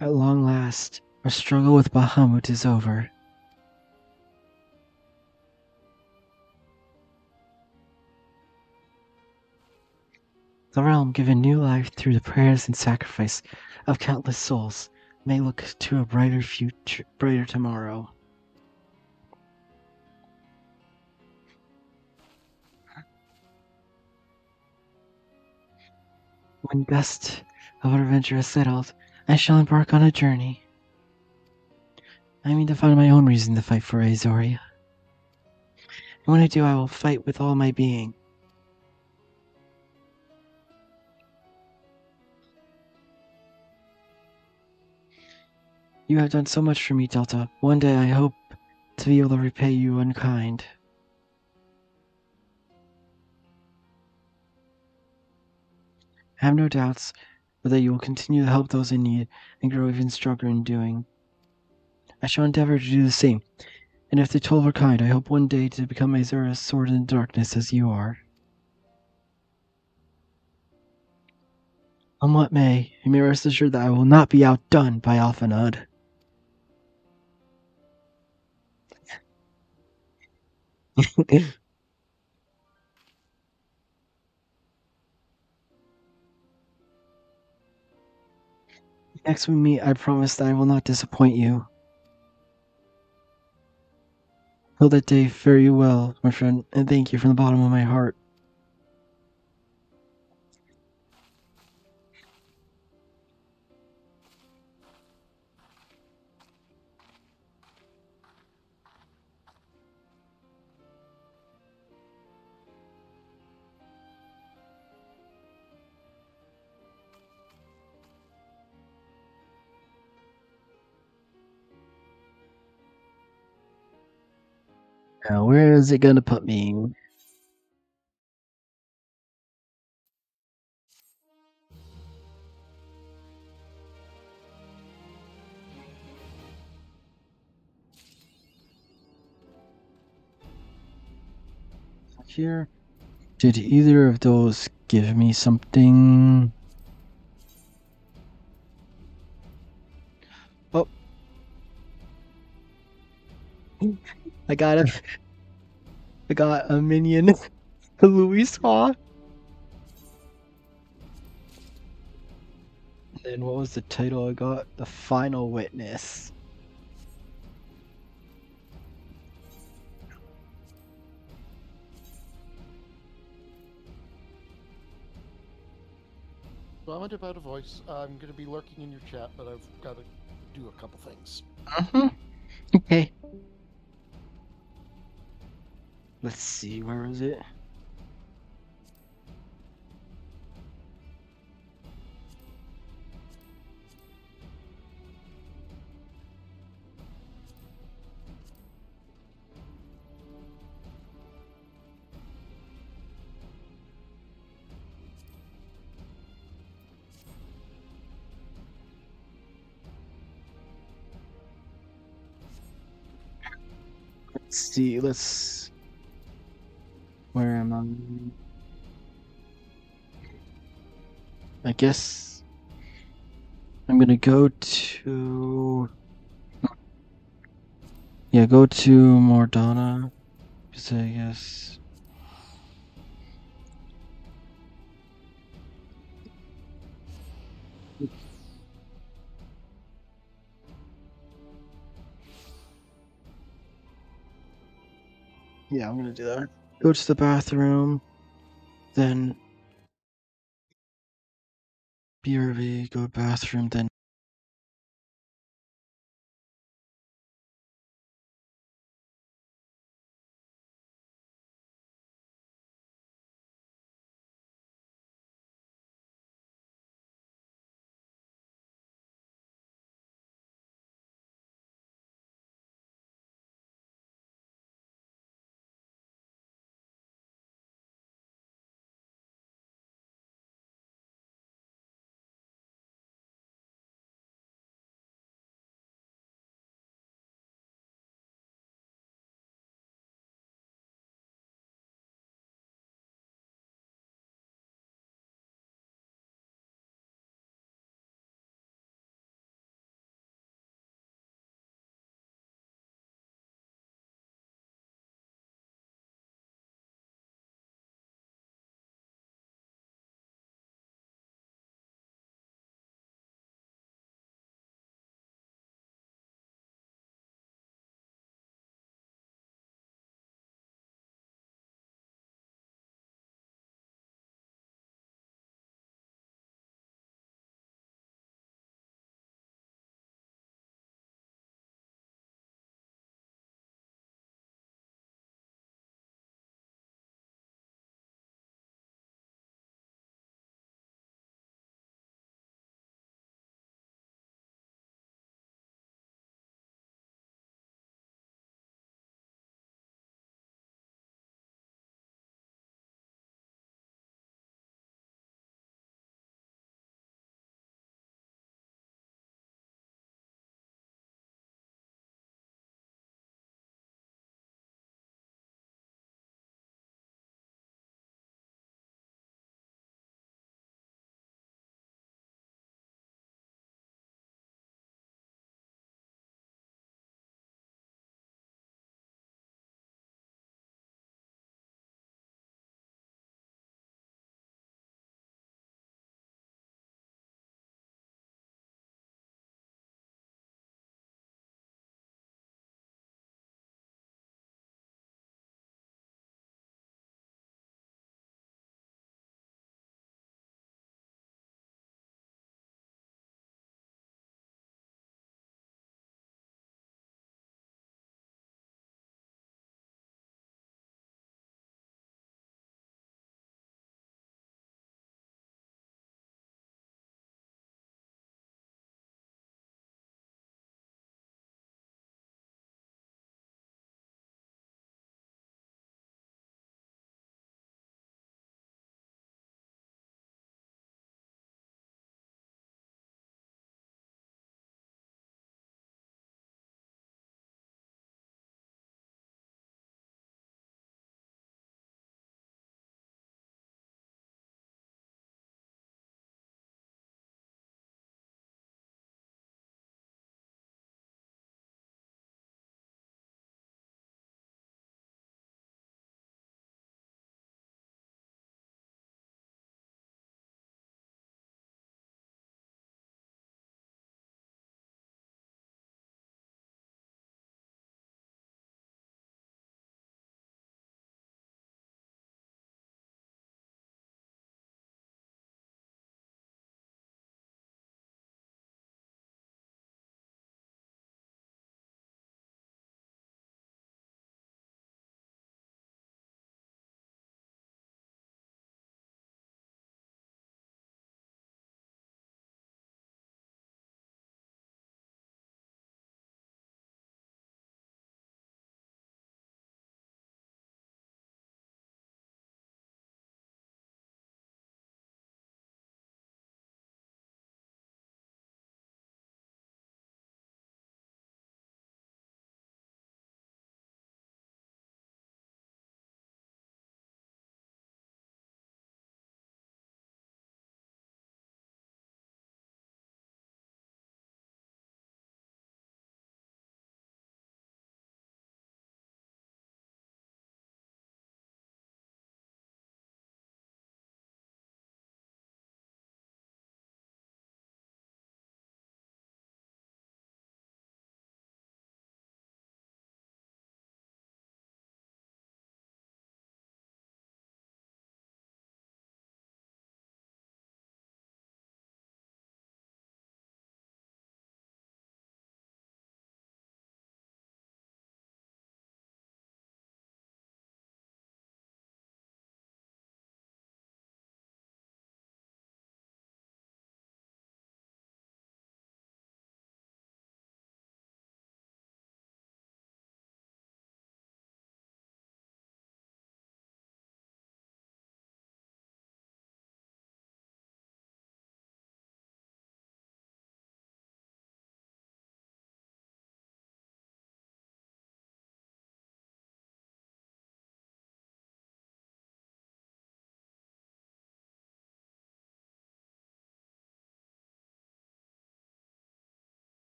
Speaker 3: At long last, our struggle with Bahamut is over. The realm, given new life through the prayers and sacrifice of countless souls, may look to a brighter future, brighter tomorrow. When dust of our adventure is settled, I shall embark on a journey. I mean to find my own reason to fight for Azoria. And when I do, I will fight with all my being. You have done so much for me, Delta. One day I hope to be able to repay you unkind. I have no doubts but that you will continue to help those in need and grow even stronger in doing. I shall endeavor to do the same, and if the 12 are kind, I hope one day to become Azura's sword in the darkness as you are. On what may, you may rest assured that I will not be outdone by Alphanud. Next we meet, I promise that I will not disappoint you. Till that day, fare you well, my friend, and thank you from the bottom of my heart. Now, where is it gonna put me? Here? Did either of those give me something? Oh. I got a minion. Louis Haw. Then what was the title I got? The Final Witness.
Speaker 2: So I'm about a voice. I'm going to be lurking in your chat, but I've got to do a couple things.
Speaker 3: Okay. Let's see, where is it? Let's see, where am I guess I'm gonna go to... Yeah, go to Mordana. Because I guess... Yeah, I'm gonna do that. Go to the bathroom, then BRB, go bathroom, then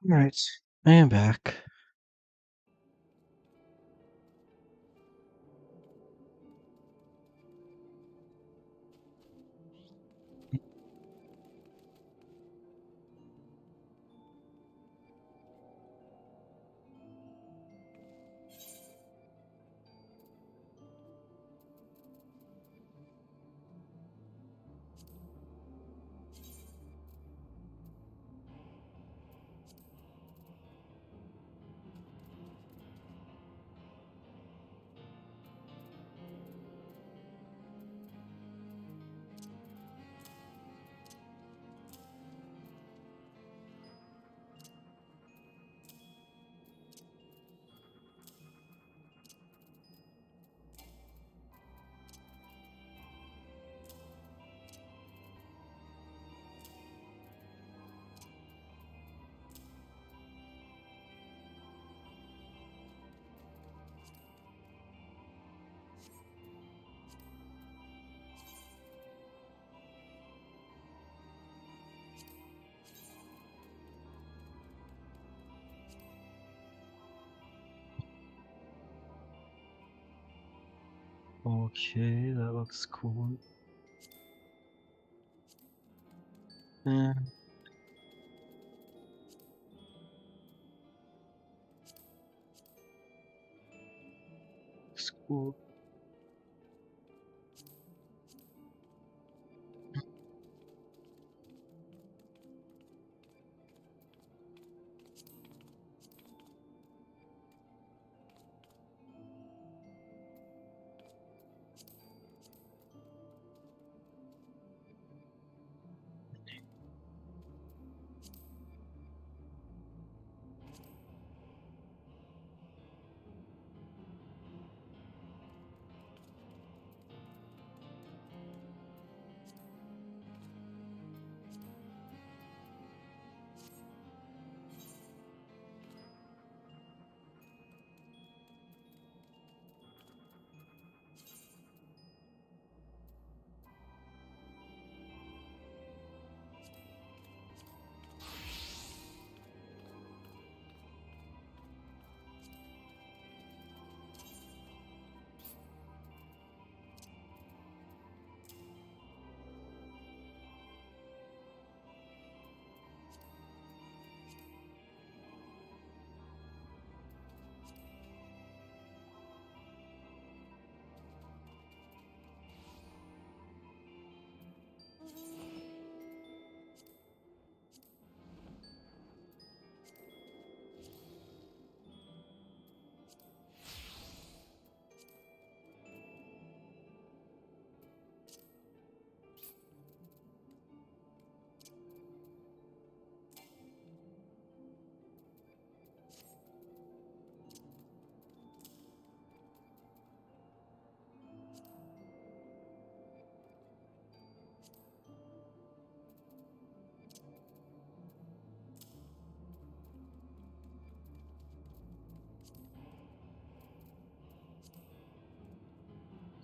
Speaker 3: Right. I am back. Okay, that looks cool. Looks cool.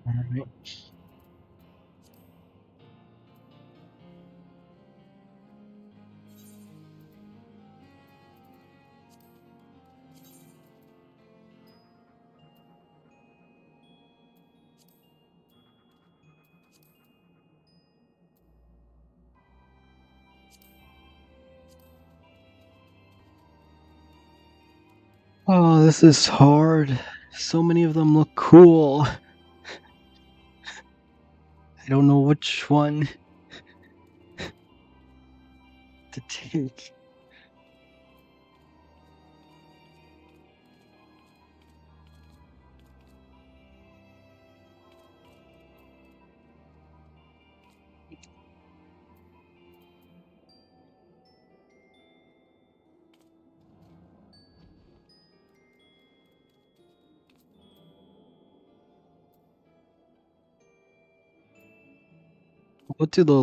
Speaker 3: Alright. Oh, this is hard. So many of them look cool. I don't know which one to take. What do the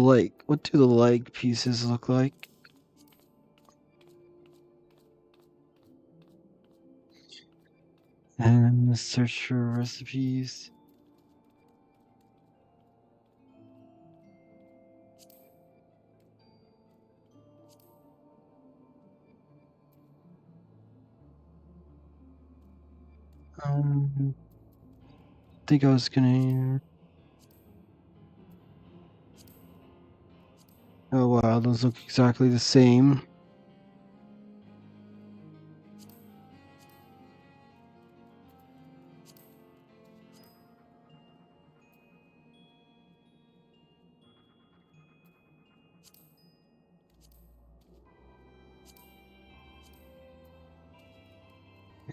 Speaker 3: leg pieces look like? And search for recipes. think I was gonna. Oh wow, those look exactly the same.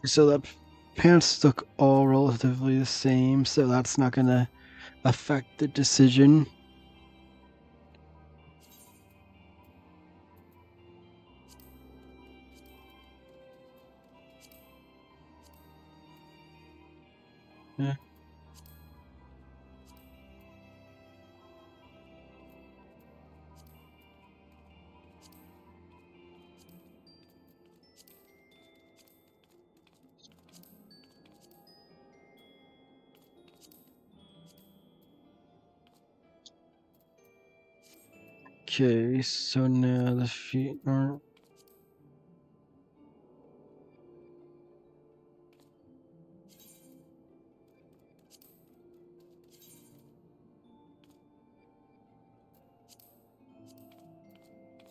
Speaker 3: So the pants look all relatively the same, so that's not gonna affect the decision. Yeah. Okay, so now the feet aren't.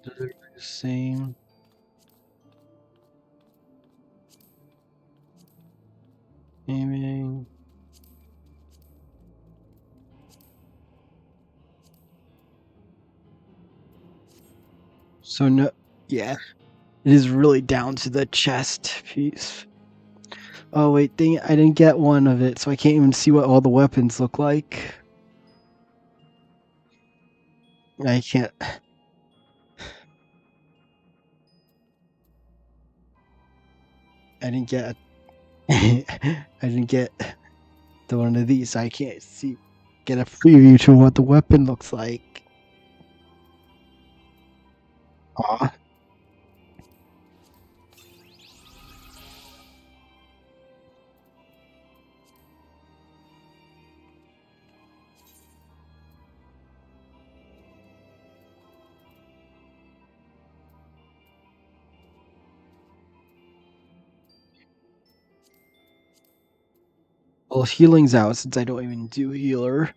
Speaker 3: They're the same. Aiming. So no, yeah, it is really down to the chest piece. Oh wait, dang it, I didn't get one of it, so I can't even see what all the weapons look like. I can't. I didn't get. I didn't get the one of these. So I can't see. Get a preview to what the weapon looks like. Aw. Well, healing's out since I don't even do healer.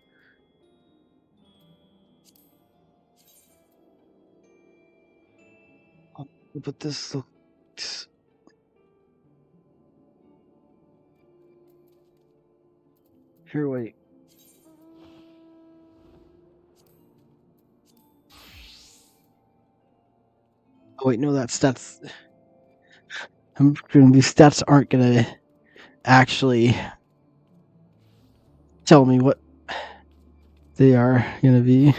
Speaker 3: But this looks. Here, wait. Oh wait, no, that's. These stats aren't gonna actually tell me what they are gonna be.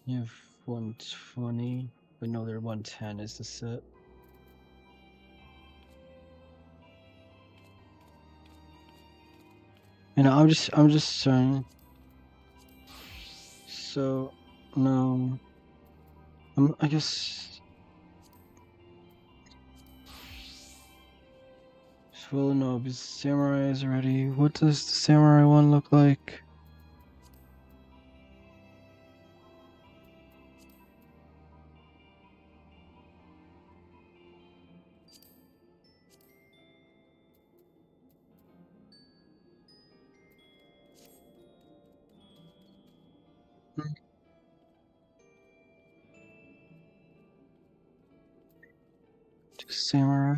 Speaker 3: You have 120, but no, they're 110 is the set. You know, I'm just saying. So, no, I guess. Well, no, because samurai is already. What does the samurai one look like? Just samurai.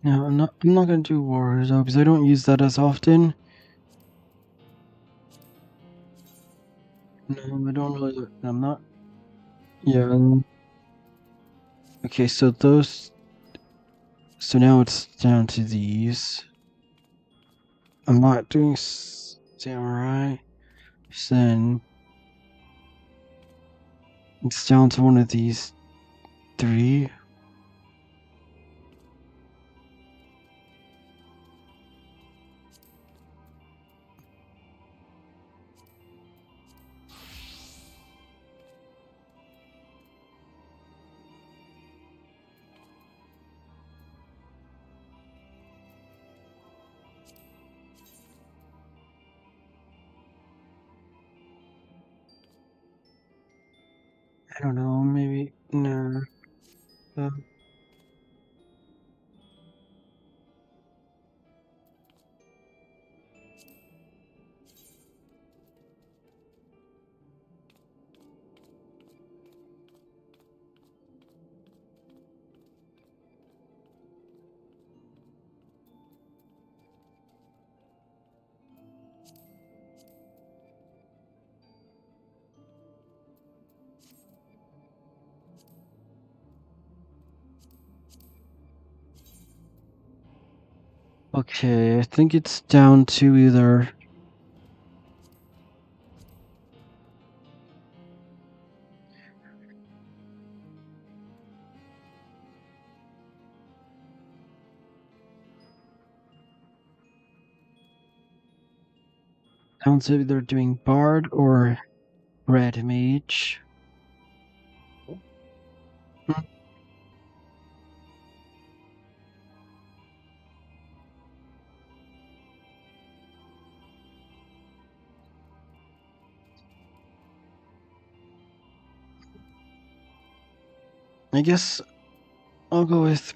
Speaker 3: No, I'm not gonna do warriors though, because I don't use that as often. No, I don't really. I'm not. Yeah. Okay, so those. So now it's down to these. I'm not doing Samurai. Then it's down to one of these 3. I don't know, maybe no. Okay, I think it's down to either doing Bard or Red Mage. I guess I'll go with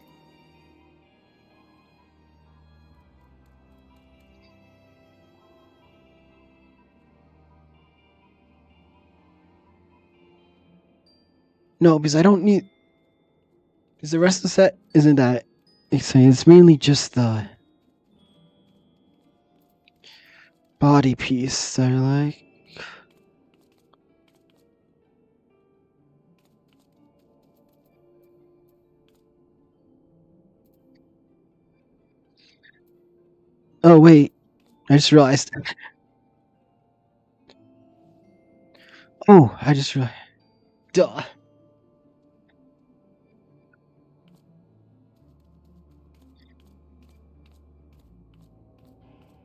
Speaker 3: no, because I don't need because the rest of the set isn't that exciting. It's mainly just the body piece that I like. Oh wait, I just realized. Oh, I just realized. Duh.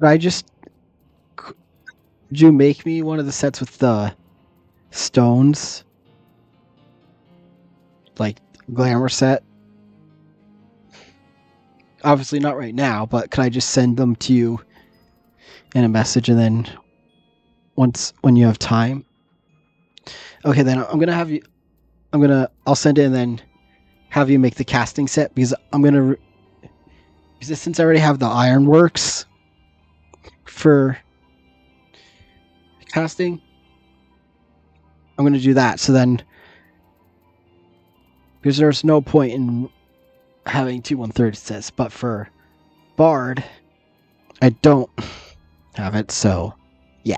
Speaker 3: But I just could you make me one of the sets with the stones, like glamour set? Obviously not right now, but could I just send them to you in a message and then when you have time? Okay, then I'm gonna have you. I'll send it and then have you make the casting set because because since I already have the ironworks for casting, I'm gonna do that. So then, because there's no point in having 2 1/3 sets, but for Bard, I don't have it. So, yeah.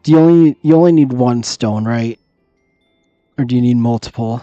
Speaker 3: You only need 1 stone, right? Or do you need multiple?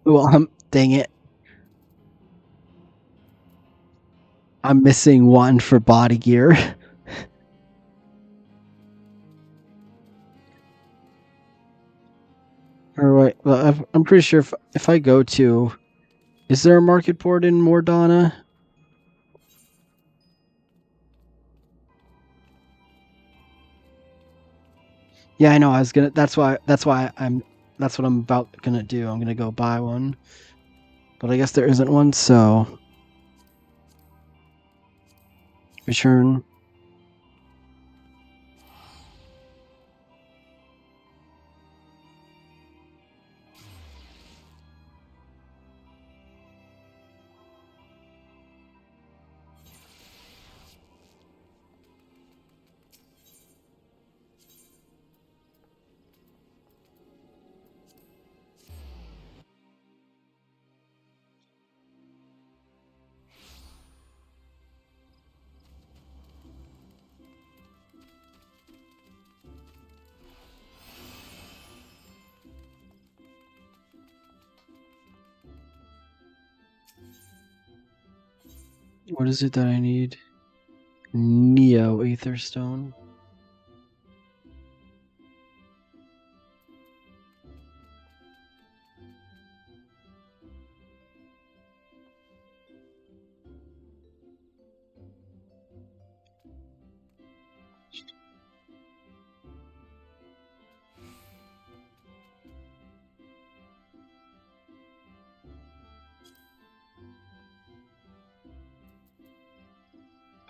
Speaker 3: Well, dang it. I'm missing 1 for body gear. All right. Well, I'm pretty sure if I go to, is there a market board in Mordana? Yeah, I know. I was gonna. That's why. That's what I'm about gonna do. I'm gonna go buy one, but I guess there isn't one. So return. What is it that I need? Neo Aetherstone.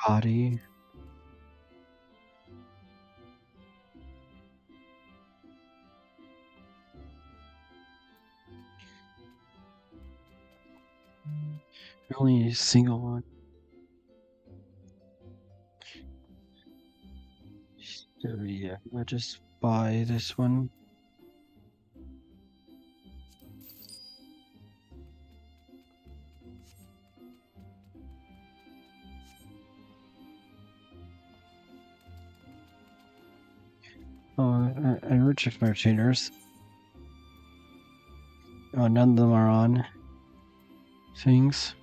Speaker 3: Body. Only a single one. So yeah, I'll just buy this one. Oh, I rechecked my retainers. Oh, none of them are on things.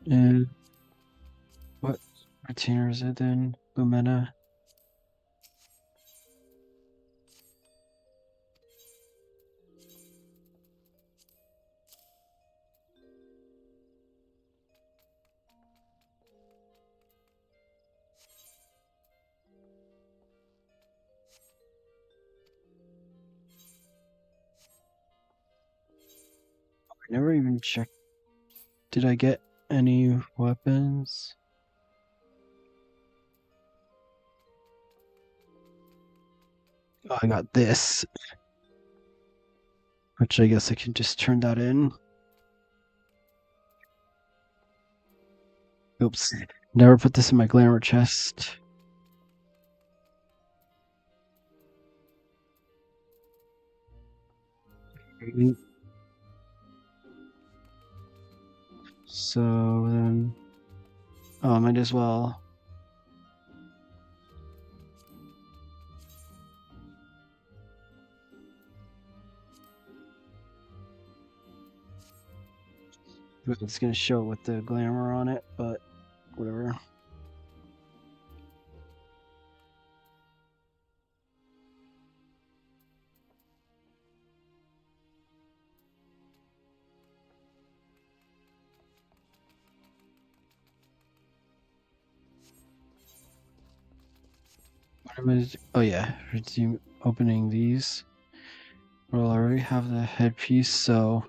Speaker 3: And what retainer is it then? Lumina. I never even checked. Did I get any weapons? Oh, I got this. Which I guess I can just turn that in. Oops. Never put this in my glamour chest. So then, oh, might as well. It's gonna show with the glamour on it, but whatever. What am I? Oh yeah, resume opening these. Well, I already have the headpiece, so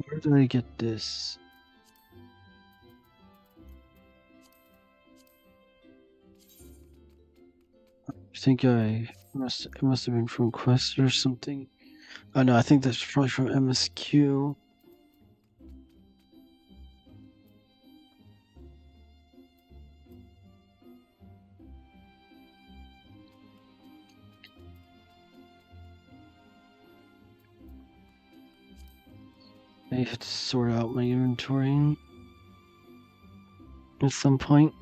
Speaker 3: where did I get this? I think it must have been from Quest or something. Oh no, I think that's probably from MSQ. I have to sort out my inventory at some point.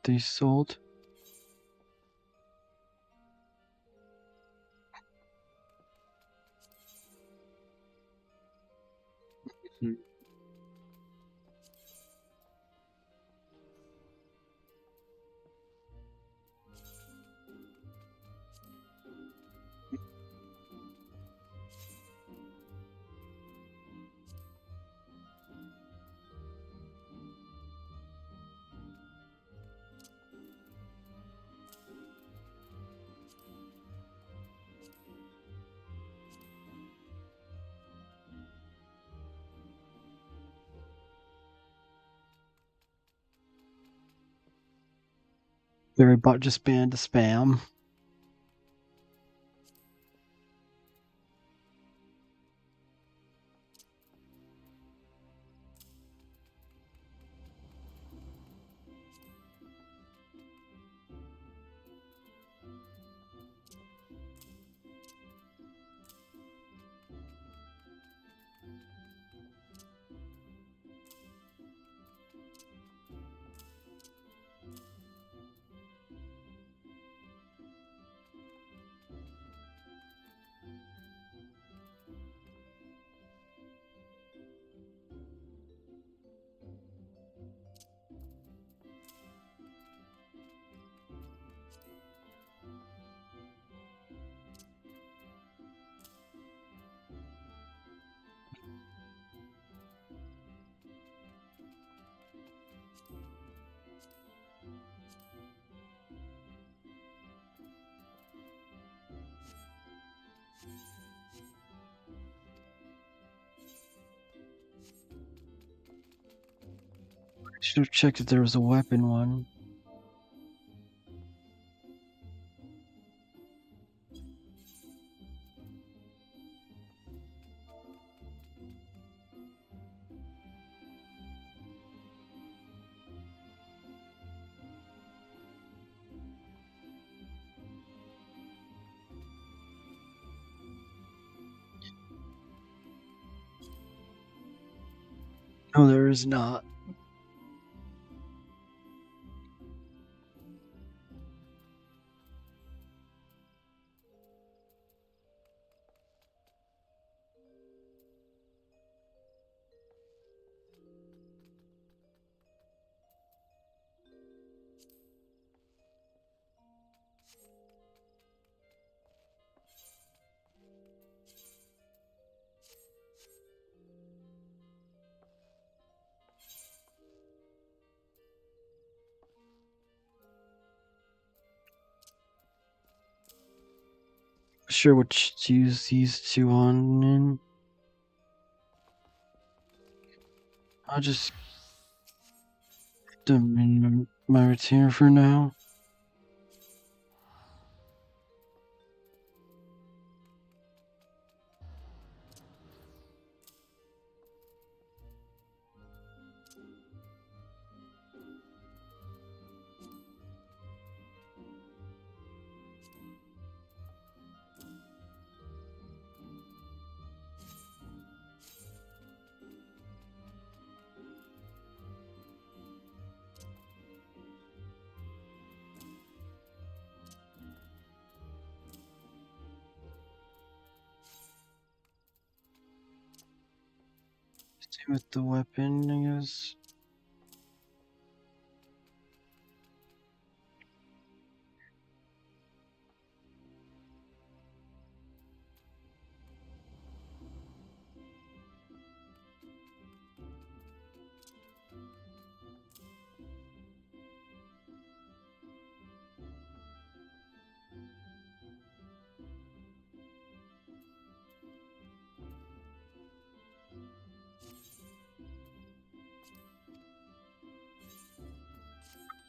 Speaker 3: they sold. Very bot just banned the spam. Should have checked if there was a weapon one. No, there is not. Sure which to use these two on, and I'll just put them in my retainer for now. Same with the weapon, I guess.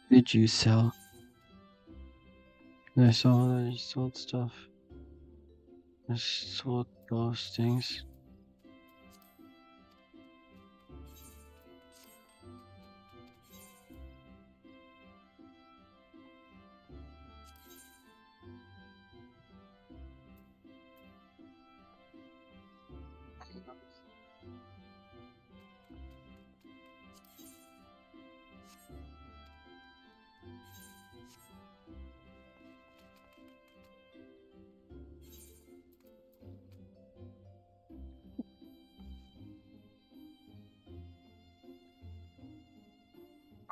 Speaker 3: Did you sell? I saw that you sold stuff. I sold those things.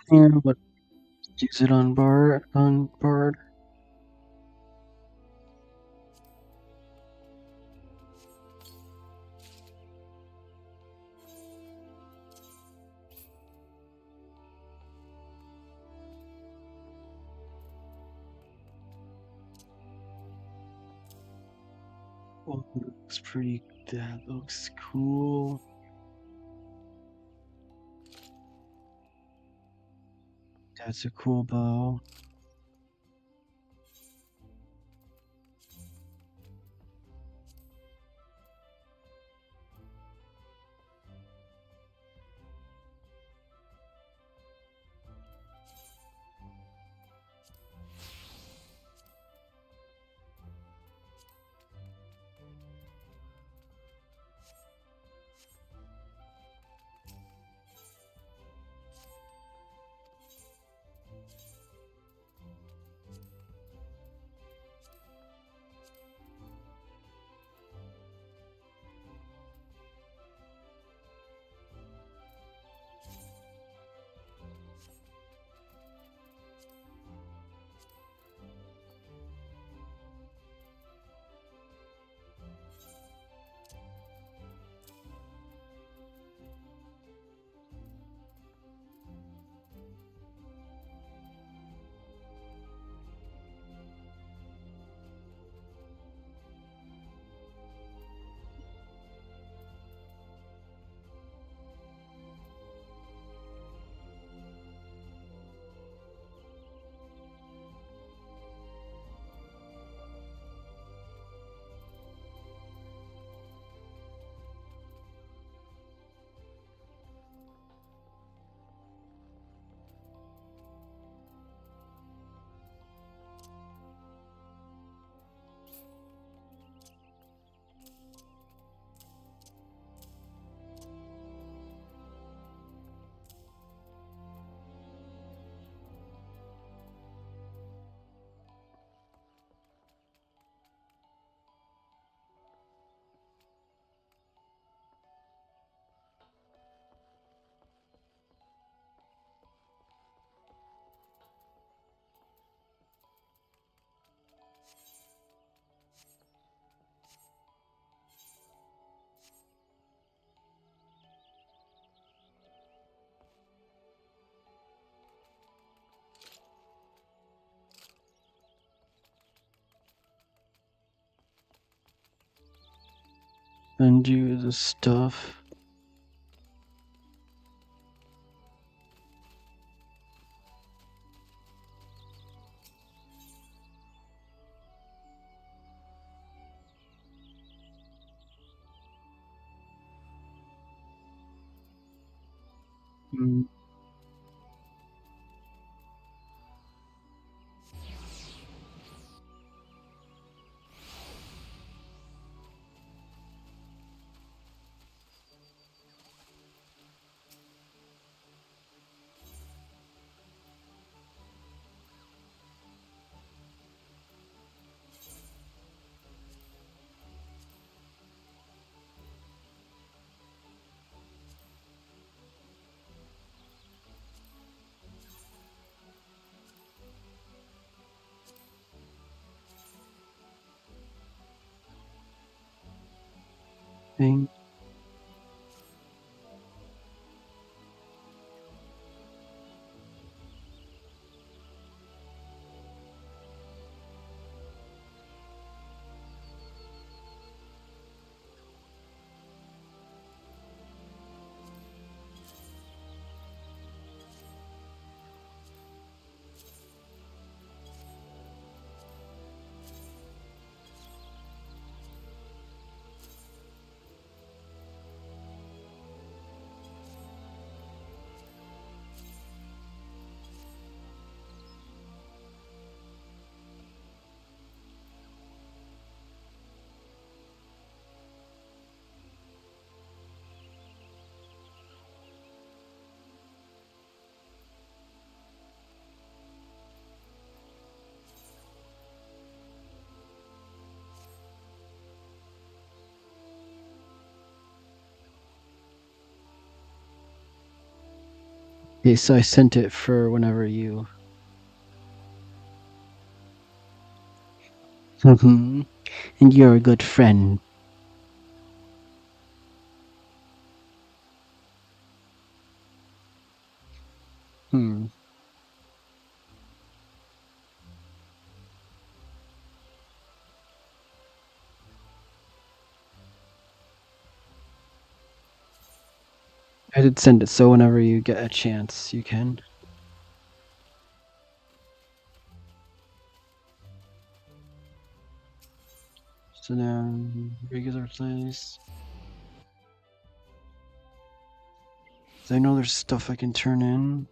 Speaker 3: And what? Use it on bar. On bard. Oh, that looks pretty. That looks cool. That's a cool bow. And do the stuff. Mm. Thing. Okay, so I sent it for whenever you. And you're a good friend. Hmm. I did send it, so whenever you get a chance, you can. So now, regular place. So I know there's stuff I can turn in.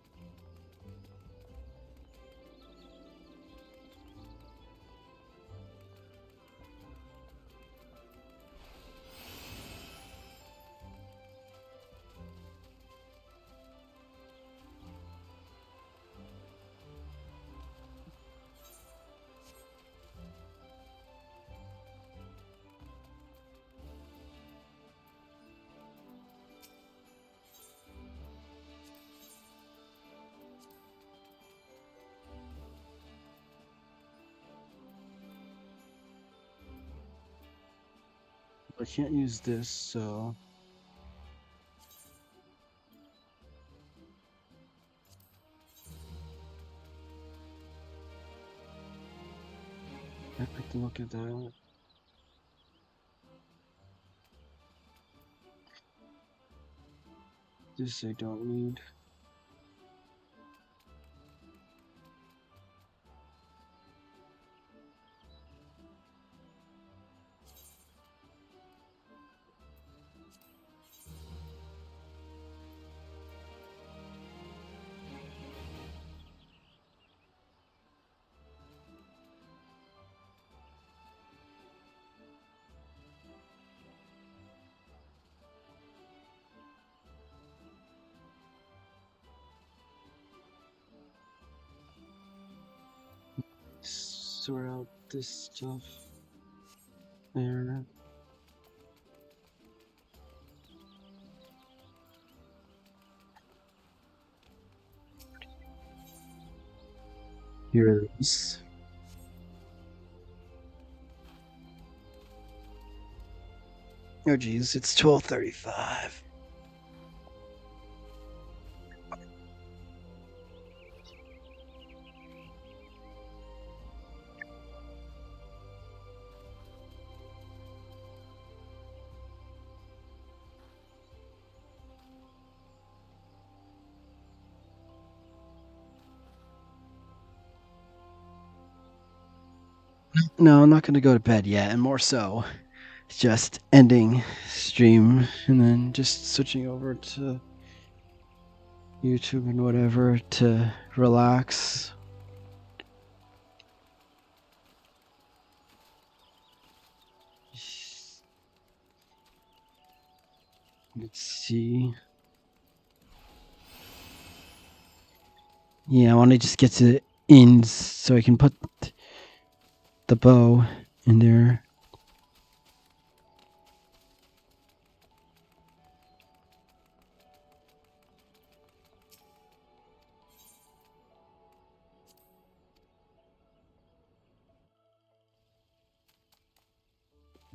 Speaker 3: I can't use this, so. I'd like to look at that. This I don't need. Sort out this stuff. There. Here it is. Oh geez, it's 12:35. No, I'm not gonna go to bed yet, and more so, just ending stream and then just switching over to YouTube and whatever to relax. Let's see. Yeah, I want to just get to the ends so I can put the bow in there.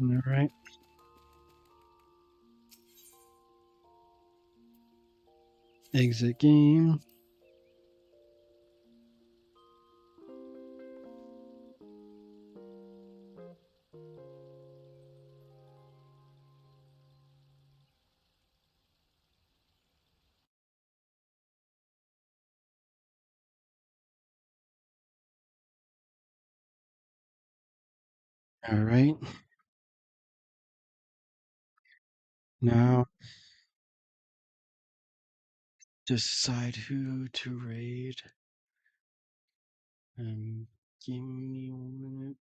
Speaker 3: All right. Exit game. All right. Now decide who to raid. Give me 1 minute.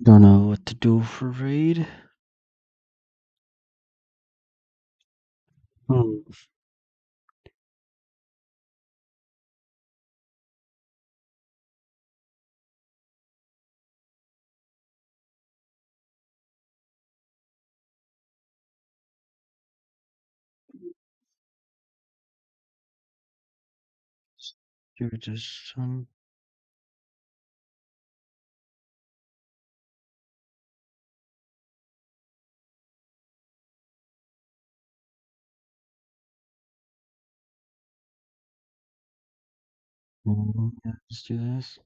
Speaker 1: Don't know what to do for raid. Hmm. Do this one. Yeah, let's do this.